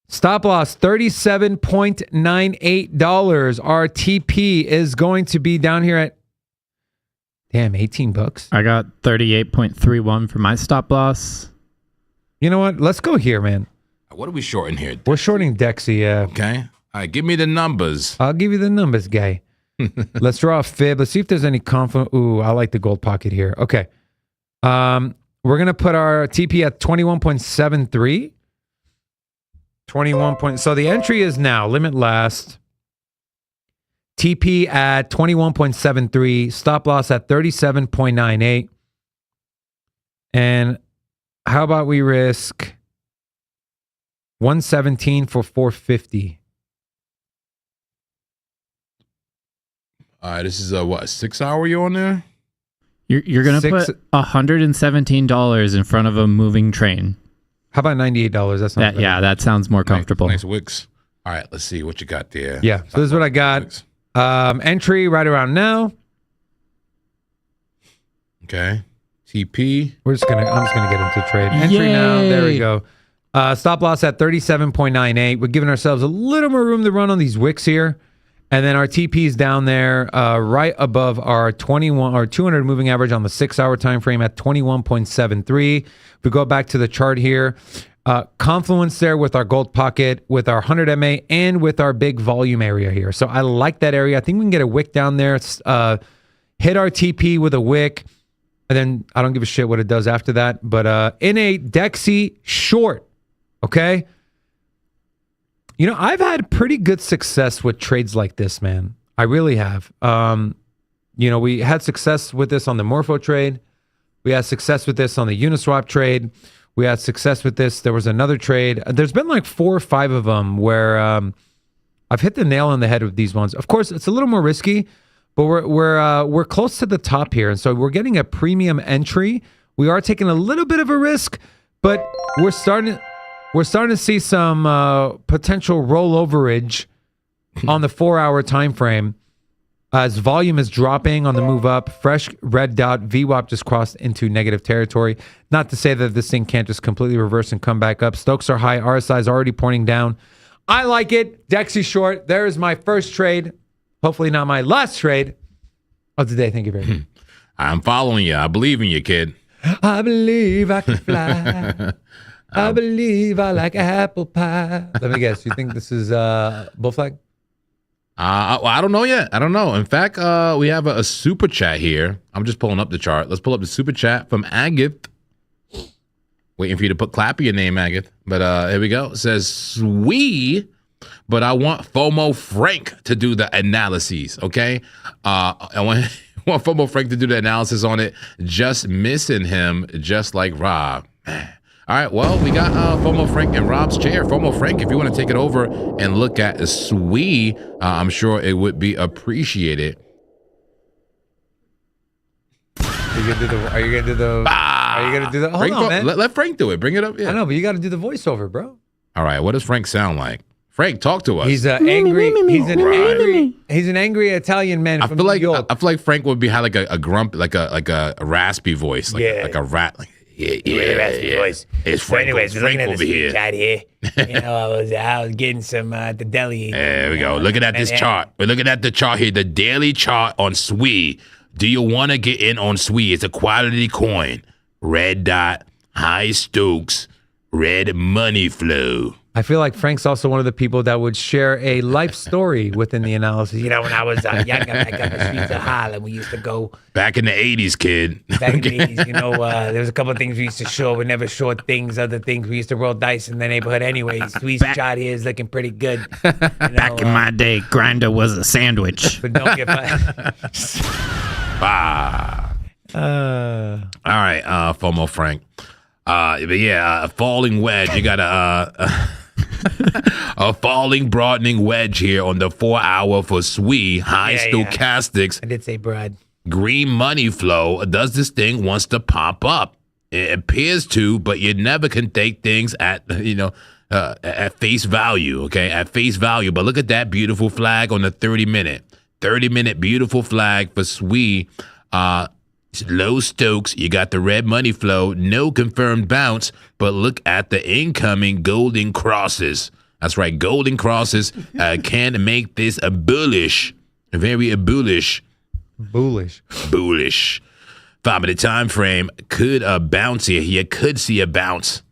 Stop loss, $37.98. Our TP is going to be down here at, damn, $18. I got 38.31 for my stop loss. You know what? Let's go here, man. What are we shorting here? We're shorting Dexy, yeah. Okay. All right, give me the numbers. I'll give you the numbers, guy. Let's draw a fib. Let's see if there's any confluence. Ooh, I like the gold pocket here. Okay. We're going to put our TP at 21.73. 21 point. So the entry is now limit last. TP at 21.73. Stop loss at 37.98. And how about we risk 117 for 450? All right, this is a what, 6 hour you on there? You're gonna put $117 in front of a moving train. How about $98? That's not bad. That sounds more comfortable. Nice wicks. All right, let's see what you got there. Yeah, so this is what I got. Entry right around now. Okay. TP. I'm just gonna get into trade. Entry now. There we go. Stop loss at 37.98. We're giving ourselves a little more room to run on these wicks here. And then our TP is down there right above our 200 moving average on the 6 hour time frame at 21.73. If we go back to the chart here, confluence there with our gold pocket, with our 100 MA, and with our big volume area here. So I like that area. I think we can get a wick down there. Hit our TP with a wick, and then I don't give a shit what it does after that. But in a Dexy short, okay? You know, I've had pretty good success with trades like this, man. I really have. You know, we had success with this on the Morpho trade. We had success with this on the Uniswap trade. We had success with this. There was another trade. There's been like 4 or 5 of them where I've hit the nail on the head with these ones. Of course, it's a little more risky, but we're close to the top here, and so we're getting a premium entry. We are taking a little bit of a risk, but we're starting to see some potential rolloverage on the 4 hour time frame as volume is dropping on the move up. Fresh red dot VWAP just crossed into negative territory. Not to say that this thing can't just completely reverse and come back up. Stokes are high. RSI is already pointing down. I like it. Dexy short. There is my first trade. Hopefully not my last trade of the day. Thank you very much. I'm following you. I believe in you, kid. I believe I can fly. I believe I like apple pie. Let me guess. You think this is bull flag? I don't know yet. I don't know. In fact, we have a super chat here. I'm just pulling up the chart. Let's pull up the super chat from Agath. Waiting for you to put clap your name, Agath. But here we go. It says, "Sweet, but I want FOMO Frank to do the analyses." Okay, I want FOMO Frank to do the analysis on it. Just missing him, just like Rob. Man. All right, well, we got FOMO Frank in Rob's chair. FOMO Frank, if you want to take it over and look at SWE, I'm sure it would be appreciated. Are you gonna do the? Hold Frank, on, man. Let Frank do it. Bring it up. Yeah. I know, but you got to do the voiceover, bro. All right, what does Frank sound like? Frank, talk to us. He's an angry. He's an angry Italian man from New York. I feel like Frank would be like a grump, like a raspy voice, like a rat. Like, yeah. Voice. It's Frank. Anyways, we're looking at over this here. chat here. You know, I was getting some at the deli. There we go. Looking at this chart. We're looking at the chart here, the daily chart on SWE. Do you want to get in on SWE? It's a quality coin. Red dot, high Stokes, red money flow. I feel like Frank's also one of the people that would share a life story within the analysis. You know, when I was younger, back up the streets of Harlem, we used to go. Back in the 80s, kid. Back in the 80s, you know, there was a couple of things we used to show. We never showed things, other things. We used to roll dice in the neighborhood anyways. Sweet's chart here is looking pretty good. You know, Back in my day, grinder was a sandwich. But don't get All right, FOMO Frank. But yeah, a falling wedge. You got a falling broadening wedge here on the 4 hour for SWE. High stochastics. I did say Brad. Green money flow. Does this thing wants to pop up? It appears to, but you never can take things at at face value. Okay, at face value. But look at that beautiful flag on the 30-minute. 30-minute beautiful flag for SWE. Low Stokes, you got the red money flow, no confirmed bounce, but look at the incoming golden crosses. That's right, golden crosses can make this a bullish, very bullish. Bullish. 5-minute time frame could bounce here. You could see a bounce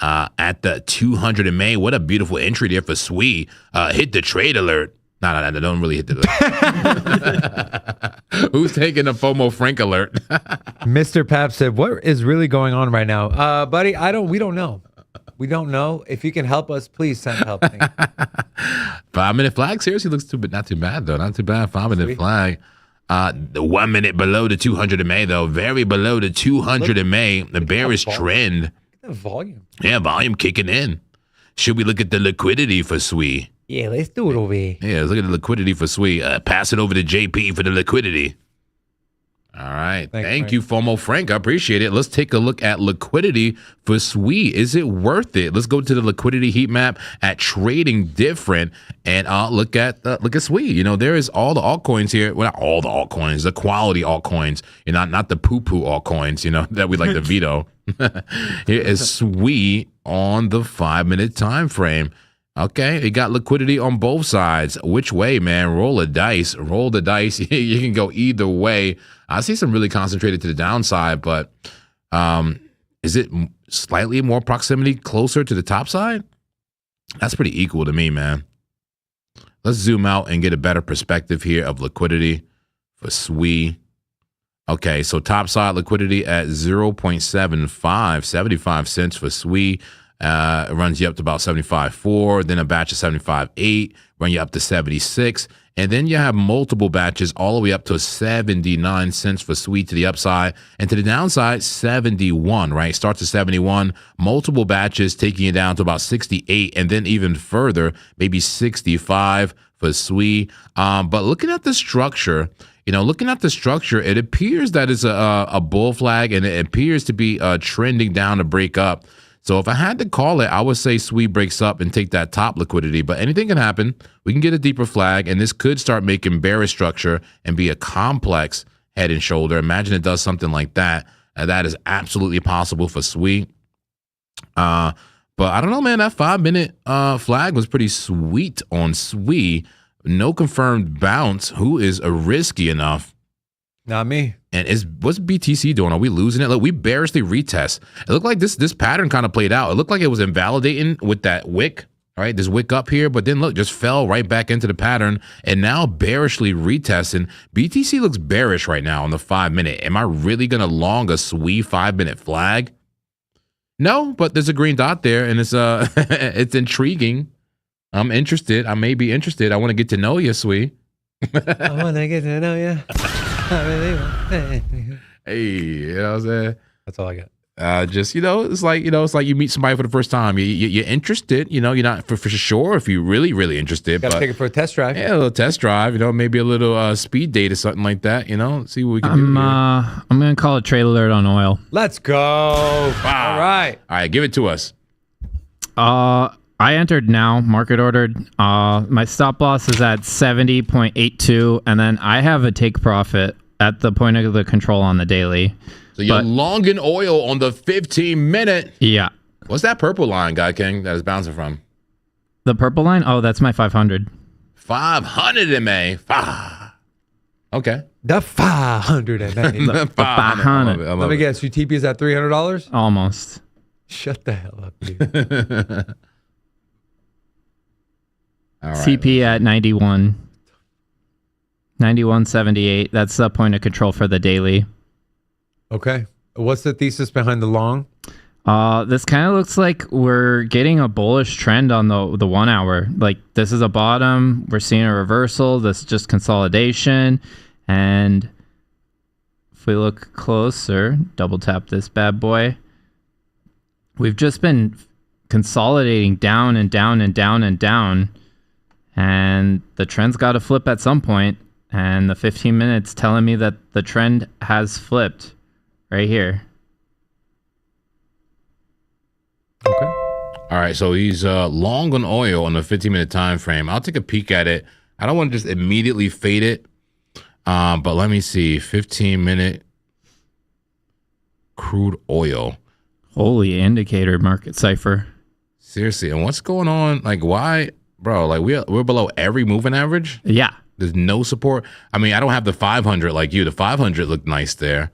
at the 200 in May. What a beautiful entry there for SWE. Hit the trade alert. No, don't really hit the. Who's taking the FOMO Frank alert? Mr. Pap said, "What is really going on right now, buddy? We don't know. We don't know. If you can help us, please send help." 5-minute flag seriously looks not too bad though. Not too bad. 5-minute flag. The 1 minute below the 200 in May though, very below the 200 in May. The bearish trend. Look at the volume. Yeah, volume kicking in. Should we look at the liquidity for SWE? Yeah, let's do it over here. Yeah, let's look at the liquidity for SWE. Pass it over to JP for the liquidity. All right. Thank you, FOMO Frank. I appreciate it. Let's take a look at liquidity for SWE. Is it worth it? Let's go to the liquidity heat map at Trading Different and look at SWE. You know, there is all the altcoins here. Well, not all the altcoins, the quality altcoins. You know, not the poo-poo altcoins, you know, that we like to veto. Here is SWE on the 5-minute time frame. Okay, it got liquidity on both sides. Which way, man? Roll a dice. Roll the dice. You can go either way. I see some really concentrated to the downside, but is it slightly more proximity closer to the top side? That's pretty equal to me, man. Let's zoom out and get a better perspective here of liquidity for SWE. Okay, so top side liquidity at 0.75, 75 cents for SWE. It runs you up to about 75.4, then a batch of 75.8, run you up to 76, and then you have multiple batches all the way up to 79 cents for SWE to the upside, and to the downside, 71, right? Starts at 71, multiple batches taking you down to about 68, and then even further, maybe 65 for SWE. But looking at the structure, it appears that it's a bull flag, and it appears to be trending down to break up. So if I had to call it, I would say SWE breaks up and take that top liquidity. But anything can happen. We can get a deeper flag, and this could start making bearish structure and be a complex head and shoulder. Imagine it does something like that. That is absolutely possible for SWE. But I don't know, man. That 5-minute flag was pretty sweet on SWE. No confirmed bounce. Who is risky enough? Not me. And what's BTC doing? Are we losing it? Look, we bearishly retest. It looked like this pattern kind of played out. It looked like it was invalidating with that wick, right? This wick up here, but then look, just fell right back into the pattern and now bearishly retesting. BTC looks bearish right now on the 5-minute. Am I really going to long a SWE 5-minute flag? No, but there's a green dot there and it's it's intriguing. I'm interested. I may be interested. I want to get to know you, SWE. I want to get to know you. Hey, you know what I'm saying? That's all I got. Just, it's like you meet somebody for the first time. You're interested, you're not for sure if you're really, really interested. Gotta take it for a test drive. Yeah, a little test drive, maybe a little speed date or something like that, see what we can do. I'm going to call a trade alert on oil. Let's go. Wow. All right. All right, give it to us. I entered now, market ordered. My stop loss is at 70.82, and then I have a take profit at the point of the control on the daily. So you're longing oil on the 15-minute. Yeah. What's that purple line, Guy King, that is bouncing from? The purple line? Oh, that's my 500. 500 MA. Okay. The 500 MA. The 500. Let me guess, your TP is at $300? Almost. Shut the hell up, dude. All right. CP at 91. 91.78. That's the point of control for the daily. Okay. What's the thesis behind the long? This kind of looks like we're getting a bullish trend on the 1 hour. Like this is a bottom. We're seeing a reversal. This is just consolidation. And if we look closer, double tap this bad boy. We've just been consolidating down and down and down and down. And the trend's got to flip at some point. And the 15 minutes telling me that the trend has flipped right here. Okay. All right, so he's long on oil on the 15-minute time frame. I'll take a peek at it. I don't want to just immediately fade it, but let me see. 15-minute crude oil. Holy indicator market cipher. Seriously, and what's going on? Like, why, bro? Like, we're below every moving average. Yeah. There's no support. I mean, I don't have the 500 like you. The 500 looked nice there,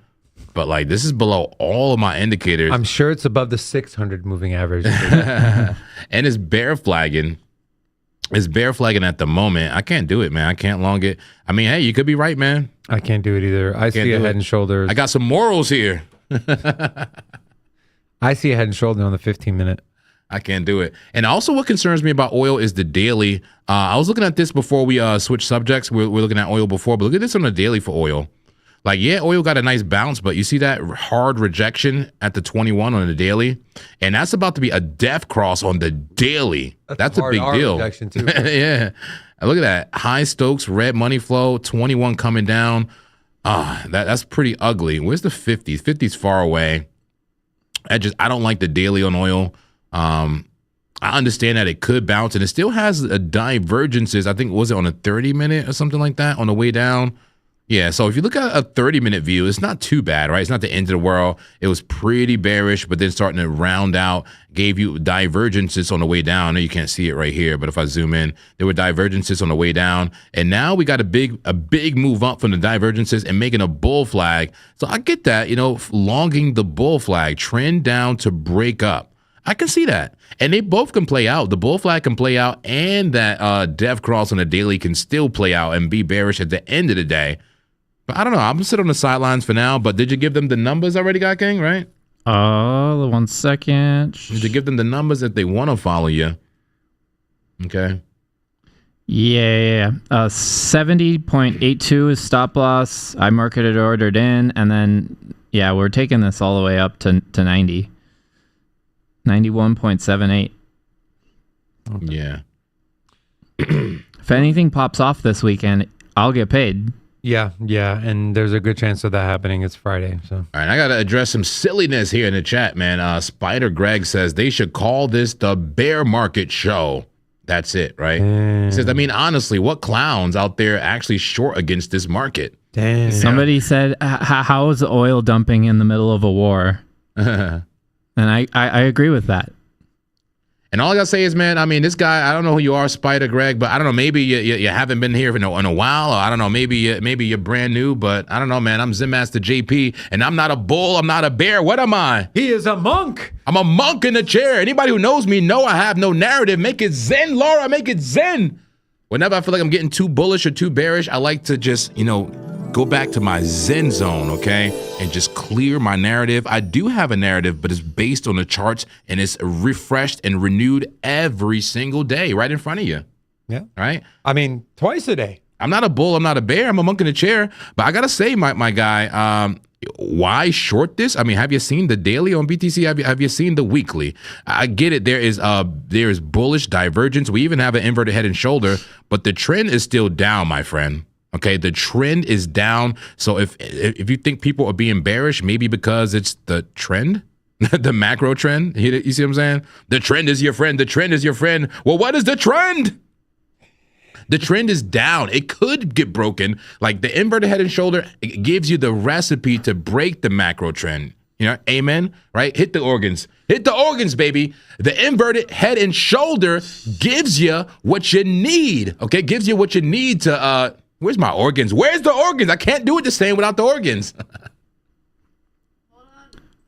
but like this is below all of my indicators. I'm sure it's above the 600 moving average. And it's bear flagging. It's bear flagging at the moment. I can't do it, man. I can't long it. I mean, hey, you could be right, man. I can't do it either. I see a head and shoulders. I got some morals here. I see a head and shoulder on the 15-minute. I can't do it. And also what concerns me about oil is the daily. I was looking at this before we switched subjects. We're looking at oil before, but look at this on the daily for oil. Like, yeah, oil got a nice bounce, but you see that hard rejection at the 21 on the daily? And that's about to be a death cross on the daily. That's a big deal. Rejection too. Yeah. Look at that. High Stokes, red money flow, 21 coming down. That's pretty ugly. Where's the 50s? 50's far away. I don't like the daily on oil. I understand that it could bounce, and it still has a divergences. I think, was it on a 30-minute or something like that on the way down? Yeah, so if you look at a 30-minute view, it's not too bad, right? It's not the end of the world. It was pretty bearish, but then starting to round out, gave you divergences on the way down. I know you can't see it right here, but if I zoom in, there were divergences on the way down. And now we got a big move up from the divergences and making a bull flag. So I get that, longing the bull flag, trend down to break up. I can see that. And they both can play out. The bull flag can play out, and that death cross on the daily can still play out and be bearish at the end of the day. But I don't know. I'm going to sit on the sidelines for now. But did you give them the numbers already, God King, right? 1 second. Did you give them the numbers if they want to follow you? Okay. Yeah. 70.82 is stop loss. I marketed ordered in. And then, yeah, we're taking this all the way up to 90. 91.78. Okay. Yeah. If anything pops off this weekend, I'll get paid. Yeah, and there's a good chance of that happening. It's Friday, so. All right, I got to address some silliness here in the chat, man. Spider Greg says they should call this the bear market show. That's it, right? He says, I mean, honestly, what clowns out there actually short against this market? Damn. Somebody said, how is oil dumping in the middle of a war? And I agree with that. And all I gotta say is, man, I mean, this guy, I don't know who you are, Spider Greg, but I don't know, maybe you haven't been here in a while, or I don't know, maybe you're brand new, but I don't know, man. I'm Zen Master JP, and I'm not a bull, I'm not a bear. What am I? He is a monk. I'm a monk in a chair. Anybody who knows me know I have no narrative. Make it Zen, Laura, make it Zen. Whenever I feel like I'm getting too bullish or too bearish, I like to just, go back to my Zen zone, okay? And just clear my narrative. I do have a narrative, but it's based on the charts, and it's refreshed and renewed every single day right in front of you. Yeah. Right? I mean, twice a day. I'm not a bull, I'm not a bear, I'm a monk in a chair. But I gotta say, my guy, why short this? I mean, have you seen the daily on BTC? Have you seen the weekly? I get it. There is bullish divergence. We even have an inverted head and shoulder, but the trend is still down, my friend. Okay, the trend is down. So if you think people are being bearish, maybe because it's the trend, the macro trend. You see what I'm saying? The trend is your friend. The trend is your friend. Well, what is the trend? The trend is down. It could get broken. Like the inverted head and shoulder, it gives you the recipe to break the macro trend. Amen, right? Hit the organs. Hit the organs, baby. The inverted head and shoulder gives you what you need, okay? Gives you what you need to, where's my organs? Where's the organs? I can't do it the same without the organs.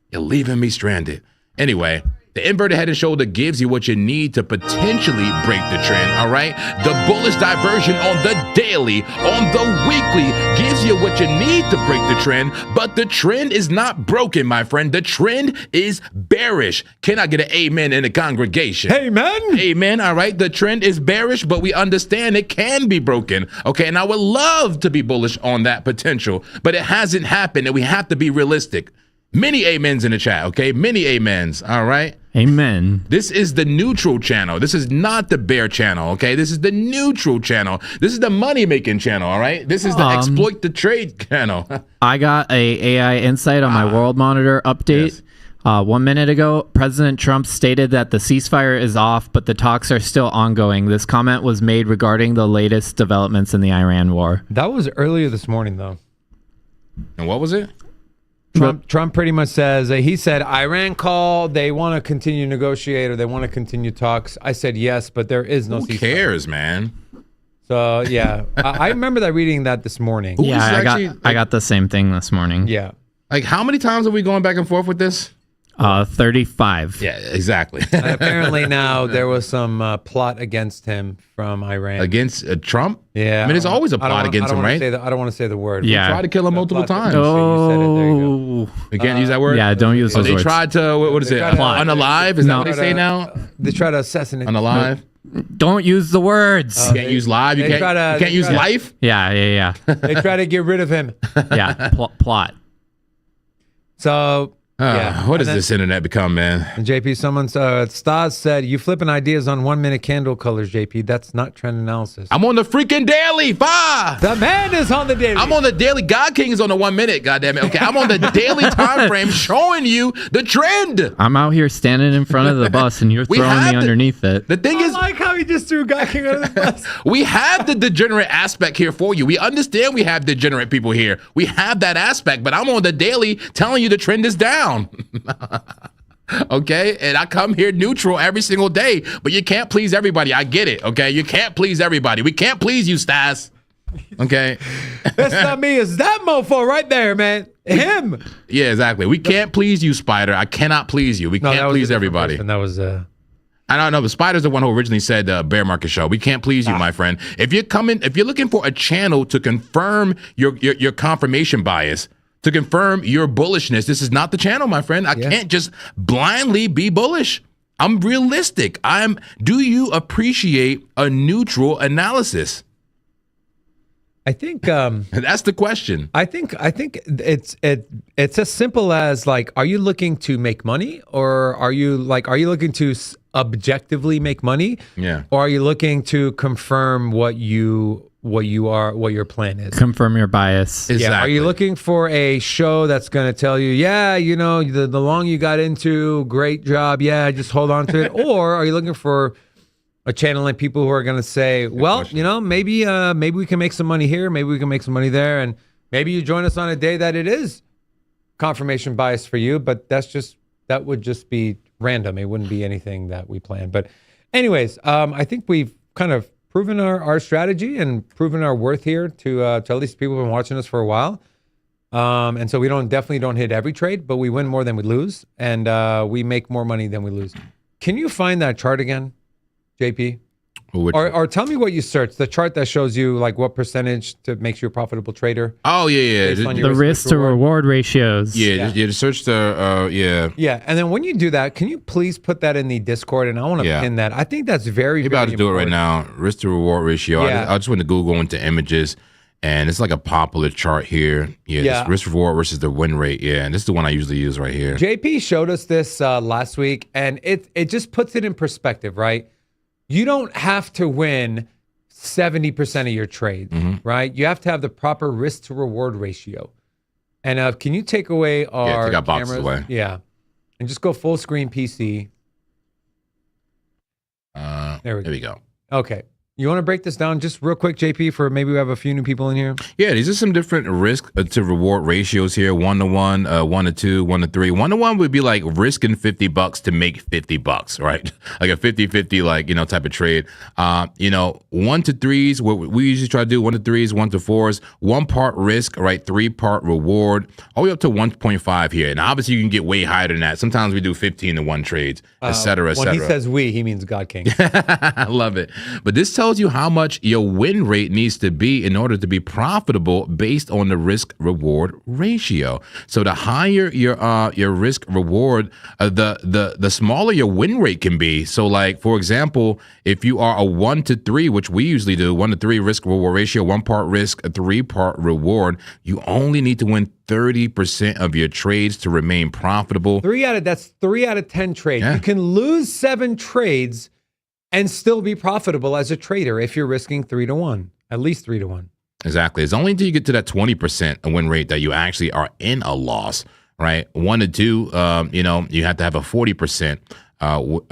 You're leaving me stranded. Anyway, the inverted head and shoulder gives you what you need to potentially break the trend, all right? The bullish diversion on the daily, on the weekly, gives you what you need to break the trend, but the trend is not broken, my friend. The trend is bearish. Can I get an amen in the congregation? Amen. Amen, all right? The trend is bearish, but we understand it can be broken, okay? And I would love to be bullish on that potential, but it hasn't happened, and we have to be realistic. Many amens in the chat, okay? Many amens, all right? Amen. This is the neutral channel. This is not the bear channel, okay? This is the neutral channel. This is the money-making channel, all right? This is the exploit the trade channel. I got a AI insight on my world monitor update. Yes. 1 minute ago, President Trump stated that the ceasefire is off, but the talks are still ongoing. This comment was made regarding the latest developments in the Iran war. That was earlier this morning, though. And what was it? Trump pretty much says, he said, Iran called, they want to continue negotiate or they want to continue talks. I said yes, but there is no ceasefire. Who cares, man? So, yeah. I remember that reading that this morning. Yeah, I got the same thing this morning. Yeah. Like, how many times are we going back and forth with this? 35. Yeah, exactly. And apparently now there was some plot against him from Iran. Against Trump? Yeah. I mean, there's always a plot against him, right? I don't want to say the word. Yeah. Tried to kill him multiple times. So you said it. There you go. We can't use that word? Yeah, don't use those They words. tried to, what is They it? tried to- Unalive? Is that what they say now? They try to assassinate. Unalive? Don't use the words. You can't use live? You they try to- can't they use try to- life? Yeah. They try to get rid of him. Yeah, plot. So yeah. What And has then- this internet become, man? And JP, someone Stas said, "You flipping ideas on 1 minute candle colors, JP. That's not trend analysis." I'm on the freaking daily. The man is on the daily. I'm on the daily. God King is on the 1 minute. Goddamn it. Okay, I'm on the daily time frame showing you the trend. I'm out here standing in front of the bus and you're We throwing have me to- underneath it. The thing I is, like how he just threw God King under the bus. we have the degenerate aspect here for you. We understand we have degenerate people here. We have that aspect, but I'm on the daily telling you the trend is down. Okay, and I come here neutral every single day, but you can't please everybody. I get it. Okay, you can't please everybody. We can't please you, Stas. Okay. That's not me. It's that mofo right there, man. Him. Yeah, exactly. We can't please you, Spider. I cannot please you. We No, that can't was a please different everybody. person. That was I don't know, but Spider's the one who originally said bear market show. We can't please you, my friend. If you're looking for a channel to confirm your confirmation bias, to confirm your bullishness, this is not the channel, my friend. I can't just blindly be bullish. I'm realistic. Do you appreciate a neutral analysis? I think That's the question. I think it's as simple as like, are you looking to make money, or are you looking to objectively make money? Yeah. Or are you looking to confirm what your plan is? Confirm your bias. Exactly. Yeah. Are you looking for a show that's going to tell you, yeah, you know, the long you got into, great job, yeah, just hold on to it? Or are you looking for a channel and people who are going to say, well, you know, maybe we can make some money here, maybe we can make some money there, and maybe you join us on a day that it is confirmation bias for you, but that would just be random. It wouldn't be anything that we planned. But anyways, I think we've kind of proven our strategy and proven our worth here to at least people who've been watching us for a while. And so we definitely don't hit every trade, but we win more than we lose, and we make more money than we lose. Can you find that chart again, JP? Or tell me what you searched, the chart that shows you like what percentage makes you a profitable trader. Oh yeah. Based on your The risk to reward ratios. Yeah, just search the Yeah, and then when you do that, can you please put that in the Discord? And I want to pin that. I think that's very, Maybe I'll just do it right now. Risk to reward ratio. Yeah. I just went to Google into images, and it's like a popular chart here. Yeah. This risk reward versus the win rate. Yeah, and this is the one I usually use right here. JP showed us this last week, and it just puts it in perspective, right? You don't have to win 70% of your trades, right? You have to have the proper risk to reward ratio. And can you take away our take our boxes cameras? away. Yeah. And just go full screen PC. There we go. Okay. You want to break this down just real quick, JP, for maybe we have a few new people in here? Yeah, these are some different risk to reward ratios here. 1-to-1, 1-to-2, 1-to-3. 1-to-1 would be like risking $50 to make $50, right? Like a 50-50, like, you know, type of trade. 1-to-3s, what we usually try to do, 1-to-3s, 1-to-4s, 1 part risk, right? 3 part reward, all the way up to 1.5 here. And obviously you can get way higher than that. Sometimes we do 15-to-1 trades, et cetera, et cetera. When he says we, he means God King. I love it. But this tells you how much your win rate needs to be in order to be profitable based on the risk reward ratio. So the higher your risk reward, the smaller your win rate can be. So like, for example, if you are a 1-to-3, which we usually do, 1-to-3 risk reward ratio, 1 part risk, a 3 part reward, you only need to win 30% of your trades to remain profitable. That's 3 out of 10 trades. Yeah. You can lose 7 trades and still be profitable as a trader if you're risking 3-to-1, at least 3-to-1. Exactly. It's only until you get to that 20% win rate that you actually are in a loss, right? 1-to-2, you have to have a 40%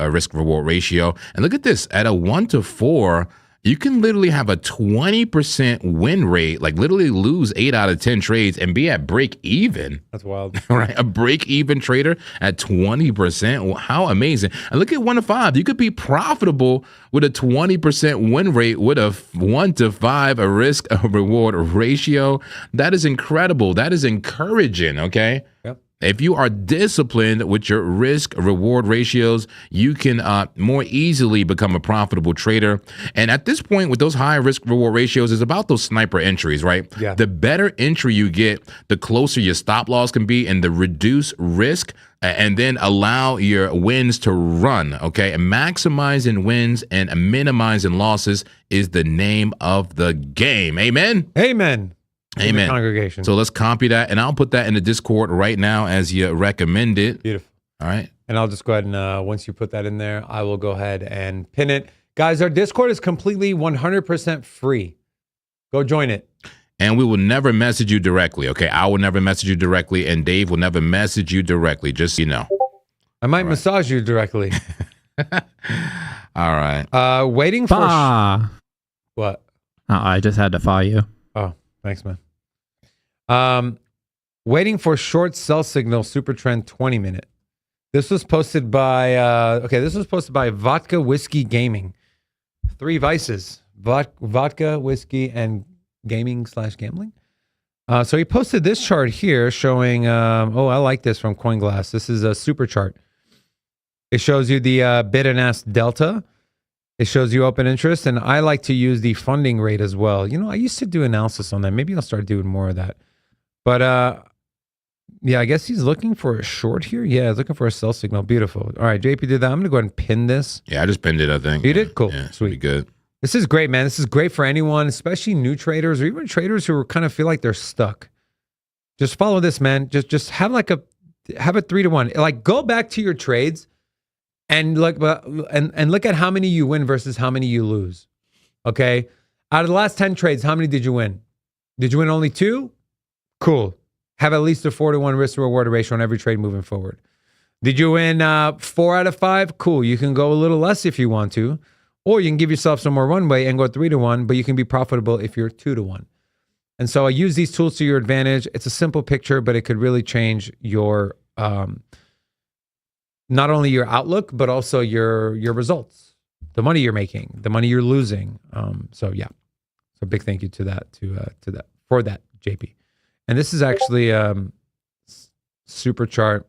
risk reward ratio. And look at this, at a 1-to-4, you can literally have a 20% win rate, like literally lose 8 out of 10 trades and be at break even. That's wild. Right? A break even trader at 20%. How amazing. And look at 1-to-5. You could be profitable with a 20% win rate with a 1-to-5 risk reward ratio. That is incredible. That is encouraging. Okay. Yep. If you are disciplined with your risk reward ratios, you can more easily become a profitable trader. And at this point, with those high risk reward ratios, it's about those sniper entries, right? Yeah. The better entry you get, the closer your stop loss can be, and the reduced risk, and then allow your wins to run. Okay, and maximizing wins and minimizing losses is the name of the game. Amen. Amen. In the Amen. congregation. So let's copy that, and I'll put that in the Discord right now as you recommended. Beautiful. All right. And I'll just go ahead and once you put that in there, I will go ahead and pin it. Guys, our Discord is completely 100% free. Go join it. And we will never message you directly, okay? I will never message you directly, and Dave will never message you directly, just so you know. I might massage you directly. All right. Waiting for... Fa. What? I just had to fa you. Oh, thanks, man. Waiting for short sell signal super trend 20-minute. This was posted by this was posted by Vodka Whiskey Gaming. 3 vices: vodka, whiskey, and gaming/gambling. So he posted this chart here showing. I like this from CoinGlass. This is a super chart. It shows you the bid and ask delta. It shows you open interest, and I like to use the funding rate as well. You know, I used to do analysis on that. Maybe I'll start doing more of that. But yeah, I guess he's looking for a short here. Yeah, he's looking for a sell signal. Beautiful. All right, JP did that. I'm going to go ahead and pin this. Yeah, I just pinned it, I think. You did? Cool. Yeah, Sweet. pretty good. This is great, man. This is great for anyone, especially new traders or even traders who kind of feel like they're stuck. Just follow this, man. Just have a 3-to-1. Like, go back to your trades and look at how many you win versus how many you lose. Okay? Out of the last 10 trades, how many did you win? Did you win only 2? Cool. Have at least a 4-to-1 risk to reward ratio on every trade moving forward. Did you win 4 out of 5? Cool. You can go a little less if you want to, or you can give yourself some more runway and go 3-to-1, but you can be profitable if you're 2-to-1. And so I use these tools to your advantage. It's a simple picture, but it could really change your, not only your outlook, but also your results, the money you're making, the money you're losing. So yeah, so big thank you to that, for that, JP. And this is actually super chart.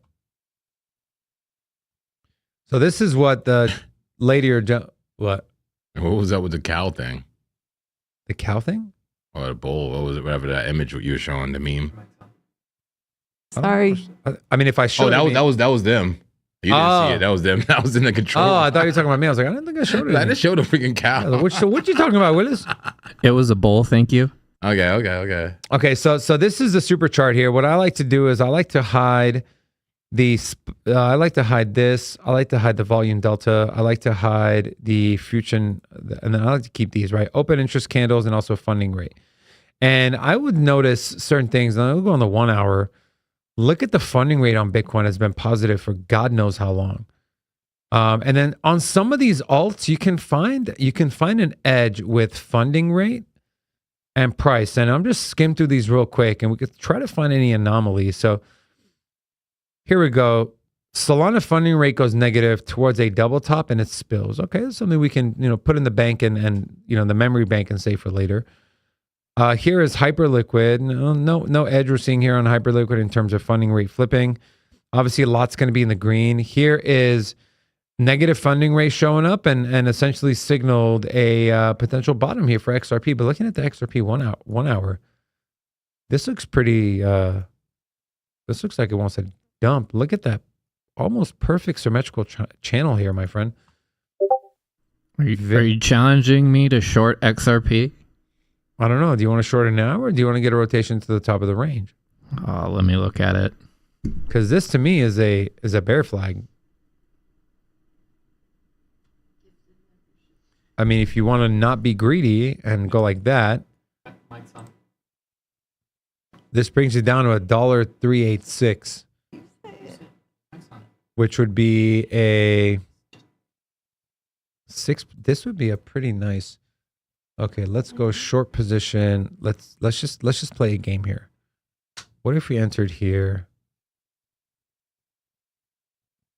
So this is what the lady or what? What was that with the cow thing? The cow thing? Or the bull? What was it? Whatever that image you were showing, the meme. Sorry. I mean, if I showed that was them. You didn't see it. That was them. That was in the control. Oh, I thought you were talking about me. I was like, I didn't think I showed it. I just showed a freaking cow. So what you talking about, Willis? It was a bull, thank you. Okay. So this is the super chart here. What I like to do is I like to hide I like to hide this. I like to hide the volume delta. I like to hide the future, and then I like to keep these, right? Open interest candles and also funding rate. And I would notice certain things. And I'll go on the 1 hour. Look at the funding rate on Bitcoin has been positive for God knows how long. And then on some of these alts, you can find an edge with funding rate and price. And I'm just skim through these real quick, and we could try to find any anomalies. So here we go. Solana funding rate goes negative towards a double top, and it spills. Okay, that's something we can put in the bank and the memory bank and save for later. Here is Hyperliquid. No edge we're seeing here on Hyperliquid in terms of funding rate flipping. Obviously, a lot's going to be in the green. Here is negative funding rate showing up and essentially signaled a potential bottom here for XRP. But looking at the XRP 1 hour, this looks pretty. This looks like it wants to dump. Look at that almost perfect symmetrical channel here, my friend. Are you challenging me to short XRP? I don't know. Do you want to short it now, or do you want to get a rotation to the top of the range? Let me look at it. Because this to me is a bear flag. I mean, if you want to not be greedy and go like that, this brings you down to $1.386, which would be a 6. This would be a pretty nice. Okay, let's go short position. Let's just play a game here. What if we entered here?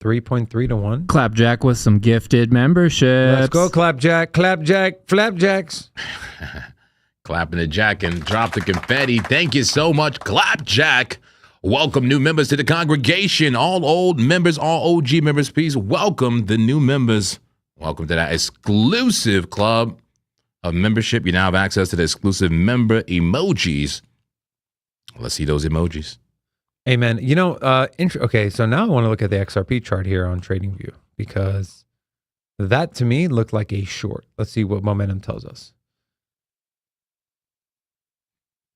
3.3-to-1. Clapjack with some gifted memberships. Let's go, Clapjack, Flapjacks. Clapping the jack and drop the confetti. Thank you so much, Clapjack. Welcome new members to the congregation. All old members, all OG members, please welcome the new members. Welcome to that exclusive club of membership. You now have access to the exclusive member emojis. Let's see those emojis. Amen. You know, okay, so now I want to look at the XRP chart here on TradingView because that to me looked like a short. Let's see what momentum tells us.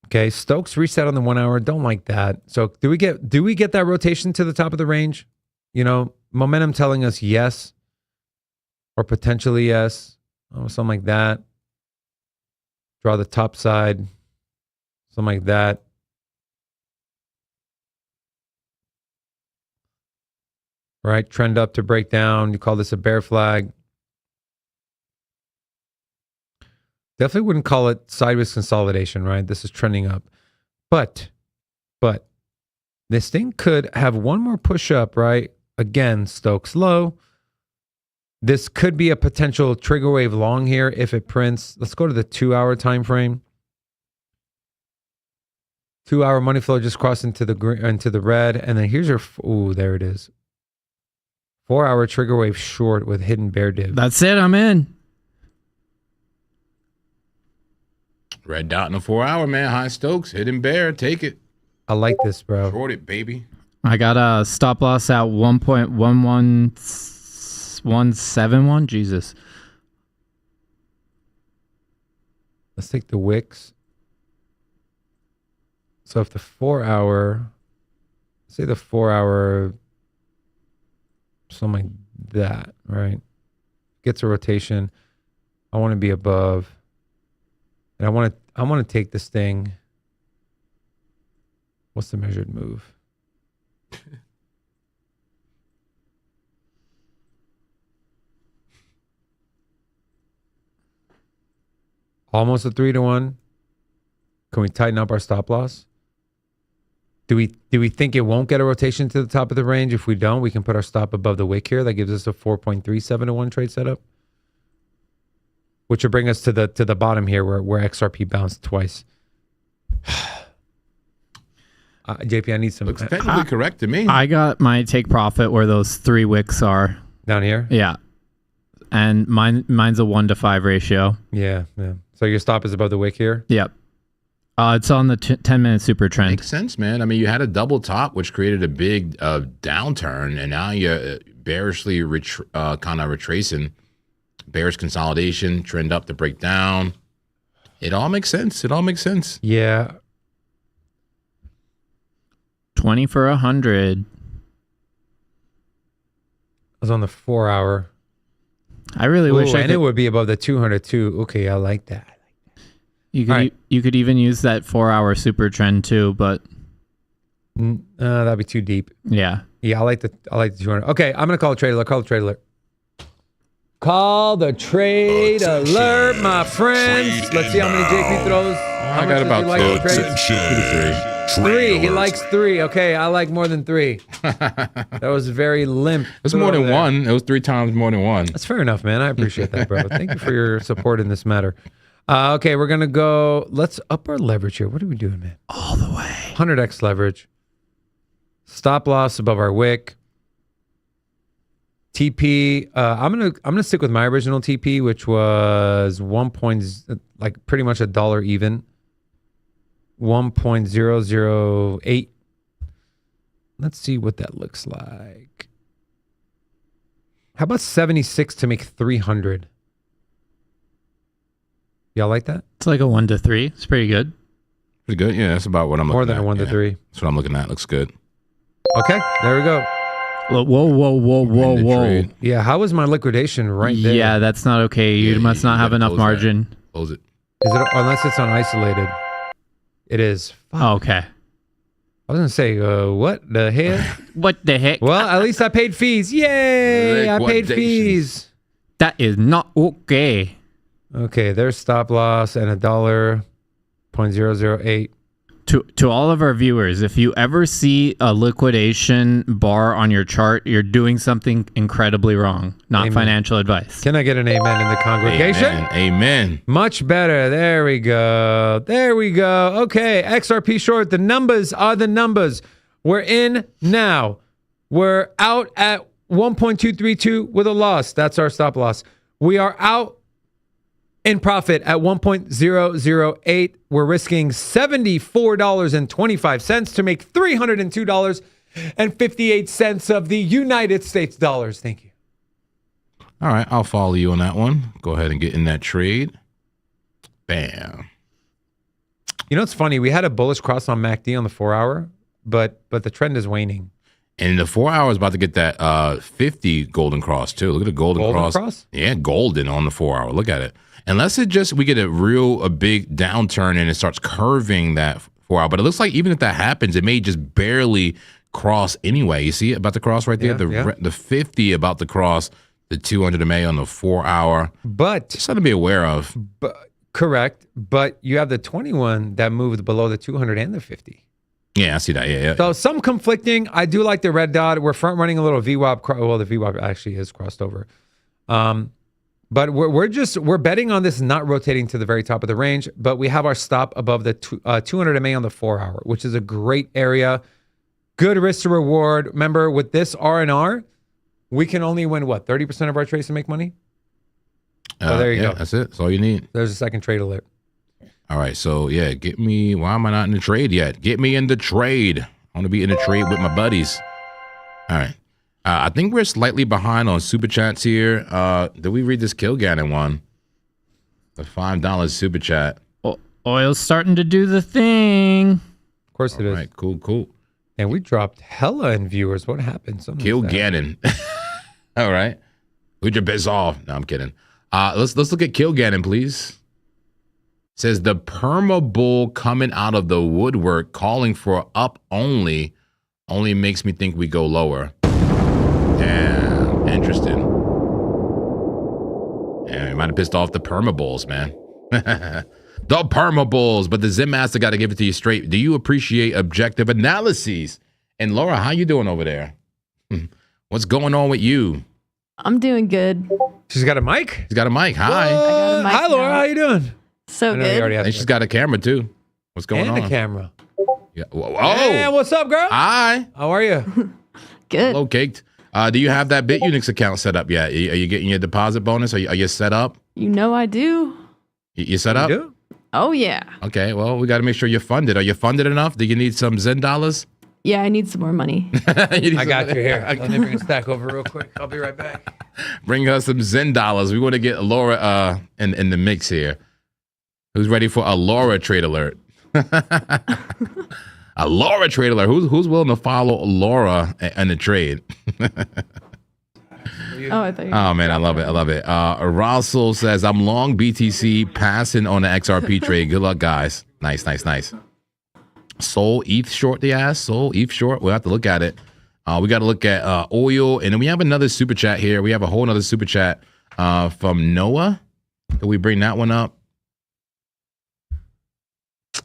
Okay, Stokes reset on the 1 hour. Don't like that. So do we get that rotation to the top of the range? You know, momentum telling us yes or potentially yes. Oh, something like that. Draw the top side. Something like that. Right, trend up to break down. You call this a bear flag. Definitely wouldn't call it sideways consolidation, right? This is trending up. But this thing could have one more push up, right? Again, Stokes low. This could be a potential trigger wave long here if it prints. Let's go to the 2 hour time frame. 2 hour money flow just crossed into the red, and then here's your there it is. 4 hour trigger wave short with hidden bear div. That's it. I'm in. Red dot in the 4 hour, man. High Stokes, hidden bear. Take it. I like this, bro. Short it, baby. I got a stop loss at 1.11171. Jesus. Let's take the wicks. So if the 4 hour, say the 4 hour, something like that, right? Gets a rotation. I want to be above. And I want to take this thing. What's the measured move? Almost a 3-to-1. Can we tighten up our stop loss? Do we think it won't get a rotation to the top of the range? If we don't, we can put our stop above the wick here. That gives us a 4.37-to-1 trade setup, which will bring us to the bottom here where XRP bounced twice. JP, I need some. Looks technically correct to me. I got my take profit where those 3 wicks are. Down here? Yeah. And mine's a 1-to-5 ratio. Yeah. So your stop is above the wick here? Yep. It's on the 10-minute super trend. Makes sense, man. I mean, you had a double top, which created a big downturn, and now you're bearishly kind of retracing. Bearish consolidation, trend up to break down. It all makes sense. Yeah. 20 for 100. I was on the 4 hour. I really wish I and could. it would be above the 202. Okay, I like that. You could even use that 4 hour super trend too, but that'd be too deep. yeah. Yeah, I like the 200. Okay, I'm gonna call a trade alert. Call the trade alert. Call the trade alert, my friends. Let's see how many JP throws. I got about Attention. 3. He likes 3. Okay, I like more than 3. That was very limp. It's more than one. It was 3 times more than one. That's fair enough, man. I appreciate that, bro. Thank you for your support in this matter. Okay, we're going to go. Let's up our leverage here. What are we doing, man? All the way. 100x leverage. Stop loss above our wick. TP. I'm gonna stick with my original TP, which was pretty much $1 even. 1.008. Let's see what that looks like. How about 76 to make 300? Y'all like that? It's like a 1-to-3. It's pretty good. Pretty good. Yeah, that's about what I'm looking at. More than a 1-to-3. That's what I'm looking at. Looks good. Okay, there we go. Whoa. Trade. Yeah, how was my liquidation right there? Yeah, that's not okay. You must not have gotta enough close that. margin. Close it. Is it unless it's on isolated? It is. Oh, okay. I was gonna say, what the hell? What the heck? Well, at least I paid fees. Yay! I paid fees. That is not okay. Okay, there's stop loss and $1.008. To all of our viewers, if you ever see a liquidation bar on your chart, you're doing something incredibly wrong. Not Amen. Financial advice. Can I get an amen in the congregation? Amen. Much better. There we go. Okay, XRP short. The numbers are the numbers. We're in now. We're out at 1.232 with a loss. That's our stop loss. We are out in profit at 1.008. We're risking $74.25 to make $302.58 of the United States dollars. Thank you. All right, I'll follow you on that one. Go ahead and get in that trade. Bam. You know, it's funny. We had a bullish cross on MACD on the 4-hour, but the trend is waning. And the 4 hour is about to get that 50 golden cross too. Look at the golden cross. Yeah, golden on the 4 hour. Look at it. Unless we get a big downturn and it starts curving that 4 hour. But it looks like even if that happens, it may just barely cross anyway. You see it about to cross right there? The 50 about to cross the 200 MA on the 4 hour. But something to be aware of. Correct. But you have the 21 that moved below the 200 and the 50. Yeah, I see that. Yeah. So some conflicting. I do like the red dot. We're front running a little VWAP. Well, the VWAP actually is crossed over. But we're betting on this not rotating to the very top of the range. But we have our stop above the 200 MA on the 4 hour, which is a great area. Good risk to reward. Remember, with this R&R, we can only win 30% of our trades to make money. There you go. That's it. That's all you need. There's a second trade alert. All right, so yeah, get me. Why am I not in the trade yet? Get me in the trade. I want to be in the trade with my buddies. All right, I think we're slightly behind on super chats here. Did we read this Kilgannon one? The $5 super chat. Oil's starting to do the thing. Of course it is. All right, cool. And we dropped hella in viewers. What happened? Kilgannon. All right, who'd your biz off? No, I'm kidding. Let's look at Kilgannon, please. Says the perma bull coming out of the woodwork calling for up only makes me think we go lower. Yeah, interesting. Yeah, you might have pissed off the perma bulls, man. The perma bulls, but the Zen Master got to give it to you straight. Do you appreciate objective analyses? And Laura, how you doing over there? What's going on with you? I'm doing good. She's got a mic? She's got a mic. Hi. I got a mic Hi, Laura. now. How you doing? So good. And she's got a camera, too. What's going on? And a camera. Yeah. Whoa. Hey, what's up, girl? Hi. How are you? Good. Hello, Caked. Do you have that BitUnix account set up yet? Are you getting your deposit bonus? Are you set up? You know I do. You set up? You do? Oh, yeah. Okay, well, we got to make sure you're funded. Are you funded enough? Do you need some Zen dollars? Yeah, I need some more money. I got you here. Let me bring a stack over real quick. I'll be right back. Bring us some Zen dollars. We want to get Laura in the mix here. Who's ready for a Laura trade alert? A Laura trade alert. Who's willing to follow Laura in the trade? Oh, I thought you Oh man, I love it. Russell says I'm long BTC, passing on the XRP trade. Good luck, guys. Nice. Soul ETH short, they ask. Soul ETH short. We'll have to look at it. We got to look at oil, and then we have another super chat here. We have a whole other super chat from Noah. Can we bring that one up?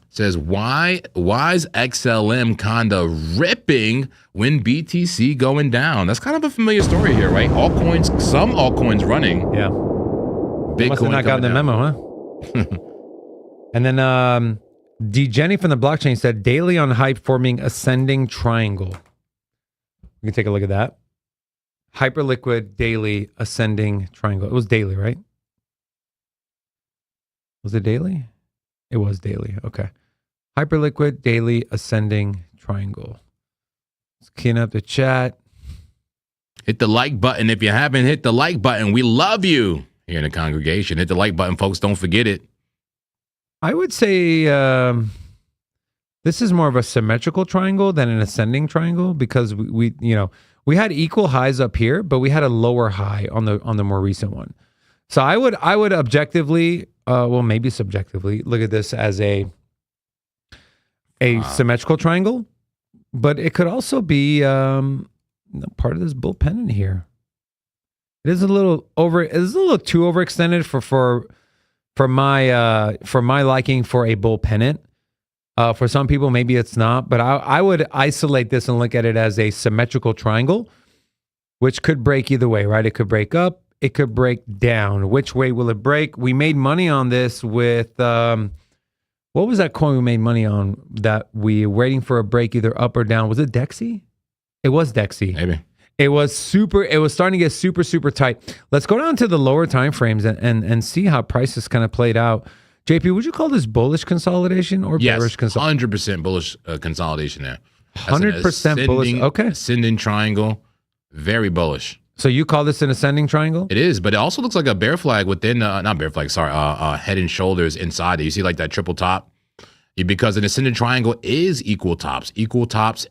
Says why is XLM kinda ripping when BTC going down? That's kind of a familiar story here, right? Altcoins, some altcoins running. Yeah. Bitcoin Must have not gotten the memo, huh? And then D Jenny from the blockchain said daily on hype forming ascending triangle. We can take a look at that. Hyperliquid daily ascending triangle. It was daily, right? Was it daily? It was daily. Okay. Hyperliquid daily ascending triangle. Let's clean up the chat. Hit the like button if you haven't hit the like button. We love you here in the congregation. Hit the like button, folks. Don't forget it. I would say this is more of a symmetrical triangle than an ascending triangle because we had equal highs up here, but we had a lower high on the more recent one. So I would objectively, maybe subjectively, look at this as a symmetrical triangle, but it could also be part of this bull pennant here. It is a little too overextended for my liking for a bull pennant. For some people, maybe it's not, but I would isolate this and look at it as a symmetrical triangle, which could break either way, right? It could break up, it could break down. Which way will it break? We made money on this with What was that coin we made money on that we were waiting for a break either up or down? Was it Dexy? It was Dexy. Maybe. It was starting to get super, super tight. Let's go down to the lower time frames and see how prices kind of played out. JP, would you call this bullish consolidation or bearish consolidation? 100% bullish consolidation there. 100% bullish. Okay. Ascending triangle, very bullish. So you call this an ascending triangle? It is, but it also looks like a bear flag within, not bear flag, sorry, head and shoulders inside it. You see like that triple top? Because an ascending triangle is equal tops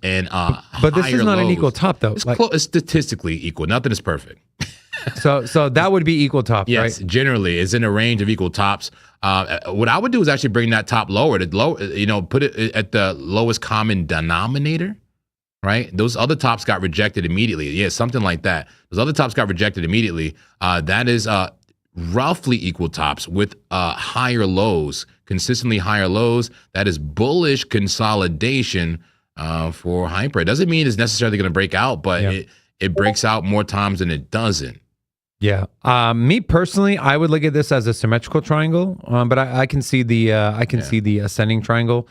and but this is not an equal top though. It's statistically equal. Nothing is perfect. So that would be equal tops, yes, right? Generally, it's in a range of equal tops. What I would do is actually bring that top lower, put it at the lowest common denominator, right? Those other tops got rejected immediately. Yeah, something like that. Those other tops got rejected immediately. That is roughly equal tops with higher lows, consistently higher lows. That is bullish consolidation for hyper. It doesn't mean it's necessarily going to break out, but it breaks out more times than it doesn't. Yeah. Me personally, I would look at this as a symmetrical triangle, but I can see the see the ascending triangle.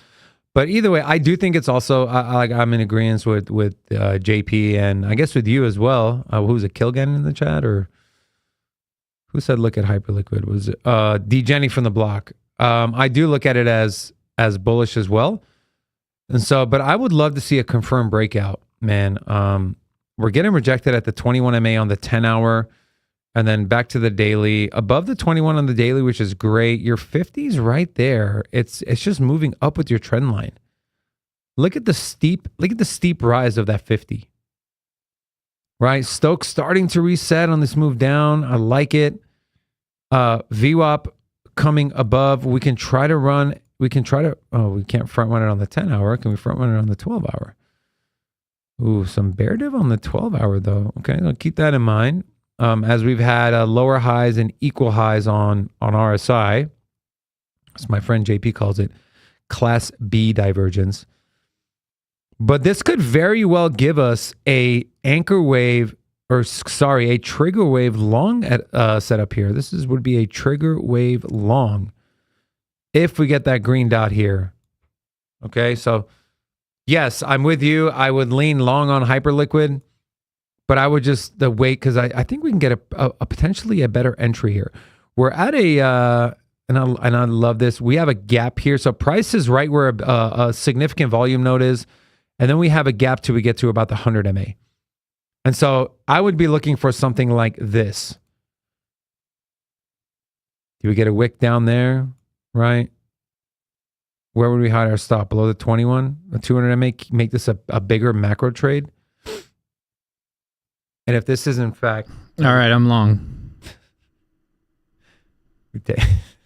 But either way, I do think it's also I'm in agreement with JP and I guess with you as well. Who's it, Kilgan in the chat or who said look at Hyperliquid? Was it D Jenny from the block? I do look at it as bullish as well. And so, but I would love to see a confirmed breakout, man. We're getting rejected at the 21 MA on the 10 hour. And then back to the daily, above the 21 on the daily, which is great. Your 50's right there. It's just moving up with your trend line. Look at the steep rise of that 50. Right? Stokes starting to reset on this move down. I like it. VWAP coming above. We can try to we can't front run it on the 10 hour. Can we front run it on the 12 hour? Ooh, some bear div on the 12 hour though. Okay, I'll keep that in mind. As we've had lower highs and equal highs on RSI, as my friend JP calls it, Class B divergence. But this could very well give us a trigger wave long setup here. This would be a trigger wave long if we get that green dot here. Okay, so yes, I'm with you. I would lean long on Hyperliquid. But I would just wait because I think we can get a potentially a better entry here. We're at and I love this. We have a gap here. So price is right where a significant volume node is. And then we have a gap till we get to about the 100 MA. And so I would be looking for something like this. Do we get a wick down there? Right? Where would we hide our stop? Below the 21? A 200 MA? Make this a bigger macro trade? And if this is in fact... All right, I'm long.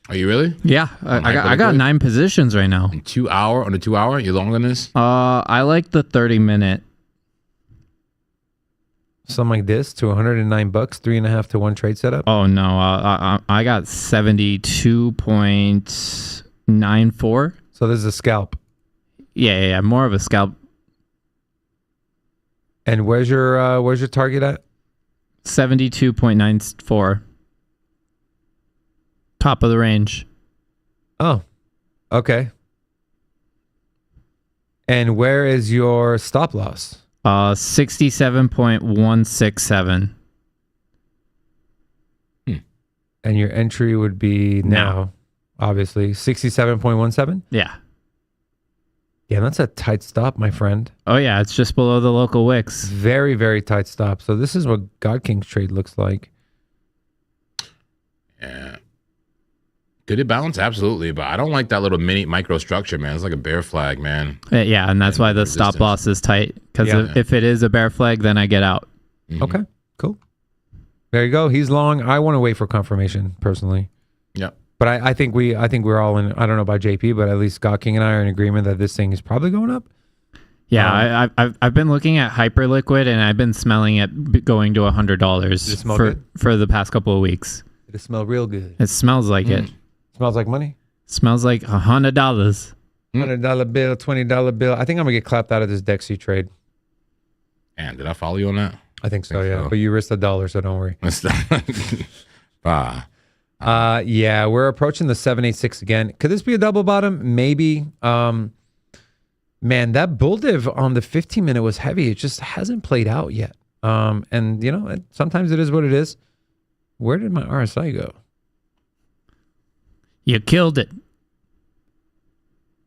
Are you really? Yeah, I got 9 positions right now. On the 2 hour? You long on this? I like the 30-minute. Something like this to $109, 3.5 to 1 trade setup? Oh, no. I got 72.94. So this is a scalp. Yeah, more of a scalp. And where's your target at? 72.94. Top of the range. Oh, okay. And where is your stop loss? 67.167. And your entry would be now obviously 67.17? Yeah. Yeah, that's a tight stop, my friend. Oh, yeah. It's just below the local wicks. Very, very tight stop. So this is what God King's trade looks like. Yeah. Could it balance? Absolutely. But I don't like that little micro structure, man. It's like a bear flag, man. Yeah, and that's why the stop loss is tight. Because if it is a bear flag, then I get out. Mm-hmm. Okay, cool. There you go. He's long. I want to wait for confirmation, personally. Yep. But I think we're all in. I don't know about JP, but at least God King and I are in agreement that this thing is probably going up. Yeah, I've been looking at Hyperliquid and I've been smelling it going to $100 for the past couple of weeks. It smells real good. It smells like it. Smells like money. Smells like $100. $100 bill, $20 bill. I think I'm gonna get clapped out of this Dexy trade. And did I follow you on that? I think so, yeah. But you risked $1, so don't worry. Yeah, we're approaching the 786 again. Could this be a double bottom? Maybe. Man, that bull div on the 15-minute was heavy. It just hasn't played out yet. And you know, sometimes it is what it is. Where did my RSI go? You killed it.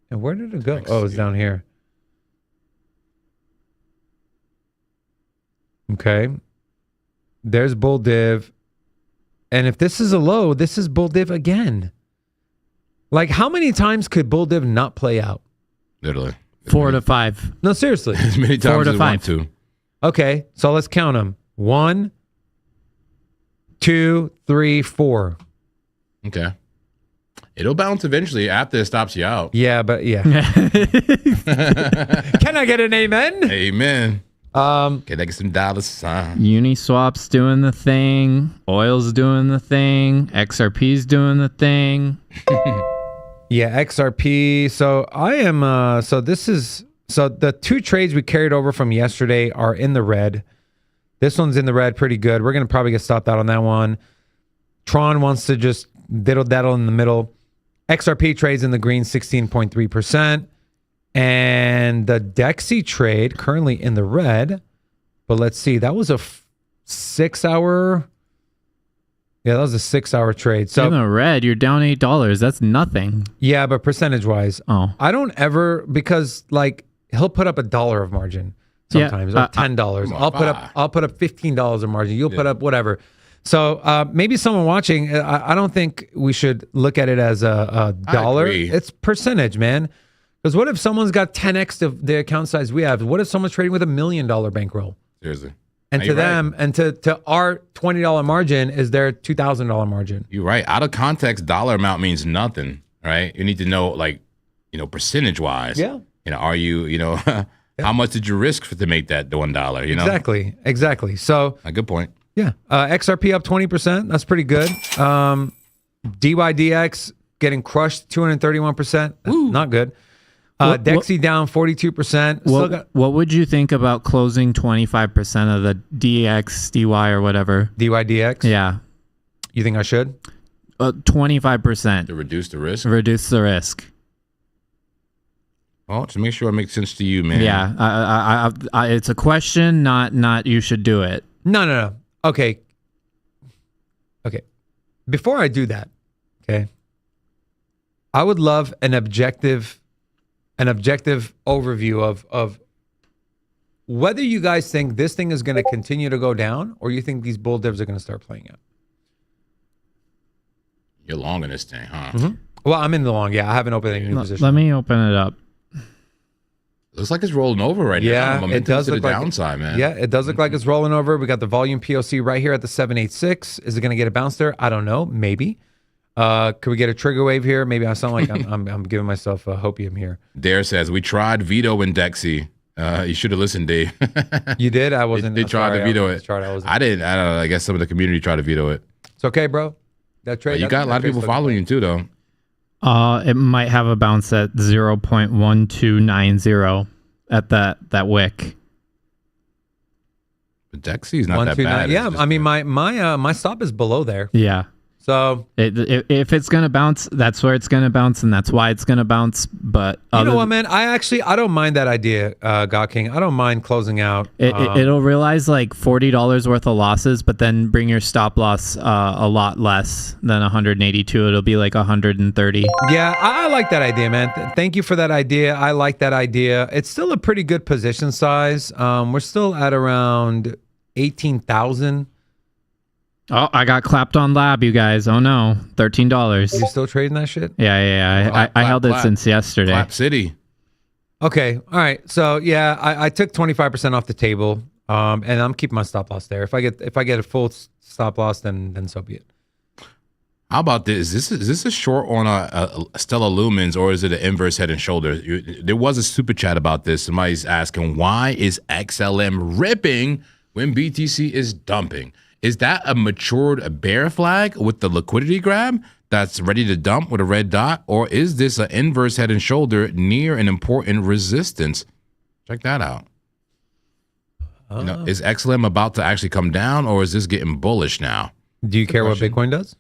And where did it go? Oh, it's down here. Okay. There's bull div. And if this is a low, this is bull div again. Like, how many times could bull div not play out? Literally. 4 to 5. No, seriously. As many 4 times to as 5. want to. Okay, so let's count them. 1, 2, 3, 4. Okay. It'll bounce eventually after it stops you out. Yeah, but yeah. Can I get an amen? Amen. Can I get some dollar sign? Uniswap's doing the thing. Oil's doing the thing. XRP's doing the thing. Yeah, XRP. So I am so the 2 trades we carried over from yesterday are in the red. This one's in the red pretty good. We're gonna probably get stopped out on that one. Tron wants to just diddle daddle in the middle. XRP trades in the green 16.3%. And the Dexy trade currently in the red. But let's see, that was a 6-hour. Yeah, that was a 6-hour trade. So in the red, you're down $8. That's nothing. yeah, but percentage wise, Oh. I don't ever, because like he'll put up $1 of margin sometimes, or $10. I'll put up $15 of margin. You'll put up whatever. So maybe someone watching, I don't think we should look at it as a dollar. agree. It's percentage, man. Because what if someone's got 10x the account size we have? What if someone's trading with $1 million bankroll? Seriously. And No, to you're them, right. and to our $20 margin is their $2,000 margin. You're right. Out of context, dollar amount means nothing, right? You need to know, like, percentage wise. Yeah. Are you, how much did you risk to make that $1? Exactly. So A good point. yeah, XRP up 20%. That's pretty good. DYDX getting crushed 231%. That's not good. Dexy down 42%. What would you think about closing 25% of the DX, DY, or whatever? DYDX. Yeah. You think I should? 25%. To reduce the risk. Reduce the risk. Well, to make sure it makes sense to you, man. Yeah. It's a question, not you should do it. No. Okay. Before I do that, okay, I would love an objective overview of whether you guys think this thing is going to continue to go down or you think these bull divs are going to start playing out. You're long in this thing, huh? Mm-hmm. Well, I'm in the long. Yeah, I haven't opened any new position. Let me open it up. Looks like it's rolling over right now. Yeah, it Momentum's does to the look like downside, man. Yeah, it does look like it's rolling over. We got the volume POC right here at the 786. Is it going to get a bounce there? I don't know. Maybe. Could we get a trigger wave here? Maybe I sound like I'm giving myself a hopium here. Dare says we tried veto and Dexy. You should have listened, Dave. You did? I wasn't. They tried to veto it. I didn't. I don't know. I guess some of the community tried to veto it. It's okay, bro. That trade. But you got a lot of people following you too, though. It might have a bounce at 0.1290 at that wick. But Dexy's not that bad. Yeah, I mean my stop is below there. Yeah. So if it's gonna bounce, that's where it's gonna bounce, and that's why it's gonna bounce. But you know what, man? I don't mind that idea, God King. I don't mind closing out. It'll realize like $40 worth of losses, but then bring your stop loss a lot less than 182. It'll be like 130. Yeah, I like that idea, man. Thank you for that idea. I like that idea. It's still a pretty good position size. We're still at around 18,000. Oh, I got clapped on lab, you guys. Oh no, $13. You still trading that shit? Yeah. I held it since yesterday. Clap City. Okay, all right. So yeah, I took 25% off the table, and I'm keeping my stop loss there. If I get a full stop loss, then so be it. How about this? Is this a short on a Stellar Lumens, or is it an inverse head and shoulder? There was a super chat about this. Somebody's asking, why is XLM ripping when BTC is dumping? Is that a matured bear flag with the liquidity grab that's ready to dump with a red dot? Or is this an inverse head and shoulder near an important resistance? Check that out. Is XLM about to actually come down, or is this getting bullish now? Do you care what Bitcoin does?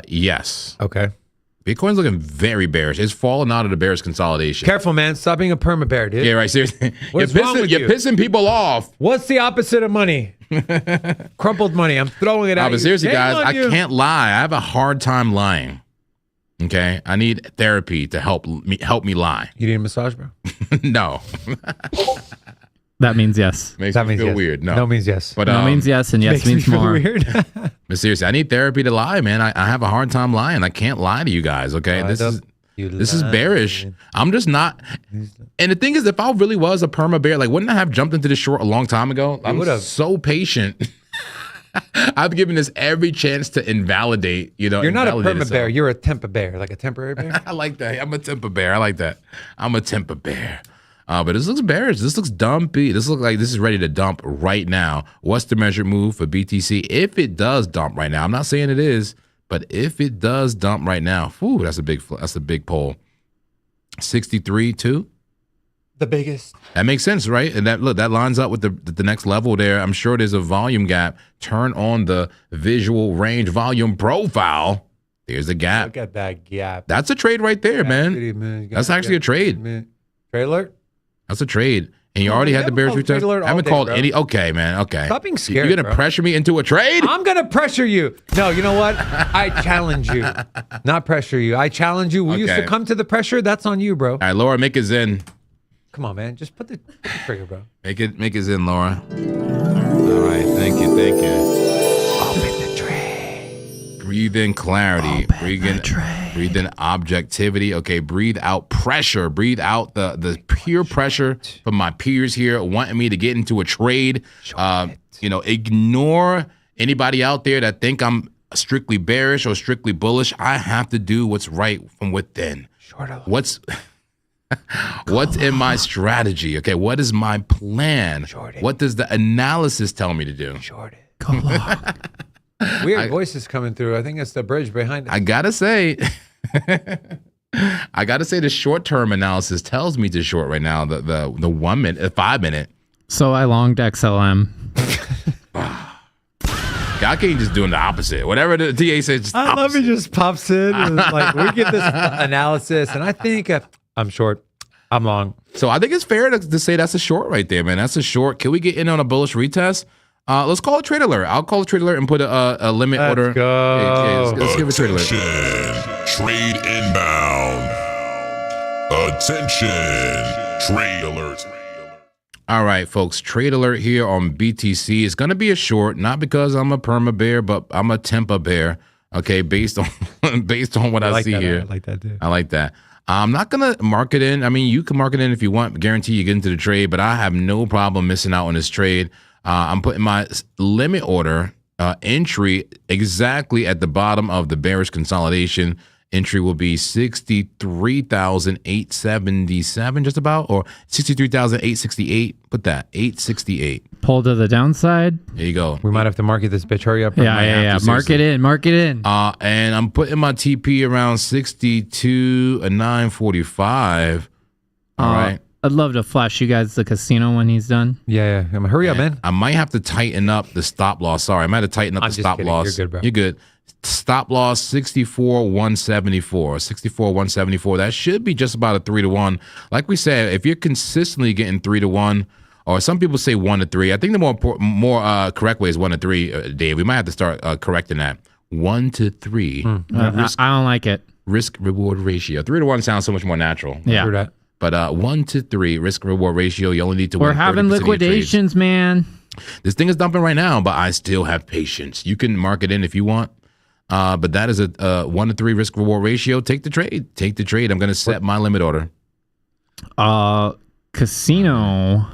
Yes. Okay. Bitcoin's looking very bearish. It's falling out of the bearish consolidation. Careful, man. Stop being a perma bear, dude. Yeah, right. Seriously. What's you're wrong pissing, with you're you? pissing people off. What's the opposite of money? Crumpled money. I'm throwing it out. But seriously, guys, I can't lie. I have a hard time lying. Okay, I need therapy to help me lie. You need a massage, bro? No. That means yes. Makes That me means feel yes. weird. No. No means yes. But No means yes, and yes Makes me means feel more. weird. But seriously, I need therapy to lie, man. I have a hard time lying. I can't lie to you guys. Okay, this is bearish. I'm just not. And the thing is, if I really was a perma bear, like, wouldn't I have jumped into the short a long time ago? I'm would've. so patient. I've given this every chance to invalidate. You know, You're not a invalidate perma itself. bear. You're a tempa bear, like a temporary bear. I like that. I'm a temper bear. I like that. I'm a temper bear. But this looks bearish. This looks dumpy. This looks like this is ready to dump right now. What's the measured move for BTC? If it does dump right now, I'm not saying it is, but if it does dump right now, whew, that's a big pull. 63.2. The biggest. That makes sense, right? And that lines up with the next level there. I'm sure there's a volume gap. Turn on the visual range volume profile. There's the gap. Look at that gap. That's a trade right there, man. That's actually a trade. Trade alert. That's a trade. And you already had the bearish retest. Trade alert I haven't all called day, bro. any. Okay, man. Okay. Stop being scared, You're going to bro. pressure me into a trade? I'm gonna pressure you. No, you know what? I challenge you, not pressure you. I challenge you. Will you Okay. succumb to the pressure? That's on you, bro. All right, Laura, make it zen. Come on, man. Just put the trigger, bro. Make it zen, Laura. All right. Thank you. Open the tray. Breathe in clarity. Breathe in objectivity. Okay, breathe out pressure. Breathe out the peer pressure from my peers here wanting me to get into a trade. Ignore anybody out there that think I'm strictly bearish or strictly bullish. I have to do what's right from within. What's in my strategy? Okay, what is my plan? What does the analysis tell me to do? Go long. Weird voices coming through. I think it's the bridge behind it. I gotta say, the short-term analysis tells me to short right now. The 1 minute, 5 minute. So I longed XLM. I can't just doing the opposite. Whatever the TA says, just I love opposite. he just pops in. And like we get this analysis, and I think I'm short. I'm long. So I think it's fair to say that's a short right there, man. That's a short. Can we get in on a bullish retest? Let's call a trade alert. I'll call a trade alert and put a limit order. Let's go. Yeah, let's give a trade alert. Attention, trade inbound. Attention, trade alert. All right, folks. Trade alert here on BTC. It's going to be a short, not because I'm a perma bear, but I'm a tempa bear. Okay, based on what I see that. here. I like that too. I like that. I'm not going to mark it in. I mean, you can mark it in if you want. Guarantee you get into the trade, but I have no problem missing out on this trade. I'm putting my limit order entry exactly at the bottom of the bearish consolidation. Entry will be 63,877 just about, or 63,868. Put that, 868. Pull to the downside. There you go. We might have to market this bitch. Hurry up. Yeah. Mark it in. And I'm putting my TP around 62 and 945. All right. I'd love to flash you guys the casino when he's done. Yeah. Hurry up, man. I might have to tighten up the stop loss. Sorry, I might have to tighten up I'm the just stop kidding. loss. You're good, bro. You're good. Stop loss 64,174. 64,174. That should be just about a 3-to-1. Like we said, if you're consistently getting 3-to-1, or some people say 1-to-3, I think the more correct way is 1-to-3. Dave, we might have to start correcting that. 1-to-3. I don't like it. Risk reward ratio. 3-to-1 sounds so much more natural. Yeah. True that. But 1-to-3 risk reward ratio. You only need to. We're win 30% having of your trades. liquidations, man. This thing is dumping right now, but I still have patience. You can mark it in if you want. But that is a 1-to-3 risk reward ratio. Take the trade. I'm going to set my limit order. Casino.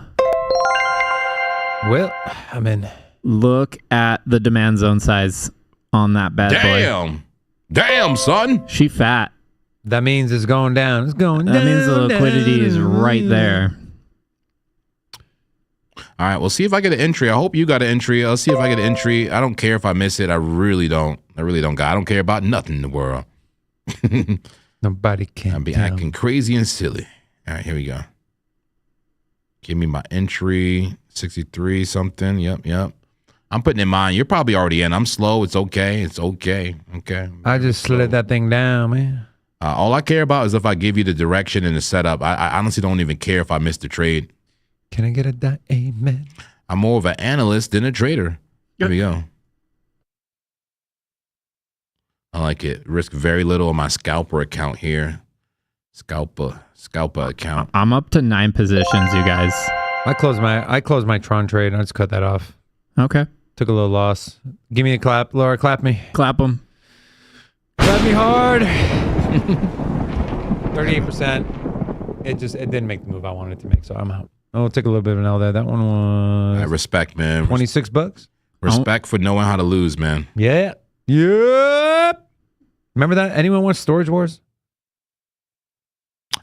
Well, I'm in. Look at the demand zone size on that bad boy. Damn, son. She fat. That means it's going down. It's going down. That means the liquidity is right there. All right, we'll see if I get an entry. I hope you got an entry. I'll see if I get an entry. I don't care if I miss it. I really don't. I don't care about nothing in the world. Nobody can. I'll be acting crazy and silly. All right, here we go. Give me my entry. 63 something. Yep. I'm putting in mind. You're probably already in. I'm slow. It's okay. It's okay. Okay. I just slid that thing down, man. All I care about is if I give you the direction and the setup. I honestly don't even care if I miss the trade. Can I get a amen? I'm more of an analyst than a trader. There we go. I like it. Risk very little on my scalper account here. Scalper account. I'm up to 9 positions, you guys. I closed my Tron trade. I just cut that off. Okay. Took a little loss. Give me a clap, Laura. Clap me. Clap them. Clap me hard. 38%. It didn't make the move I wanted it to make, so I'm out. Oh, take a little bit of an L there. That one was Respect, man. $26. Respect for knowing how to lose, man. Yeah. Yep. Remember that? Anyone watch Storage Wars?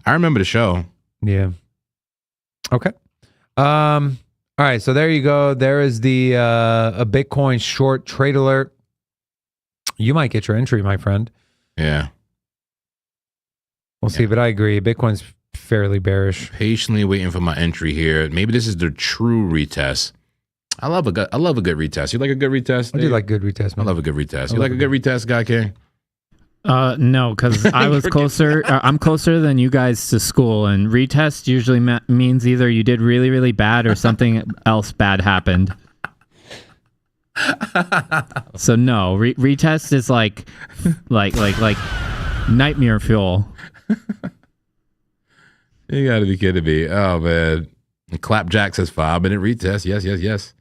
I remember the show. Yeah. Okay. All right. So there you go. There is the a Bitcoin short trade alert. You might get your entry, my friend. Yeah. We'll see, but I agree. Bitcoin's fairly bearish. Patiently waiting for my entry here. Maybe this is the true retest. I love a good retest. You like a good retest? I do like good retest, I man. love a good retest. You like a good retest, Guy King? No, because I was closer. I'm closer than you guys to school, and retest usually means either you did really, really bad or something else bad happened. So no, retest is like nightmare fuel. You got to be kidding me. Oh, man. Clapjack says 5-minute retest. Yes.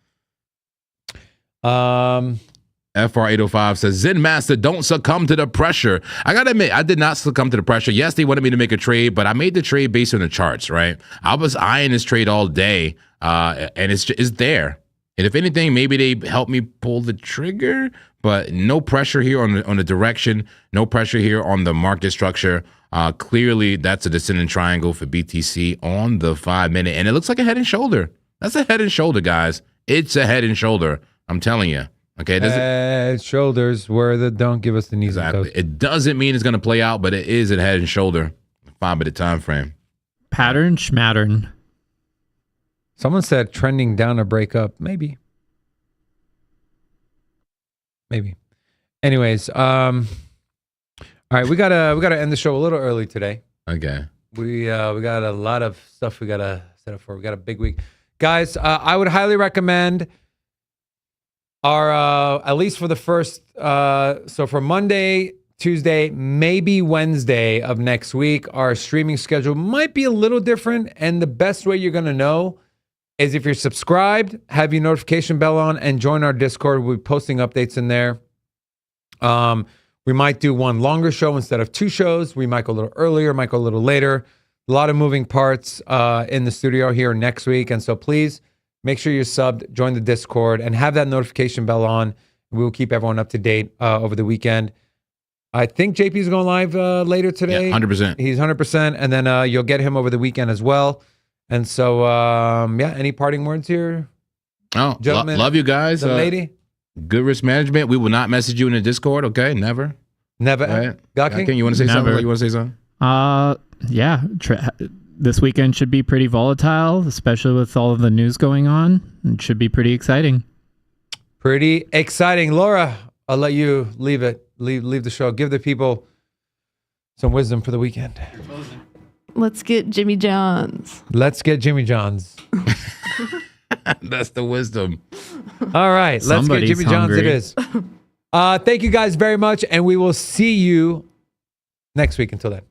FR805 says, Zen Master, don't succumb to the pressure. I got to admit, I did not succumb to the pressure. Yes, they wanted me to make a trade, but I made the trade based on the charts, right? I was eyeing this trade all day, and it's there. And if anything, maybe they helped me pull the trigger, but no pressure here on the direction, no pressure here on the market structure. Clearly, that's a descending triangle for BTC on the 5-minute, and it looks like a head and shoulder. That's a head and shoulder, guys. It's a head and shoulder. I'm telling you. Okay, head, shoulders, where the don't give us the knees. Exactly. It doesn't mean it's going to play out, but it is a head and shoulder. 5-minute time frame. Pattern schmattern. Someone said trending down to break up. Maybe. Anyways, all right, we gotta end the show a little early today. Okay. We got a lot of stuff we gotta set up for. We got a big week, guys. I would highly recommend our at least for the first so for Monday, Tuesday, maybe Wednesday of next week, our streaming schedule might be a little different, and the best way you're gonna know is if you're subscribed, have your notification bell on, and join our Discord. We'll be posting updates in there. We might do one longer show instead of 2 shows. We might go a little earlier, might go a little later. A lot of moving parts in the studio here next week. And so please make sure you're subbed, join the Discord, and have that notification bell on. We will keep everyone up to date over the weekend. I think JP is going live later today. Yeah, 100%. He's 100%. And then you'll get him over the weekend as well. And so, any parting words here? Oh, Gentlemen, love you guys. The lady? Good risk management. We will not message you in the Discord, okay? Never. Never. Right. King, you want to say Never. something? You want to say something? Yeah. This weekend should be pretty volatile, especially with all of the news going on. It should be pretty exciting. Pretty exciting. Laura, I'll let you leave it. Leave the show. Give the people some wisdom for the weekend. Let's get Jimmy John's. Let's get Jimmy John's. That's the wisdom. All right. Let's get Jimmy John's. It is. Thank you guys very much. And we will see you next week. Until then.